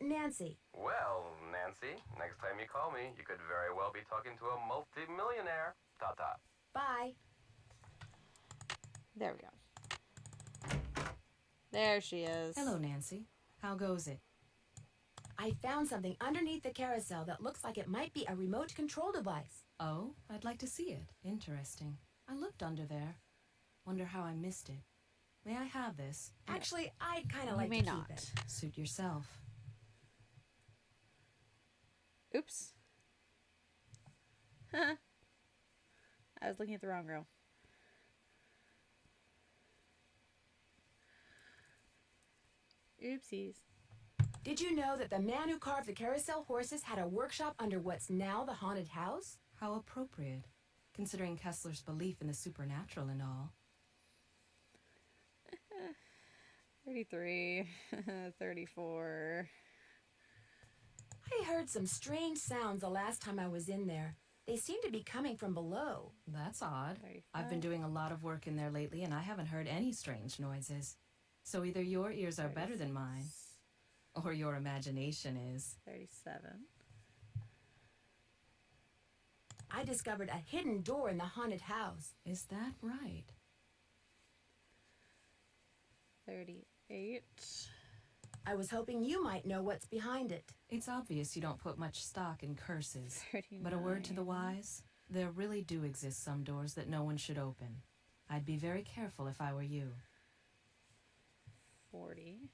Nancy. Well, Nancy, next time you call me, you could very well be talking to a multi-millionaire. Ta-ta. Bye. There we go. There she is. Hello, Nancy. How goes it? I found something underneath the carousel that looks like it might be a remote control device. Oh, I'd like to see it. Interesting. I looked under there. Wonder how I missed it. May I have this? Actually, I'd kind of You like may to keep not. it. Suit yourself. Oops. I was looking at the wrong row. Oopsies. Did you know that the man who carved the carousel horses had a workshop under what's now the haunted house? How appropriate, considering Kessler's belief in the supernatural and all. 33. 34. I heard some strange sounds the last time I was in there. They seem to be coming from below. That's odd. 35. I've been doing a lot of work in there lately, and I haven't heard any strange noises. So either your ears are better than mine, or your imagination is. 37. I discovered a hidden door in the haunted house. Is that right? 38. I was hoping you might know what's behind it. It's obvious you don't put much stock in curses. 39. But a word to the wise, there really do exist some doors that no one should open. I'd be very careful if I were you. 40.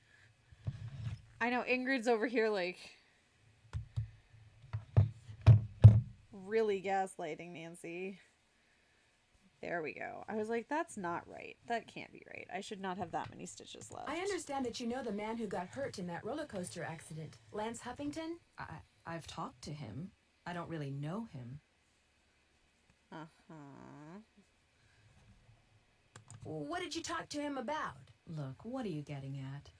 I know Ingrid's over here like really gaslighting Nancy. There we go. I was like, that's not right. That can't be right. I should not have that many stitches left. I understand that you know the man who got hurt in that roller coaster accident. Lance Huffington? I've talked to him. I don't really know him. Uh-huh. What did you talk to him about? Look, what are you getting at?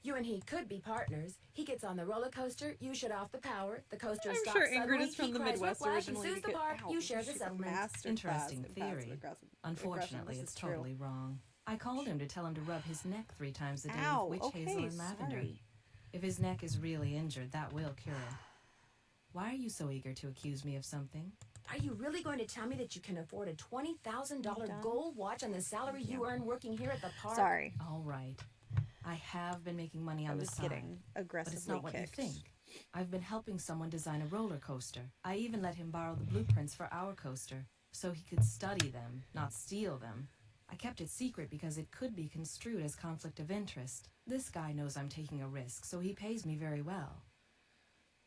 You and he could be partners. He gets on the roller coaster, you shut off the power, the coaster I'm stops sure Ingrid suddenly, is from he the cries Midwest whiplash, he originally. sues the park, you share the settlement. Interesting theory. Unfortunately, it's totally wrong. I called him to tell him to rub his neck 3 times a day with witch hazel and lavender. Sorry. If his neck is really injured, that will cure it. Why are you so eager to accuse me of something? Are you really going to tell me that you can afford a $20,000 gold watch on the salary you earn working here at the park? Sorry. All right. I have been making money on the side. Getting aggressively but it's not what kicked. you think. I've been helping someone design a roller coaster. I even let him borrow the blueprints for our coaster, so he could study them, not steal them. I kept it secret because it could be construed as conflict of interest. This guy knows I'm taking a risk, so he pays me very well.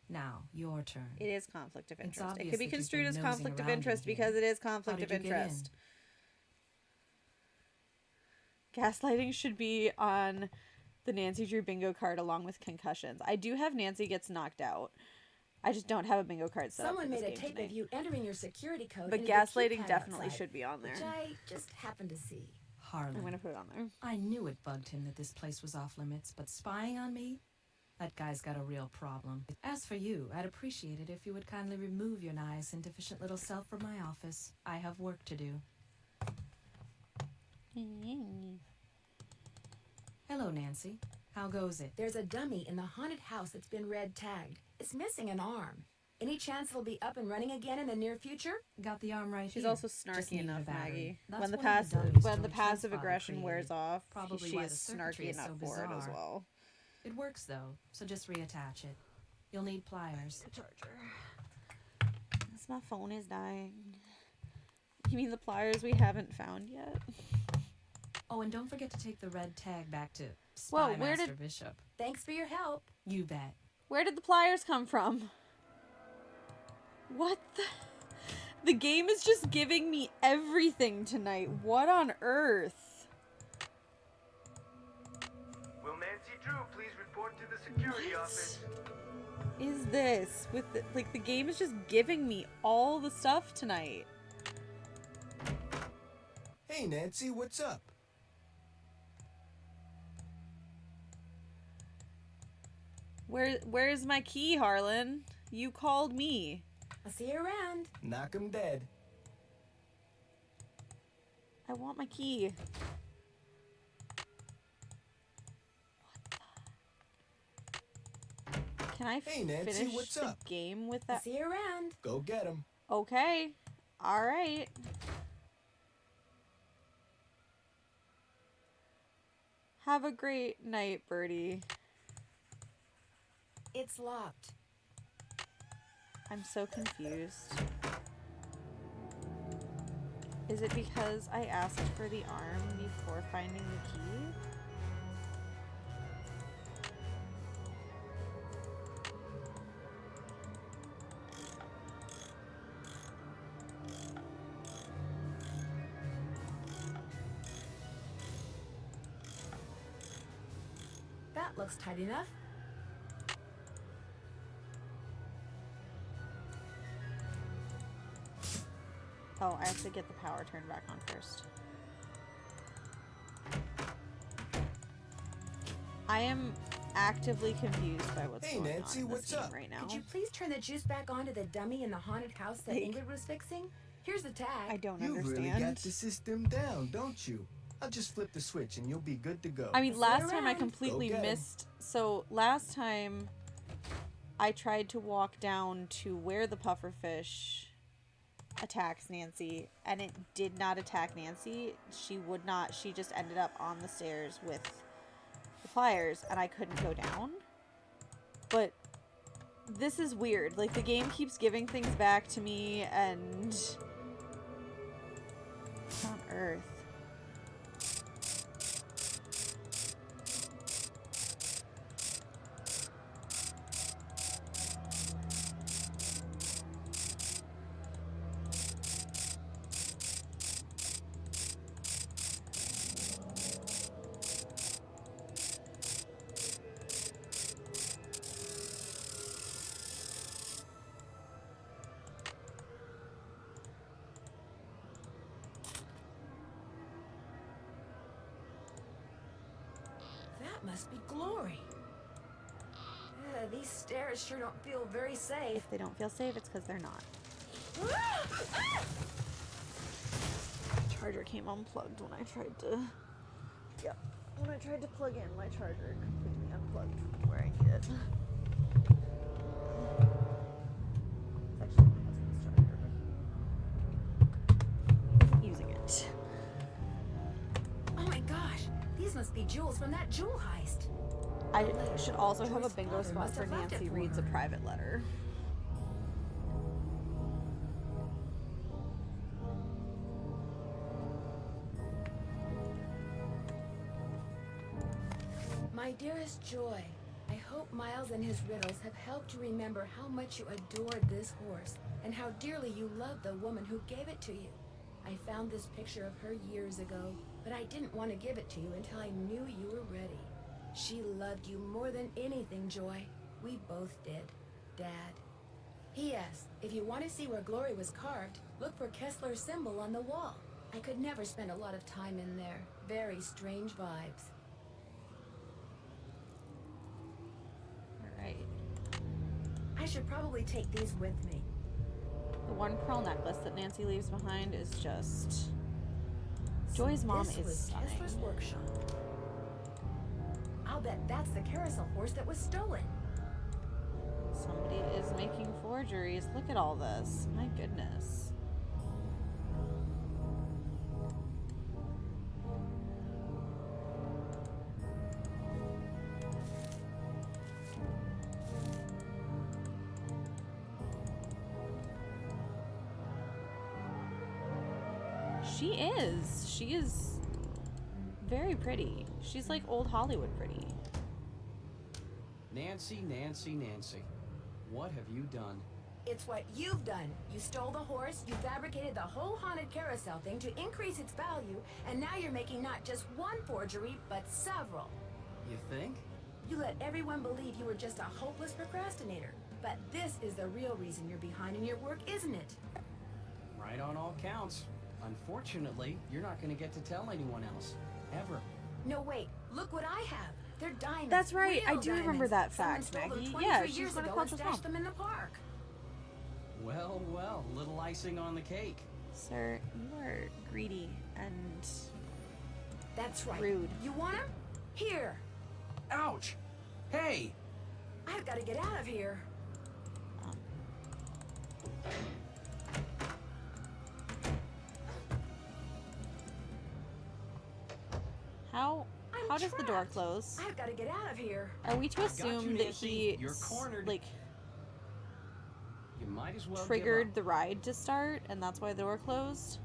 Now, your turn. It is conflict of It's interest. It obvious could be that you've construed been as nosing conflict of around in interest here. because it is How conflict did of you get interest. Gaslighting should be on the Nancy Drew bingo card along with concussions. I do have Nancy gets knocked out. I just don't have a bingo card set up Someone for made this a game tape tonight. of you entering your security code. But into the gaslighting keypad definitely outside, should be on there. Which I just happened to see. Harlan. I'm going to put it on there. I knew it bugged him that this place was off limits, but spying on me? That guy's got a real problem. As for you, I'd appreciate it if you would kindly remove your nice and deficient little self from my office. I have work to do. Hello, Nancy. How goes it? There's a dummy in the haunted house that's been red tagged. It's missing an arm. Any chance it'll be up and running again in the near future? Got the arm right She's here. also Just snarky need a enough, battery. Maggie. That's When the one of passive dummies when the George passive Trent's aggression father wears created. off, Probably she why is the circuitry snarky is so enough for it as bizarre. well. It works though, so just reattach it. You'll need pliers. The charger. This my phone is dying. You mean the pliers we haven't found yet? Oh, and don't forget to take the red tag back to Whoa, Spy where Master did- Bishop. Thanks for your help. You bet. Where did the pliers come from? What the? The game is just giving me everything tonight. What on earth? Will Nancy Drew please report to the security office? Is this with the, like the game is just giving me all the stuff tonight? Hey, Nancy, what's up? Where's my key, Harlan? You called me. I'll see you around. Knock 'em dead. I want my key. Can I Hey, Nancy, finish what's the up? game with I'll that? see you around. Go get 'em. Okay. All right. Have a great night, Birdie. It's locked. I'm so confused. Is it because I asked for the arm before finding the key? That looks tight enough. Oh, I have to get the power turned back on first. I am actively confused by what's Hey, going Nancy, on in this what's game up? right now. Could you please turn the juice back on to the dummy in the haunted house that Like- Ingrid was fixing? Here's the tag. I don't You've understand. really got the system down, don't you? I'll just flip the switch and you'll be good to go. I mean, See you last time I around. completely Go get 'em. missed. So last time I tried to walk down to where the pufferfish attacks Nancy, and it did not attack Nancy. She would not. She just ended up on the stairs with the pliers, and I couldn't go down. But this is weird. Like, the game keeps giving things back to me, and what on earth? That must be Glory. These stairs sure don't feel very safe. If they don't feel safe, it's because they're not. Charger came unplugged when I tried to. Yep. When I tried to plug in my charger, it completely unplugged from where I need it. It's actually my husband's charger, but he isn't using it. Oh my gosh, these must be jewels from that jewel heist. I should also have a Joyce's bingo father spot must for have left it Nancy for reads a her. private letter. Dearest Joy, I hope Miles and his riddles have helped you remember how much you adored this horse and how dearly you loved the woman who gave it to you. I found this picture of her years ago, but I didn't want to give it to you until I knew you were ready. She loved you more than anything, Joy. We both did, Dad. P.S. If you want to see where Glory was carved, look for Kessler's symbol on the wall. I could never spend a lot of time in there. Very strange vibes. Alright. I should probably take these with me. The one pearl necklace that Nancy leaves behind is just... Joy's mom This is was stunning. Kessler's workshop. I'll bet that's the carousel horse that was stolen. Somebody is making forgeries. Look at all this. My goodness. She is. She is very pretty. She's like old Hollywood pretty. Nancy, Nancy, Nancy. What have you done? It's what you've done. You stole the horse, you fabricated the whole haunted carousel thing to increase its value, and now you're making not just one forgery, but several. You think? You let everyone believe you were just a hopeless procrastinator. But this is the real reason you're behind in your work, isn't it? Right on all counts. Unfortunately, you're not going to get to tell anyone else. Ever. No, wait. Look what I have. They're diamonds. That's right. I Real do remember diamonds. that Someone fact, stole them Maggie. 23 Yeah, she's years going to ago and clutch stashed them in the park. Well, well, little icing on the cake. Sir, you are greedy and That's right. rude. You want them? Here. Ouch! Hey! I've got to get out of here. How does the door close? I've got to get out of here. Are we to assume that Nancy. he You're cornered. like You might as well triggered the ride to start and that's why the door closed?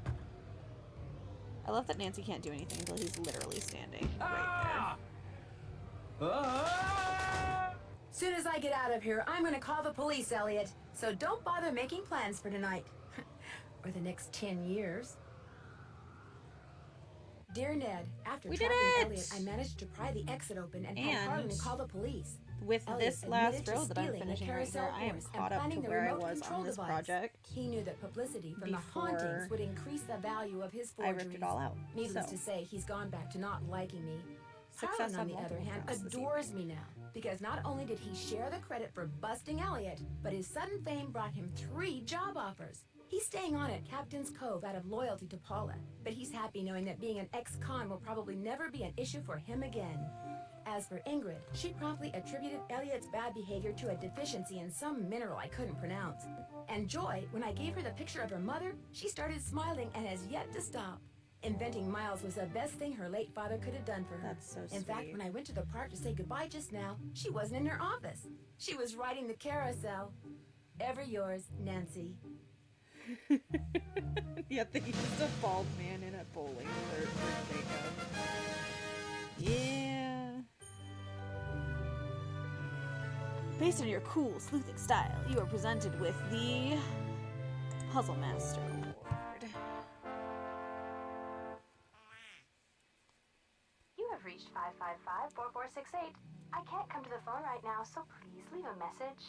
I love that Nancy can't do anything until he's literally standing right there. Soon as I get out of here, I'm going to call the police, Elliot. So don't bother making plans for tonight. Or the next 10 years. Dear Ned, after We did trapping it! Elliot, I managed to pry the exit open and And had Harlan call the police. With Elliot this last admitted to row that I'm stealing the finishing right carousel here, I am horse and caught up to planning the where I remote was control on this device. project. He knew that publicity from the before hauntings would increase the value of his I forgeries. ripped it all out. Needless So. to say, he's gone back to not liking me. Success Harlan, on on the other multiple hand, fronts this adores me now. Because not only did he share the credit for busting Elliot, but his sudden fame brought him 3 job offers. He's staying on at Captain's Cove out of loyalty to Paula, but he's happy knowing that being an ex-con will probably never be an issue for him again. As for Ingrid, she promptly attributed Elliot's bad behavior to a deficiency in some mineral I couldn't pronounce. And Joy, when I gave her the picture of her mother, she started smiling and has yet to stop. Inventing Miles was the best thing her late father could have done for her. That's so In fact, sweet. when I went to the park to say goodbye just now, she wasn't in her office. She was riding the carousel. Ever yours, Nancy. Yet they used a bald man in a bowling for Jacob. Yeah. Based on your cool sleuthing style, you are presented with the Puzzle Master Award. You have reached 555-4468. I can't come to the phone right now, so please leave a message.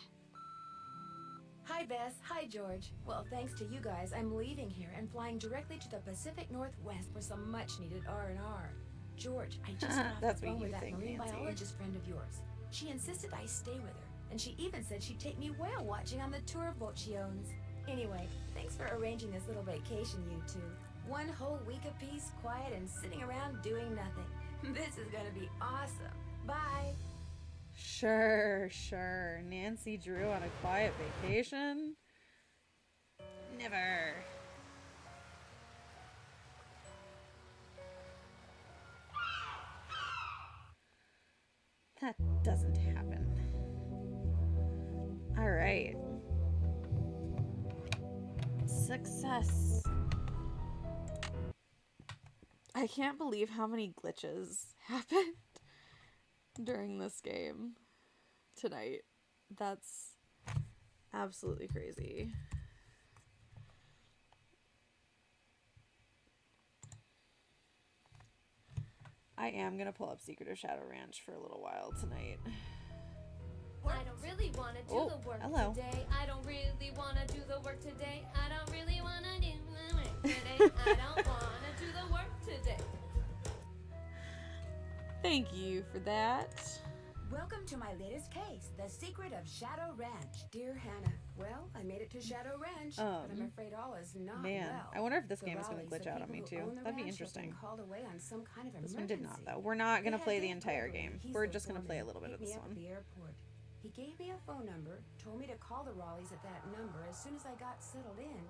Hi, Bess. Hi, George. Well, thanks to you guys, I'm leaving here and flying directly to the Pacific Northwest for some much-needed R&R. George, I just got off That's the what phone you with that think, marine Nancy. biologist friend of yours. She insisted I stay with her, and she even said she'd take me whale watching on the tour boat she owns. Anyway, thanks for arranging this little vacation, you two. 1 whole week apiece, quiet and sitting around doing nothing. This is gonna be awesome. Bye. Sure. Nancy Drew on a quiet vacation? Never. That doesn't happen. Alright. Success. I can't believe how many glitches happened. during this game tonight. That's absolutely crazy. I am going to pull up Secret of Shadow Ranch for a little while tonight. I don't really want to do the work today. I don't really want to do the work today. I don't really want to do the work today. I don't want to do the work today. Thank you for that. Welcome to my latest case, The Secret of Shadow Ranch. Dear Hannah, well, I made it to Shadow Ranch, but I'm afraid all is not Man, well. I wonder if this The game is going to Raleighs, glitch the out on me people too. who own the That'd be ranch, have been interesting. called away on some kind of This one emergency. did not though. We're not going to They play had the Dave entire Gregory, game. he's We're their just going to play a foreman, little bit of pick me this up at one. the airport. He gave me a phone number, told me to call the Raleighs at that number as soon as I got settled in,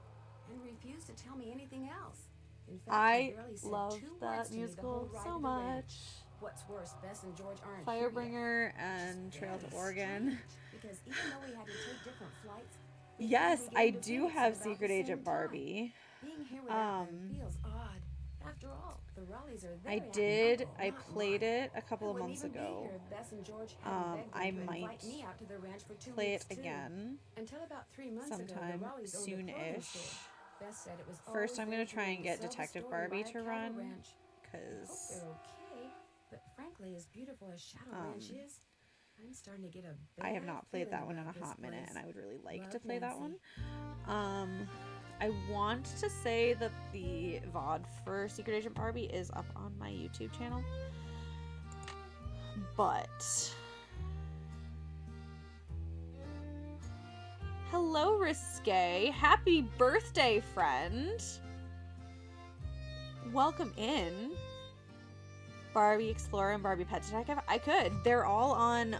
and refused to tell me anything else. In fact, he I barely said love 2 words that to me the whole musical ride so to the ranch. much. What's worse, Bess and George aren't here yet. Firebringer and Trail to Oregon. Because even though we had to take different flights, we Yes, figured I we'd get to do Phoenix have at about Secret the same Agent time. Barbie. Being here without them feels odd. After all, the Raleighs are their I aunt and did. uncle, I not played mine. it a couple I of wouldn't months even be ago. here if Bess and George hadn't begged them I to might invite me out to the ranch for 2 play weeks it too. again Until about 3 months ago, the sometime Raleighs owned a clothing soon-ish. store. Bess said it was First, always I'm going their to try dream and to get sell the Detective store and Barbie buy a to cattle run ranch. I hope because they're okay, but frankly, as beautiful as Shadow Ranch is, I'm starting to get a bad I have not played that feeling one in a about this hot minute, place. and I would really like Love, to play that one. Nancy. I want to say that the VOD for Secret Agent Barbie is up on my YouTube channel, but hello, Risque. Happy birthday, friend. Welcome in. Barbie Explorer and Barbie Pet Detective. I could. They're all on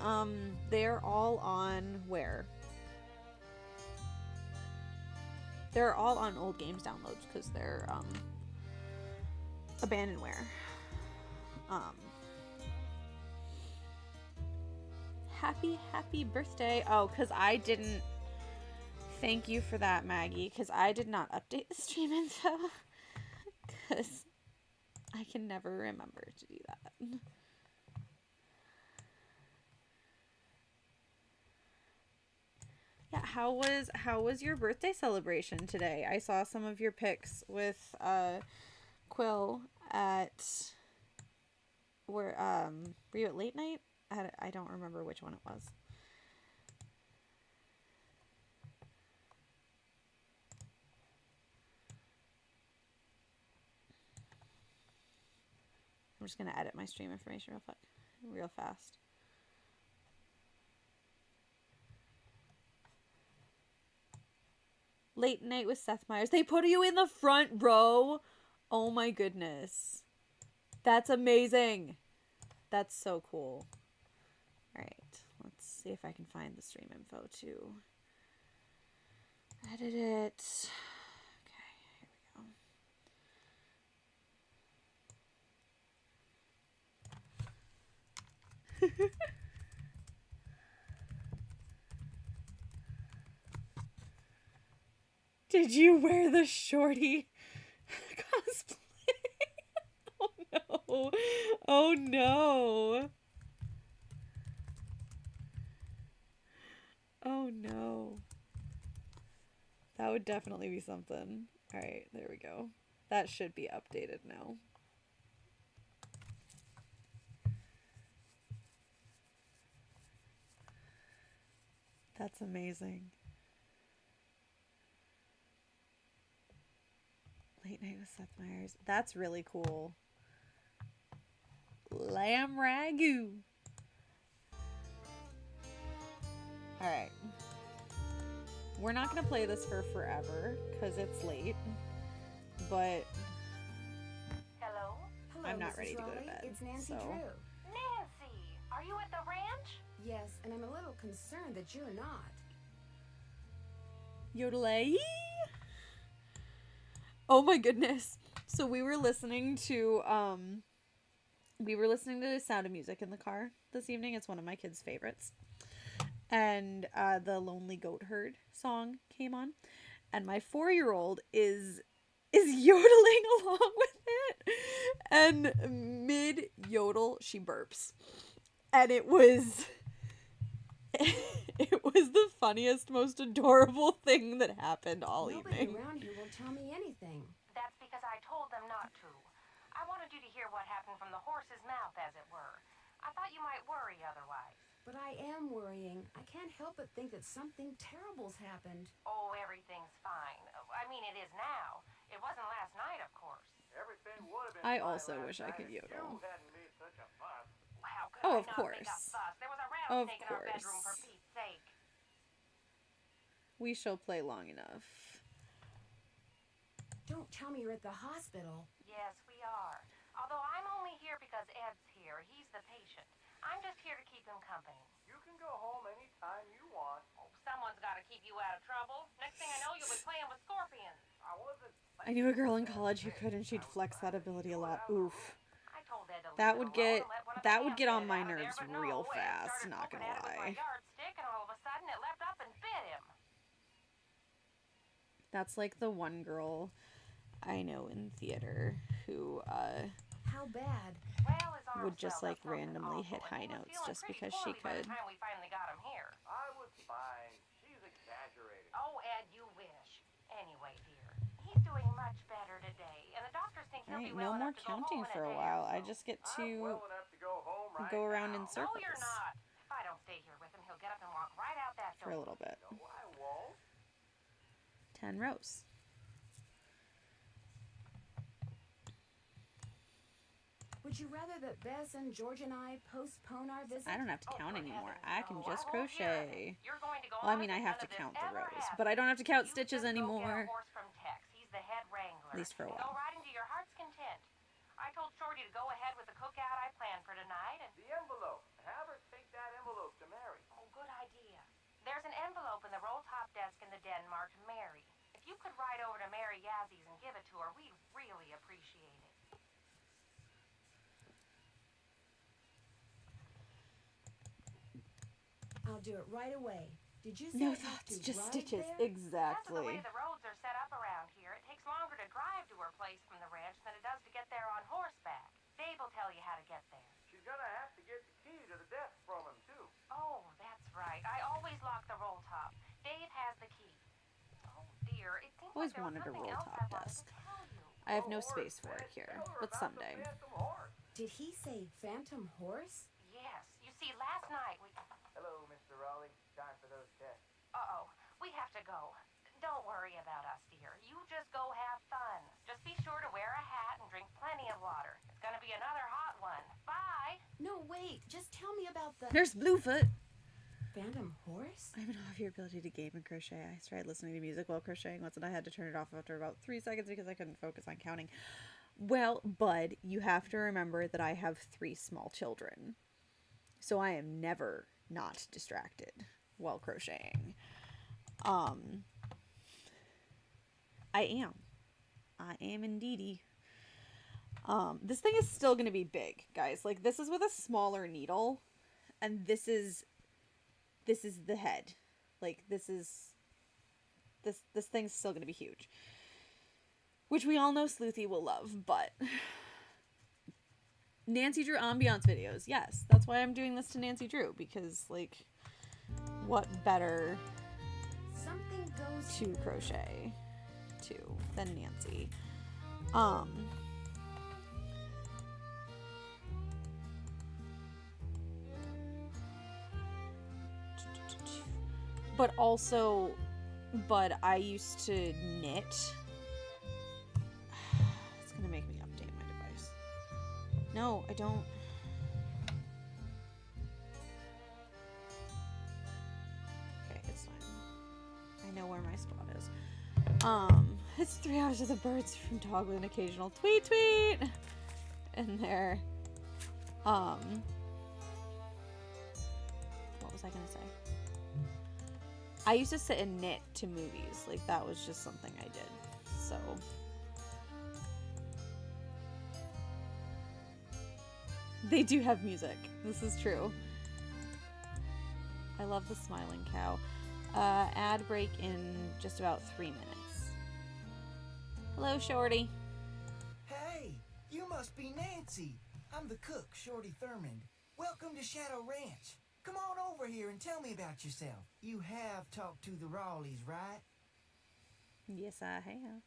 where? They're all on old games downloads because they're abandonware. Happy birthday. Oh, because I didn't thank you for that, Maggie, because I did not update the stream info because I can never remember to do that. Yeah, how was your birthday celebration today? I saw some of your pics with Quill at were you at late night? I don't remember which one it was. I'm just gonna edit my stream information real fast. Late night with Seth Meyers. They put you in the front row. Oh my goodness. That's amazing. That's so cool. Alright, let's see if I can find the stream info to edit it. Okay, here we go. Did you wear the shorty cosplay? Oh no. Oh no. Oh no. That would definitely be something. Alright, there we go. That should be updated now. That's amazing. Late night with Seth Meyers. That's really cool. Lamb ragu. Alright. We're not going to play this for forever because it's late. But Hello, I'm not Mrs. ready to go to Raleigh. bed. It's Nancy so. Drew. Nancy, are you at the ranch? Yes, and I'm a little concerned that you're not. Yodelay. Oh my goodness. So we were listening to The Sound of Music in the car this evening. It's one of my kids' favorites. And the Lonely Goat Herd song came on. And my 4-year-old is yodeling along with it. And mid-yodel, she burps. And it was the funniest, most adorable thing that happened all Nobody evening. around here will tell me anything. That's because I told them not to. I wanted you to hear what happened from the horse's mouth, as it were. I thought you might worry otherwise. But I am worrying. I can't help but think that something terrible's happened. Oh, everything's fine. I mean, it is now. It wasn't last night, of course. Everything would have been I fine also last wish I night could if yodel. You hadn't made such a fuss. How could Oh, I of not course. make a fuss? There was a Of rattlesnake in our bedroom, for course. Pete's sake. We shall play long enough. Don't tell me you're at the hospital. Yes, we are. Although I'm only here because Ed's here. He's the patient. I'm just here to keep him company. You can go home anytime you want. Oh, someone's got to keep you out of trouble. Next thing I know, you'll be playing with scorpions. I wasn't. I knew a girl in college who could, and she'd flex that ability a lot. Oof. I told Ed to leave That it would alone get and let one of the that would hands get on it my out of there, nerves but no, real Ed fast, started not poking gonna at it with my lie. yardstick, and all of a sudden it leapt up and bit him. That's like the one girl I know in theater who How bad? Well, his arm would just swelled like up something randomly awful, hit and high he was notes feeling just pretty because she poorly by could. the time we finally got him here. I was fine. She's exaggerating. Oh, Ed, you wish. Anyway, dear, he's doing much better today, and the doctors think he'll be Alright, well no more enough to go counting home in for a day or while. so. I just get I'm to well enough to go home right go around in now. circles. No, you're not. If I don't stay here with him, he'll get up and walk right out that door. For a little bit. No, I won't. 10 rows. Would you rather that Bess and George and I postpone our visit? I don't have to count anymore. I can no, just I won't hear of crochet. it. You're going to go Well, I on mean, as I if have to none of count this the ever rows, happened. but I don't have to count You stitches just go anymore. Get a horse from Tex. He's the head wrangler. At least for a and while. Go riding to your heart's content. I told Shorty to go ahead with the cookout I planned for tonight, and The envelope. Have her take that envelope to Mary. oh, good idea. There's an envelope in the roll top desk in the den marked Mary. If you could ride over to Mary Yazzy's and give it to her, we'd really appreciate it. I'll do it right away. Did you say No I have thoughts, to just ride stitches. there? Because of the Exactly. way the roads are set up around here, it takes longer to drive to her place from the ranch than it does to get there on horseback. Dave will tell you how to get there. She's gonna have to get the key to the desk from him, too. Oh, that's right. I always lock the roll top. Dave has the key. Oh dear, it seems Always like there was wanted a something roll else top I wanted desk. to tell you. I have no space for it here, Tell her but about someday. The Phantom Horse. Did he say phantom horse? Yes, you see, last night we... Hello, Mr. Raleigh. Time for those tests. Uh-oh, we have to go. Don't worry about us, dear. You just go have fun. Just be sure to wear a hat and drink plenty of water. It's gonna be another hot one. Bye! No, wait. Just tell me about the Nurse Bluefoot! phantom horse? I have an off your ability to game and crochet. I tried listening to music while crocheting once and I had to turn it off after about 3 seconds because I couldn't focus on counting. Well, Bud, you have to remember that I have 3 small children. So I am never not distracted while crocheting. I am indeedy. This thing is still going to be big, guys. Like, this is with a smaller needle, and this is the head. Like, this thing's still going to be huge. Which we all know Sleuthy will love, but Nancy Drew ambiance videos. Yes, that's why I'm doing this to Nancy Drew, because, like, what better Something goes to crochet to than Nancy. But also, I used to knit. It's gonna make me update my device. No, I don't. Okay, it's fine. I know where my spot is. It's 3 hours with the birds from dog with an occasional tweet in there. What was I gonna say? I used to sit and knit to movies. Like, that was just something I did. So they do have music. This is true. I love the smiling cow. Ad break in just about 3 minutes. Hello, Shorty. Hey, you must be Nancy. I'm the cook, Shorty Thurmond. Welcome to Shadow Ranch. Come on over here and tell me about yourself. You have talked to the Rawleys, right? Yes, I have.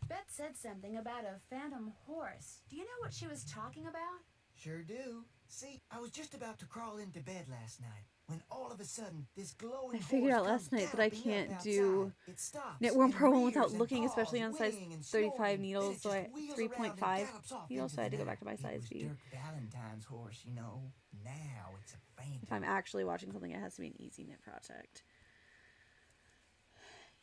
Beth said something about a phantom horse. Do you know what she was talking about? Sure do. See, I was just about to crawl into bed last night when all of a sudden this glowing I figured out last night that I can't do Knitworm Pro 1 without looking, especially on size 35 needles, so I 3.5 needles, so I had to go back to my size B. Dirk Valentine's horse, you know. Now it's a phantom. If I'm actually watching something, it has to be an easy knit project.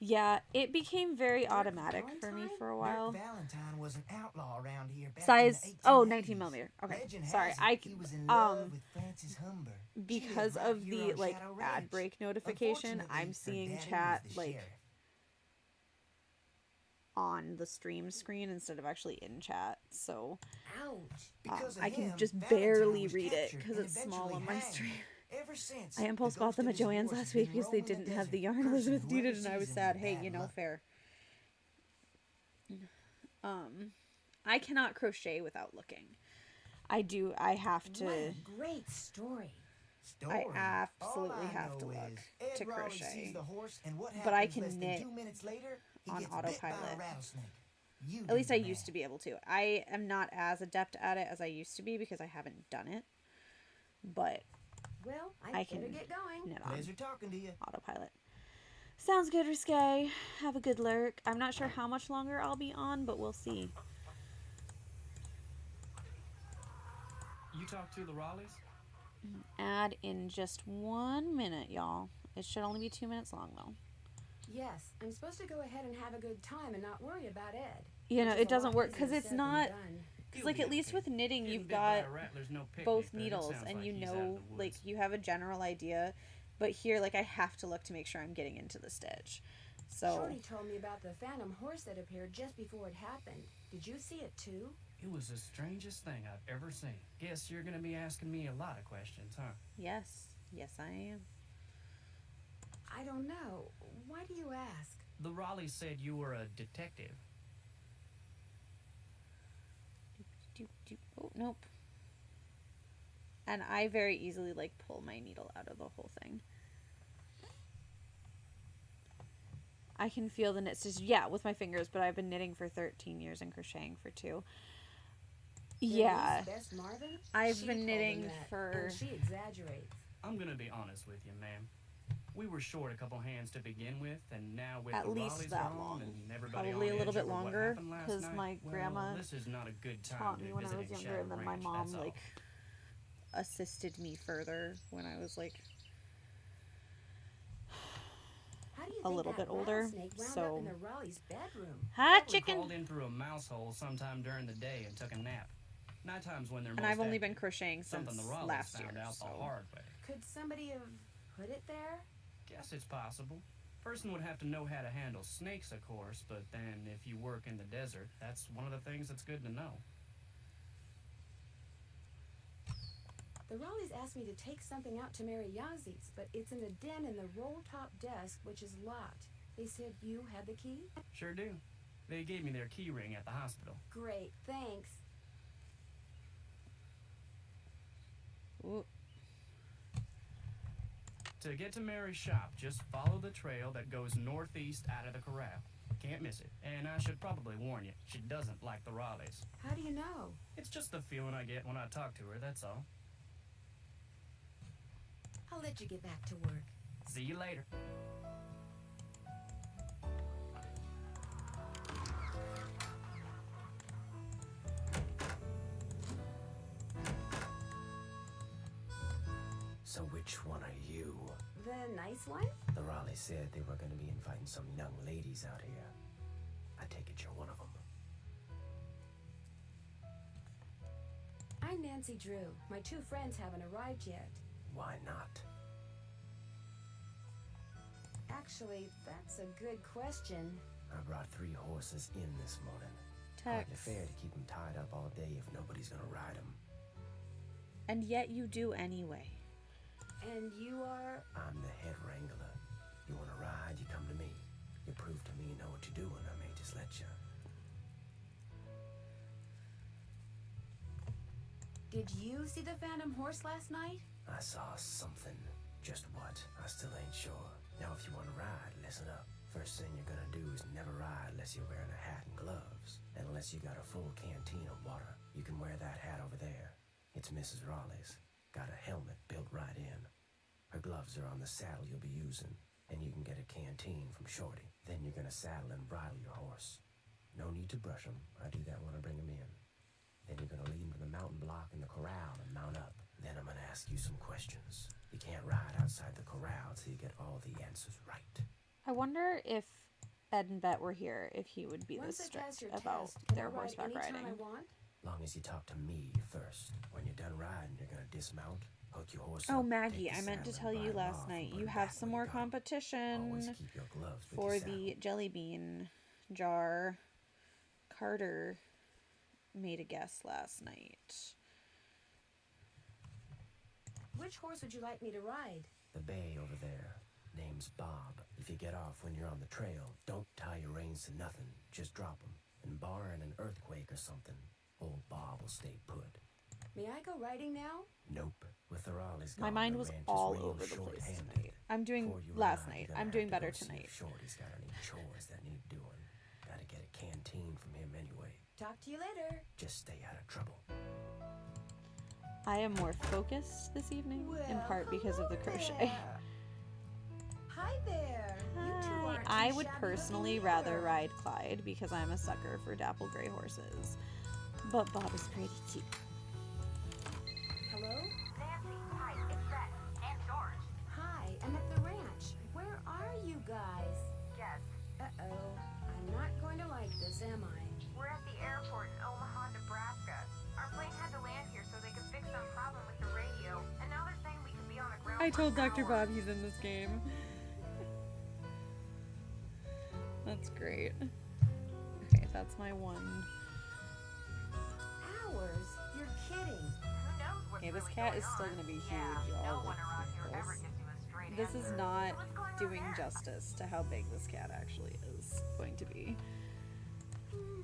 Yeah, it became very automatic for me for a while. Dirk Valentine was an outlaw around here back Size, in the 1880s. oh, 19 millimeter. Okay, Legend sorry. has it I, he was in love with Frances Humber. because She lived right of here the, on like, Shadow ad Ranch. break notification, Unfortunately, I'm her seeing daddy chat, was the like, sheriff. on the stream screen instead of actually in chat, so Ouch. I can just barely read it because it's small on my stream. Ever since, I impulse bought them at Joann's last week because they didn't have the yarn Elizabeth needed, and I was sad. Hey, you know, fair. I cannot crochet without looking. I have to. What a great story. I absolutely have to look to crochet. But I can knit on autopilot. At least I used to be able to. I am not as adept at it as I used to be because I haven't done it. But Well, I can better get going. knit on Pleasure talking to you. autopilot. Sounds good, Risque. Have a good lurk. I'm not sure how much longer I'll be on, but we'll see. You talked to the Raleighs? Add in just 1 minute, y'all. It should only be 2 minutes long, though. Yes, I'm supposed to go ahead and have a good time and not worry about Ed. You know, which is it a doesn't lot work easier because it's said than not. done. Because, like, at least with knitting, you've got both needles, and like you he's out know, of the like, woods. you have a general idea. But here, like, I have to look to make sure I'm getting into the stitch. So. Shorty told me about the phantom horse that appeared just before it happened. Did you see it too? It was the strangest thing I've ever seen. Guess you're gonna be asking me a lot of questions, huh? Yes. Yes, I am. I don't know. Why do you ask? The Raleighs said you were a detective. Oh, nope. And I very easily, like, pull my needle out of the whole thing. I can feel the knit stitch, yeah, with my fingers, but I've been knitting for 13 years and crocheting for 2. Yeah. Bess Marvin? I've She been told knitting him that, for. and she exaggerates. I'm gonna be honest with you, ma'am. We were short a couple hands to begin with, and now with At the least Raleighs that gone long. and everybody Probably on a little edge bit over what longer happened last because night, my well, grandma this is not a good time taught to me when I visit was in younger, Shadow and then my Ranch, mom, that's all. like, assisted me further when I was, like, How do you a think little that bit older. rattlesnake wound up So. in the Raleigh's bedroom? Hi, Probably chicken! crawled in through a mouse hole sometime during the day and took a nap. Night times when they're And most I've only active. been crocheting Something since the Raleighs last found year, out so. the hard way. Could somebody have put it there? Guess it's possible. Person would have to know how to handle snakes, of course, but then if you work in the desert, that's one of the things that's good to know. The Raleighs asked me to take something out to Mary Yazie's, but it's in the den in the roll-top desk, which is locked. They said you had the key? Sure do. They gave me their key ring at the hospital. Great, thanks. Ooh. To get to Mary's shop, just follow the trail that goes northeast out of the corral. Can't miss it. And I should probably warn you, she doesn't like the Raleighs. How do you know? It's just the feeling I get when I talk to her, that's all. I'll let you get back to work. See you later. So which one are you? The nice one? The Raleighs said they were going to be inviting some young ladies out here. I take it you're one of them. I'm Nancy Drew. My 2 friends haven't arrived yet. Why not? Actually, that's a good question. I brought 3 horses in this morning. Hardly fair to keep them tied up all day if nobody's going to ride them. And yet you do anyway. And you are? I'm the head wrangler. You want to ride, you come to me. You prove to me you know what you're doing, I may just let you. Did you see the phantom horse last night? I saw something. Just what? I still ain't sure. Now, if you want to ride, listen up. First thing you're gonna do is never ride unless you're wearing a hat and gloves. And unless you got a full canteen of water. You can wear that hat over there. It's Mrs. Raleigh's. Got a helmet built right in. Her gloves are on the saddle you'll be using. And you can get a canteen from Shorty. Then you're gonna saddle and bridle your horse. No need to brush him. I do that when I bring him in. Then you're gonna lead him to the mountain block in the corral and mount up. Then I'm gonna ask you some questions. You can't ride outside the corral till you get all the answers right. I wonder if Ed and Bet were here, if he would be this strict about their horseback riding. Long as you talk to me first. When you're done riding, you're gonna dismount, hook your horse Oh, up, Maggie, take the I meant to saddle tell and you ride last off night. and You put have back some where more you got 'em. competition Always keep your gloves with for your the saddle. jelly bean jar. Carter made a guess last night. Which horse would you like me to ride? The bay over there. Name's Bob. If you get off when you're on the trail, don't tie your reins to nothing. Just drop 'em. And barring an earthquake or something, old Bob will stay put. May I go riding now? Nope. With the Raleigh's My gone, mind the was ranch is all real over the place short-handed. tonight. I'm doing Before you last ride, night. you're gonna I'm have doing to better go see if tonight. Shorty's got any chores that need doing. Gotta get a canteen from him anyway. Talk to you later. Just stay out of trouble. I am more focused this evening, in Well, part because of the hello crochet. there. Hi there. You two Hi. aren't I too would shabby personally looking rather either. ride Clyde because I'm a sucker for dapple gray horses. But Bob is pretty too. Hello? Nancy, hi, it's Beth and George. Hi, I'm at the ranch. Where are you guys? Yes, Uh-oh. I'm not going to like this, am I? we're at the airport in Omaha, Nebraska. Our plane had to land here so they could fix some problem with the radio, and now they're saying we could be on the ground. I for told an Dr. hour. Bob he's in this game. That's great. Okay, that's my one. Hours? You're kidding. Who knows what's Okay, this really cat going is still on? gonna be huge, Yeah, y'all. no one around here ever This- gives you a straight This answer. is not So what's going on doing there? justice to how big this cat actually is going to be.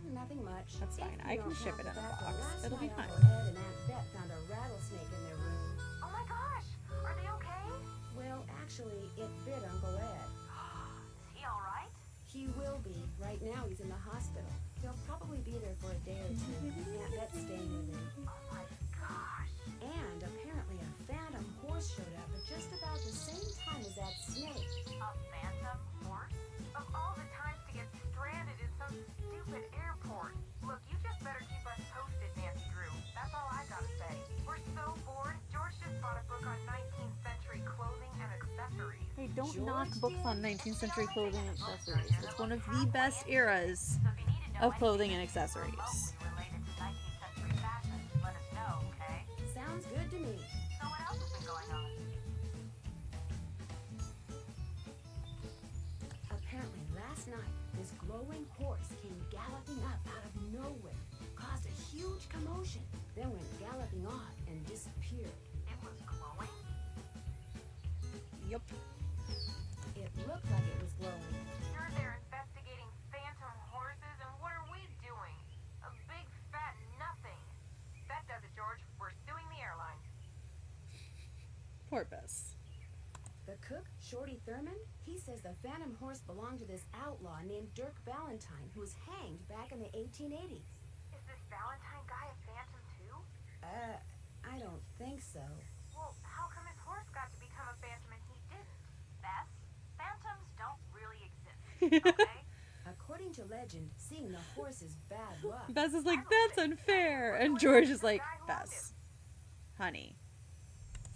Nothing much. That's fine. If I you can don't ship count it the in a fact that box. last It'll be night fine. Uncle Ed and Aunt Bet found a rattlesnake in their room. Oh my gosh, are they okay? Well, actually, it bit Uncle Ed. Is he alright? He will be. Right now, he's in the hospital. He'll probably be there for a day or two. Aunt Bet's staying with him. Oh my gosh. And apparently a phantom horse showed up at just about the same time as that snake. A phantom horse? Of all the times to get stranded in some stupid airport. Look, you just better keep us posted, Nancy Drew. That's all I gotta say. We're so bored. George just bought a book on 19th century clothing and accessories. Hey, don't knock books on 19th century clothing and accessories. It's one of the best eras of clothing and accessories. Related to 19th century fashion, let us know, okay? Sounds good to me. So what else has been going on? Apparently last night, this glowing horse came galloping up out of nowhere, caused a huge commotion, then went galloping off and disappeared. It was glowing? Yep. It looked like it was glowing. You're there investigating phantom horses, and what are we doing? A big fat nothing. That does it, George. We're suing the airline. Poor Bess. The cook, Shorty Thurman, he says the phantom horse belonged to this outlaw named Dirk Valentine, who was hanged back in the 1880s. Is this Valentine guy a phantom too? I don't think so. Well, how come his horse got to become a phantom and he didn't? Bess, phantoms don't really exist, okay? According to legend, seeing the horse is bad luck. Bess is like, that's unfair. And George is like, Bess, honey,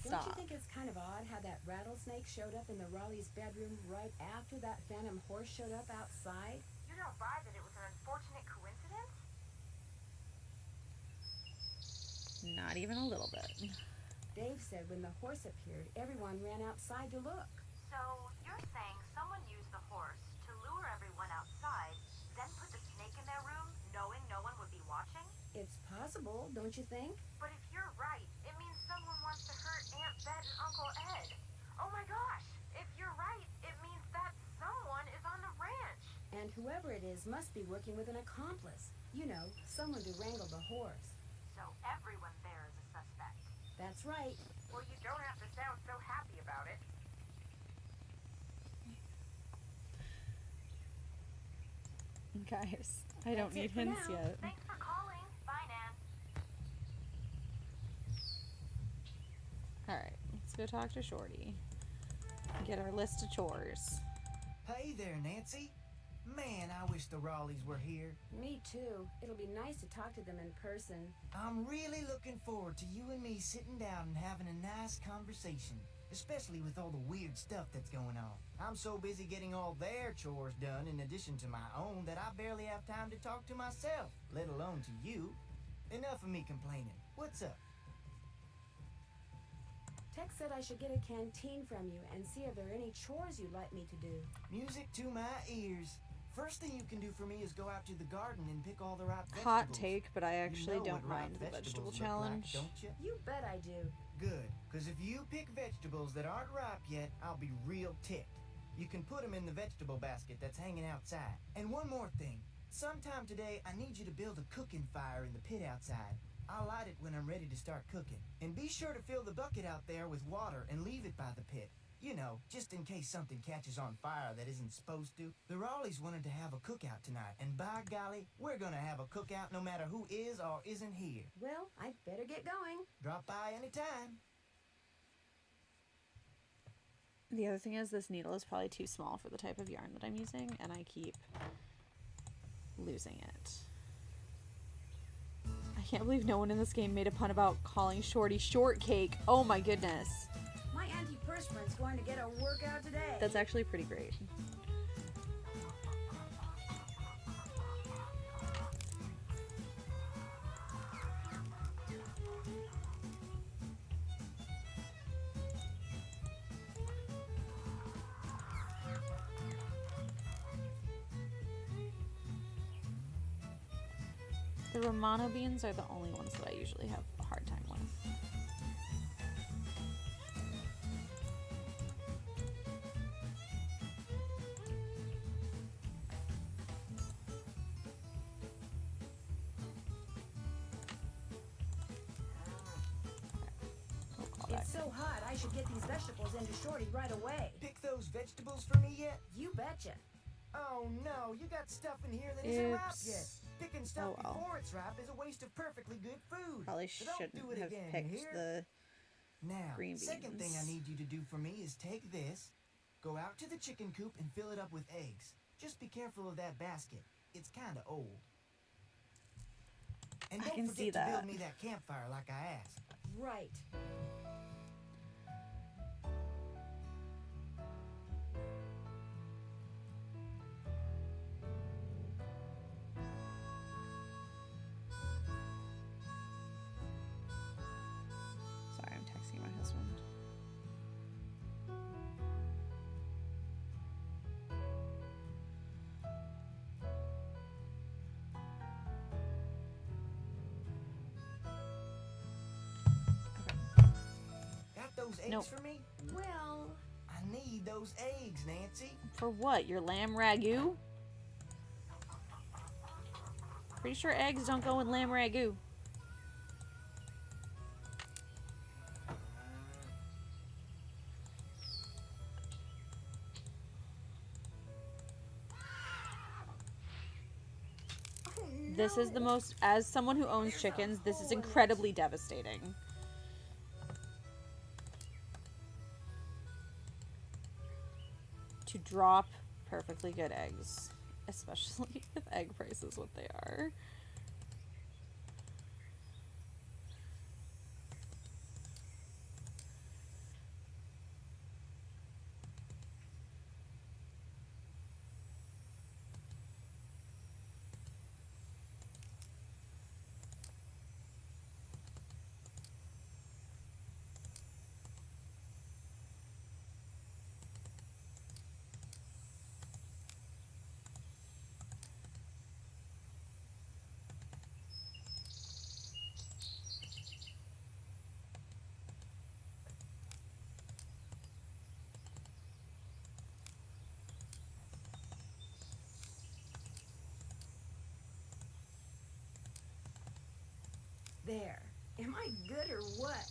Don't you stop. think it's kind of odd how that rattlesnake showed up in the Raleigh's bedroom right after that phantom horse showed up outside? You don't buy that it was an unfortunate coincidence? Not even a little bit. Dave said when the horse appeared, everyone ran outside to look. So, you're saying someone used the horse to lure everyone outside, then put the snake in their room, knowing no one would be watching? It's possible, don't you think? But if you're right, it means someone wants to hurt Aunt Bet and Uncle Ed. Oh my gosh! If you're right, it means that someone is on the ranch. And whoever it is must be working with an accomplice. You know, someone to wrangle the horse. So everyone there is a suspect. That's right. Well, you don't have to sound so happy about it. Guys, I don't need hints yet. Thanks for calling. Bye, Nan. Alright, let's go talk to Shorty. Get our list of chores. Hey there, Nancy. Man, I wish the Raleighs were here. Me too. It'll be nice to talk to them in person. I'm really looking forward to you and me sitting down and having a nice conversation, especially with all the weird stuff that's going on. I'm so busy getting all their chores done in addition to my own that I barely have time to talk to myself, let alone to you. Enough of me complaining. What's up? Tex said I should get a canteen from you and see if there are any chores you'd like me to do. Music to my ears. First thing you can do for me is go out to the garden and pick all the ripe vegetables. Hot take, but I actually You know don't what ripe mind the vegetable vegetables look challenge. like, don't you? You bet I do. Good, because if you pick vegetables that aren't ripe yet, I'll be real ticked. You can put them in the vegetable basket that's hanging outside. And one more thing. Sometime today, I need you to build a cooking fire in the pit outside. I'll light it when I'm ready to start cooking. And be sure to fill the bucket out there with water and leave it by the pit. You know, just in case something catches on fire that isn't supposed to. The Raleighs wanted to have a cookout tonight, and by golly, we're gonna have a cookout no matter who is or isn't here. Well, I'd better get going. Drop by anytime. The other thing is this needle is probably too small for the type of yarn that I'm using, and I keep losing it. I can't believe no one in this game made a pun about calling Shorty shortcake. Oh my goodness. My antiperspirant's going to get a workout today. That's actually pretty great. The Romano beans are the only ones that I usually have a hard time with. It's so hot, I should get these vegetables into Shorty right away. Pick those vegetables for me yet? You betcha. Oh no, you got stuff in here that isn't ripe Oops. yet. Picking stuff Oh, well. before it's ripe is a waste of perfectly good food. Probably So don't shouldn't do it have again, picked you hear? the Now, green second thing I beans. need you to do for me is take this, go out to the chicken coop and fill it up with eggs. Just be careful of that basket. It's kind of old. And I don't can forget see to build that. me that campfire like I asked. Right. Sorry, I'm texting my husband. Got those eggs Nope. for me? Well, I need those eggs, Nancy. For what? Your lamb ragu? Pretty sure eggs don't go in lamb ragu. This is the most, as someone who owns chickens, this is incredibly devastating. To drop perfectly good eggs, especially with egg prices what they are. there. Am I good or what?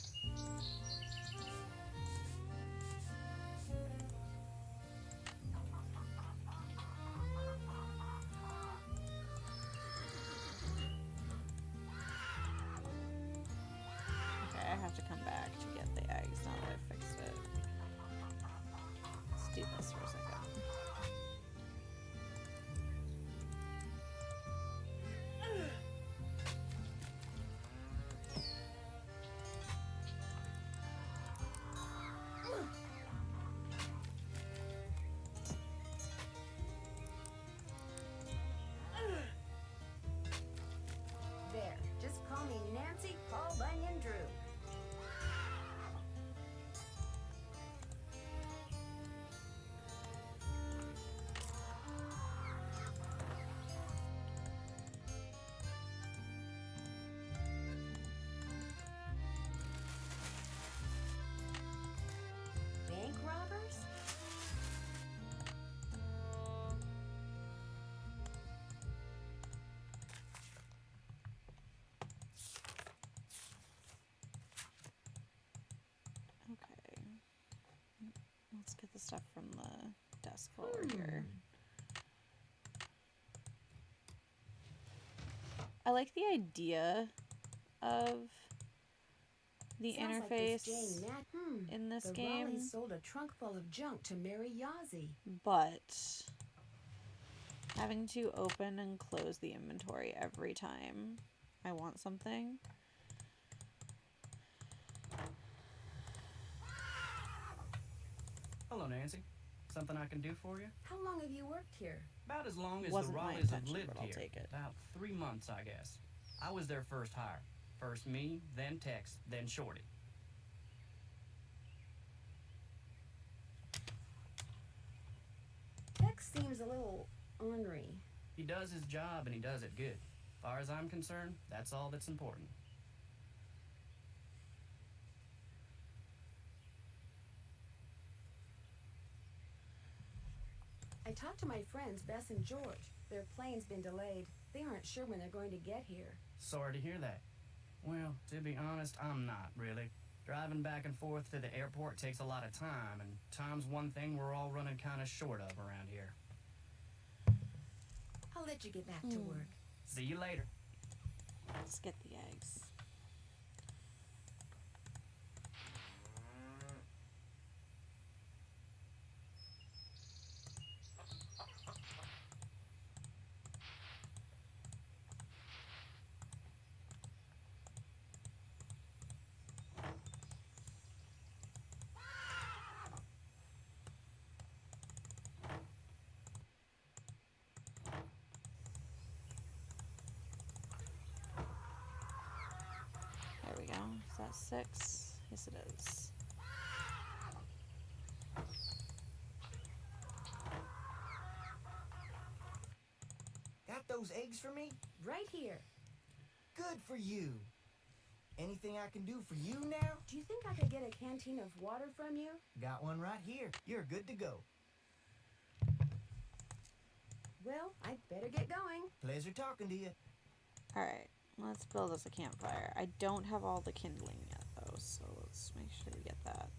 stuff from the desk while we're here. I like the idea of the interface in this the game. Raleighs sold a trunk full of junk to Mary Yazzie. But having to open and close the inventory every time I want something. Hello, Nancy. Something I can do for you? How long have you worked here? About as long as Wasn't the my Raleighs have intention, lived but I'll here. take it. About 3 months, I guess. I was their first hire. First me, then Tex, then Shorty. Tex seems a little ornery. He does his job and he does it good. As far as I'm concerned, that's all that's important. I talked to my friends, Bess and George. Their plane's been delayed. They aren't sure when they're going to get here. Sorry to hear that. Well, to be honest, I'm not, really. Driving back and forth to the airport takes a lot of time, and time's one thing we're all running kind of short of around here. I'll let you get back to work. See you later. Let's get the eggs. There we go. Is that 6? Yes, it is. Got those eggs for me? Right here. Good for you. Anything I can do for you now? Do you think I could get a canteen of water from you? Got one right here. You're good to go. Well, I'd better get going. Pleasure talking to you. Alright, let's build us a campfire. I don't have all the kindling yet, though, so let's make sure we get that.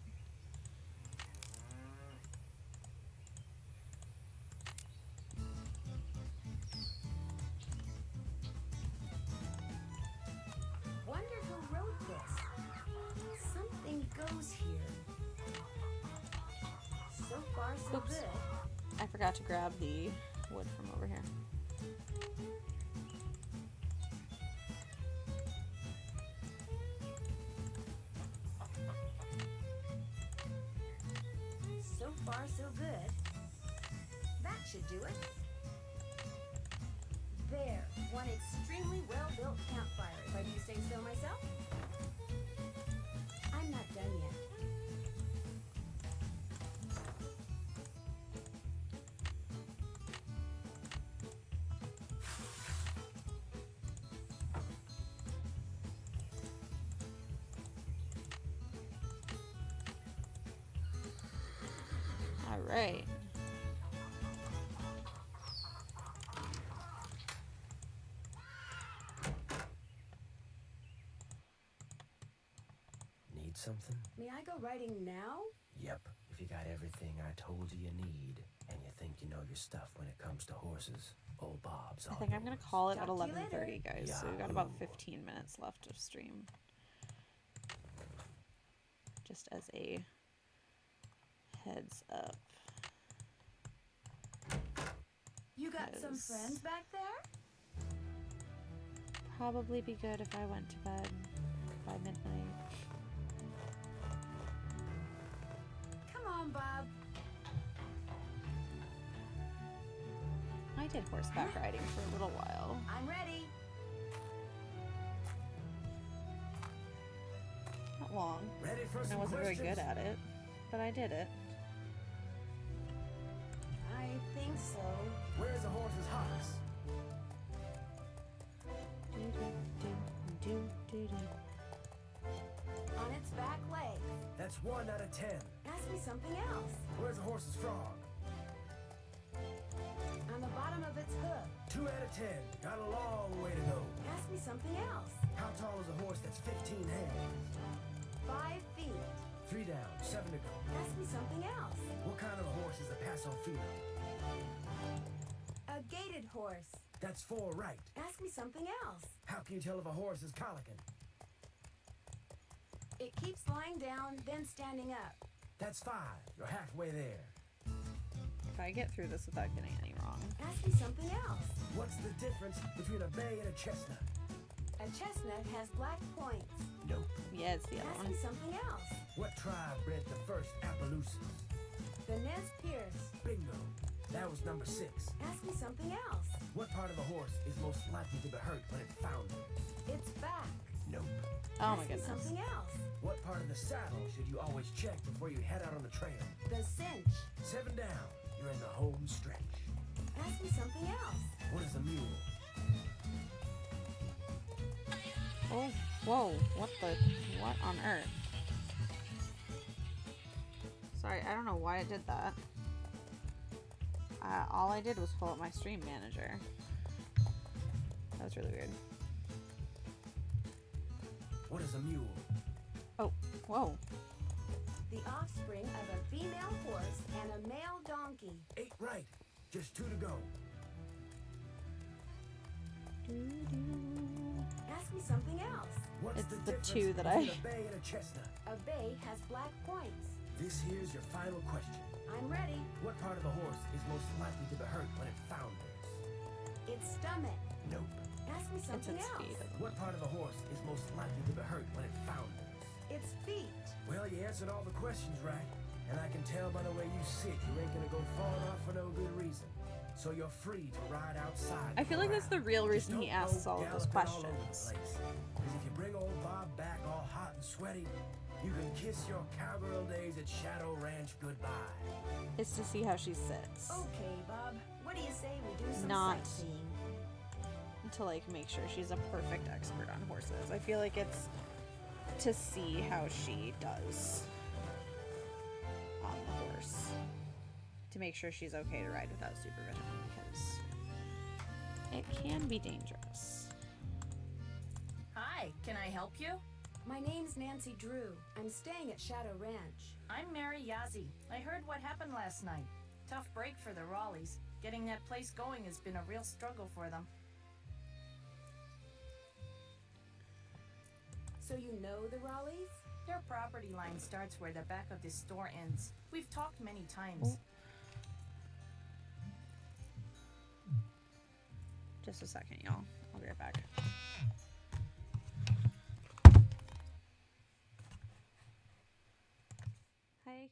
Wonder who wrote this. Something goes here. So far, so Oops. good. I forgot to grab the wood from over here. So far, so good. That should do it. There, one extremely well-built campfire, if I do say so myself. I'm not done yet. Alright. Need something? May I go riding now? Yep. If you got everything I told you need, and you think you know your stuff when it comes to horses, old Bob's I all think I'm gonna call it at Talk to you later. 11:30, guys. So we've got about 15 minutes left of stream. Just as a heads up. You got some Yes. friends back there? Probably be good if I went to bed by midnight. Come on, Bob. I did horseback riding for a little while. I'm ready. Not long. Ready for And I some wasn't very questions? good at it, but I did it. I think so. Where's the horse's hocks? On its back legs. That's 1 out of 10. Ask me something else. Where's the horse's frog? On the bottom of its hoof. 2 out of 10. Got a long way to go. Ask me something else. How tall is a horse that's 15 hands? 5 feet. 3 down, 7 to go. Ask me something else. What kind of horse is a Paso Fino? A gaited horse. That's 4 right. Ask me something else. How can you tell if a horse is colicking? It keeps lying down, then standing up. That's 5. You're halfway there. If I get through this without getting any wrong. Ask me something else. What's the difference between a bay and a chestnut? A chestnut has black points. Nope. Yeah, it's the other Ask one. me something else. What tribe bred the first Appaloosas? The Nez Pierce. Bingo. That was number 6. Ask me something else. What part of a horse is most likely to be hurt when it founders? Its back. Nope. Oh my Ask me goodness. something else. What part of the saddle should you always check before you head out on the trail? The cinch. 7 down. You're in the home stretch. Ask me something else. What is a mule? Oh, whoa, what on earth? Sorry, I don't know why it did that. All I did was pull up my stream manager. That was really weird. What is a mule? Oh, whoa. The offspring of a female horse and a male donkey. 8 right. Just 2 to go. Ask me something else. What's It's the difference 2 that between I... a bay and a chestnut? A bay has black points. This here's your final question. I'm ready. What part of the horse is most likely to be hurt when it founders? Its stomach. Nope. Ask me something its else. feet. What part of the horse is most likely to be hurt when it founders? Its feet. Well, you answered all the questions right. And I can tell by the way you sit, you ain't gonna go falling off for no good reason. So you're free to ride outside. I feel like that's the real Just reason he don't asks go all of those galloping all over the questions. place. 'Cause if you bring old Bob back all hot and sweaty, you can kiss your cowgirl days at Shadow Ranch goodbye. It's to see how she sits. Okay, Bob. What do you say we do some Not- sightseeing? To like make sure she's a perfect expert on horses. I feel like it's to see how she does on the horse. To make sure she's okay to ride without supervision because it can be dangerous. Hi, can I help you? My name's Nancy Drew. I'm staying at Shadow Ranch. I'm Mary Yazzie. I heard what happened last night. Tough break for the Raleighs. Getting that place going has been a real struggle for them. So you know the Raleighs? Their property line starts where the back of this store ends. We've talked many times. Just a second, y'all. I'll be right back. Hi.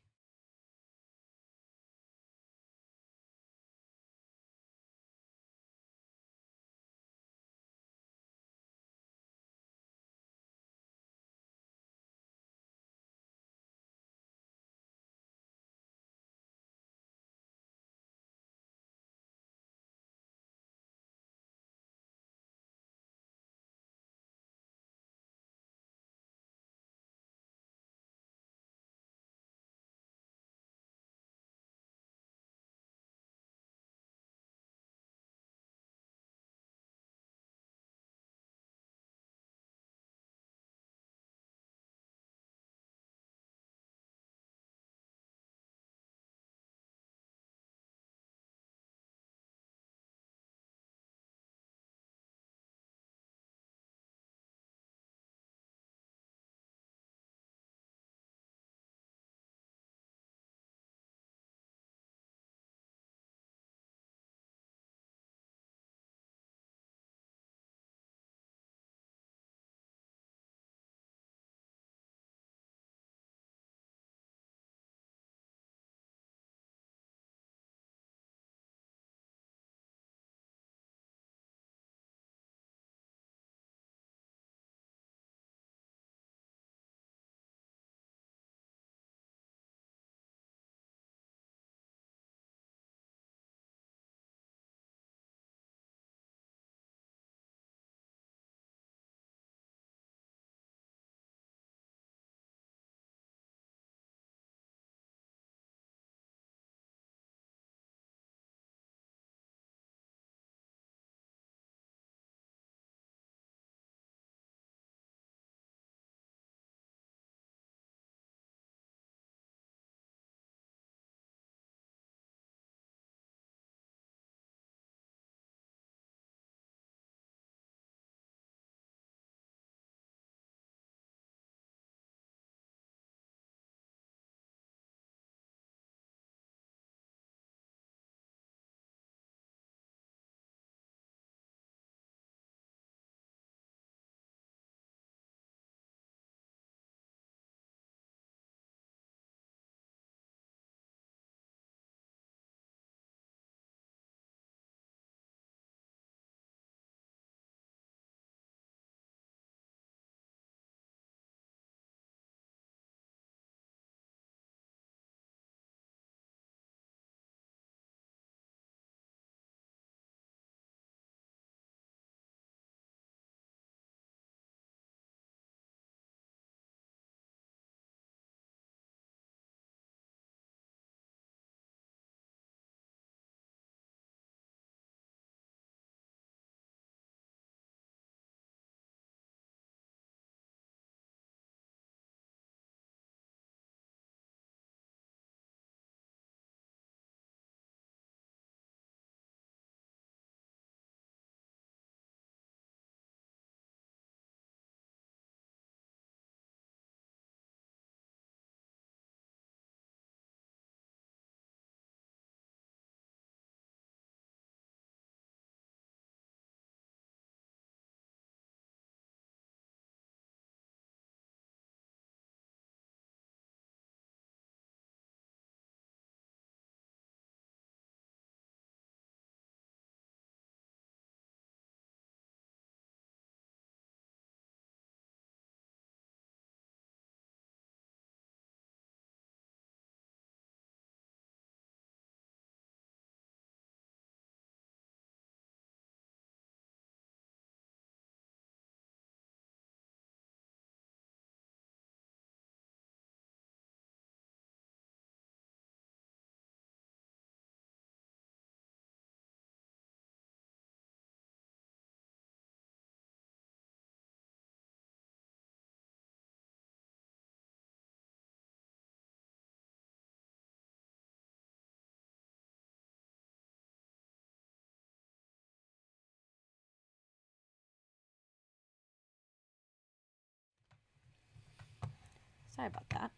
Sorry about that.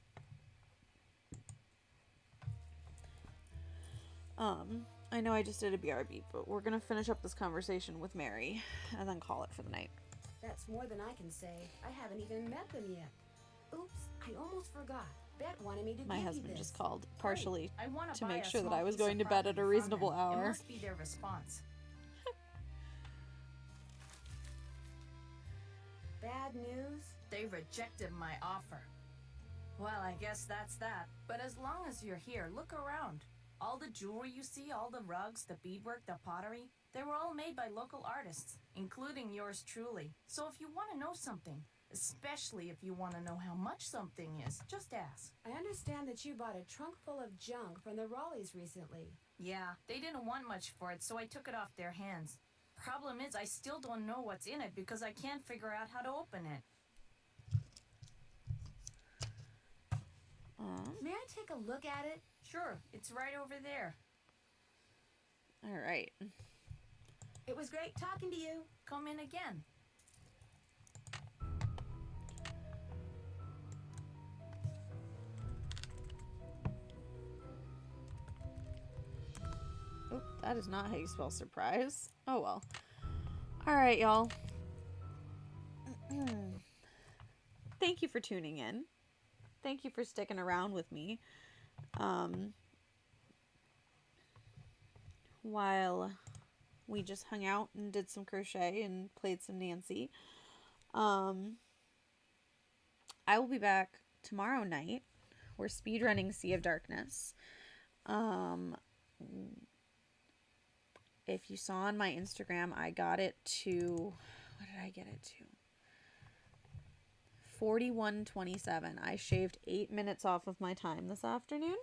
I know I just did a BRB, but we're gonna finish up this conversation with Mary and then call it for the night. That's more than I can say. I haven't even met them yet. Oops, I almost forgot. Bet wanted me to My give husband you this. just called partially I want to buy make a sure that small I was piece of going to bed at property a from reasonable them. hour. It must be their response. Bad news? They rejected my offer. Well, I guess that's that. But as long as you're here, look around. All the jewelry you see, all the rugs, the beadwork, the pottery, they were all made by local artists, including yours truly. So if you want to know something, especially if you want to know how much something is, just ask. I understand that you bought a trunk full of junk from the Raleighs recently. Yeah, they didn't want much for it, so I took it off their hands. Problem is, I still don't know what's in it because I can't figure out how to open it. May I take a look at it? Sure, it's right over there. All right. It was great talking to you. Come in again. Oh, that is not how you spell surprise. Oh well. All right, y'all. Thank you for tuning in. Thank you for sticking around with me. While we just hung out and did some crochet and played some Nancy. I will be back tomorrow night. We're speedrunning Sea of Darkness. If you saw on my Instagram, I got it to... What did I get it to? 41:27. I shaved 8 minutes off of my time this afternoon.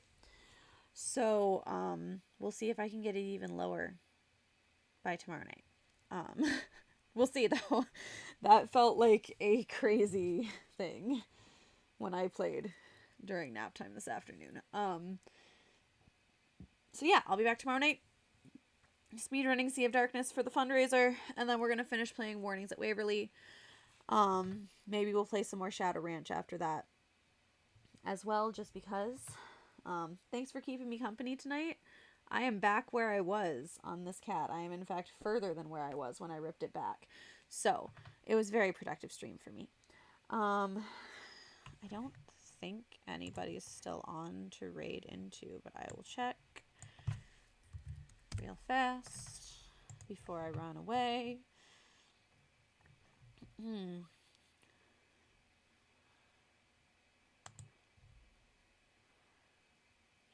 So, we'll see if I can get it even lower by tomorrow night. We'll see though. That felt like a crazy thing when I played during nap time this afternoon. So yeah, I'll be back tomorrow night. Speedrunning Sea of Darkness for the fundraiser, and then we're going to finish playing Warnings at Waverly. Maybe we'll play some more Shadow Ranch after that as well, just because. Thanks for keeping me company tonight. I am back where I was on this cat. I am, in fact, further than where I was when I ripped it back. So, it was a very productive stream for me. I don't think anybody's still on to raid into, but I will check real fast before I run away.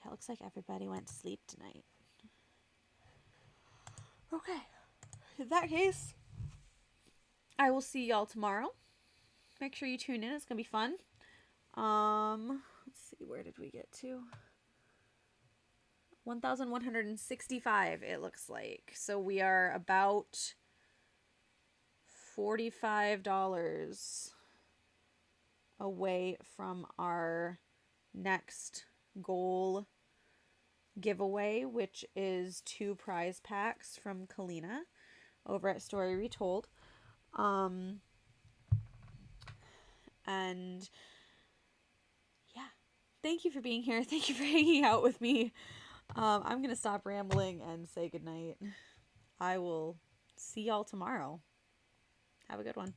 Yeah, looks like everybody went to sleep tonight. Okay. In that case, I will see y'all tomorrow. Make sure you tune in. It's going to be fun. Let's see. Where did we get to? 1,165, it looks like. So we are about $45 away from our next goal giveaway, which is 2 prize packs from Kalina over at Story Retold. And yeah, thank you for being here. Thank you for hanging out with me. I'm going to stop rambling and say goodnight. I will see y'all tomorrow. Have a good one.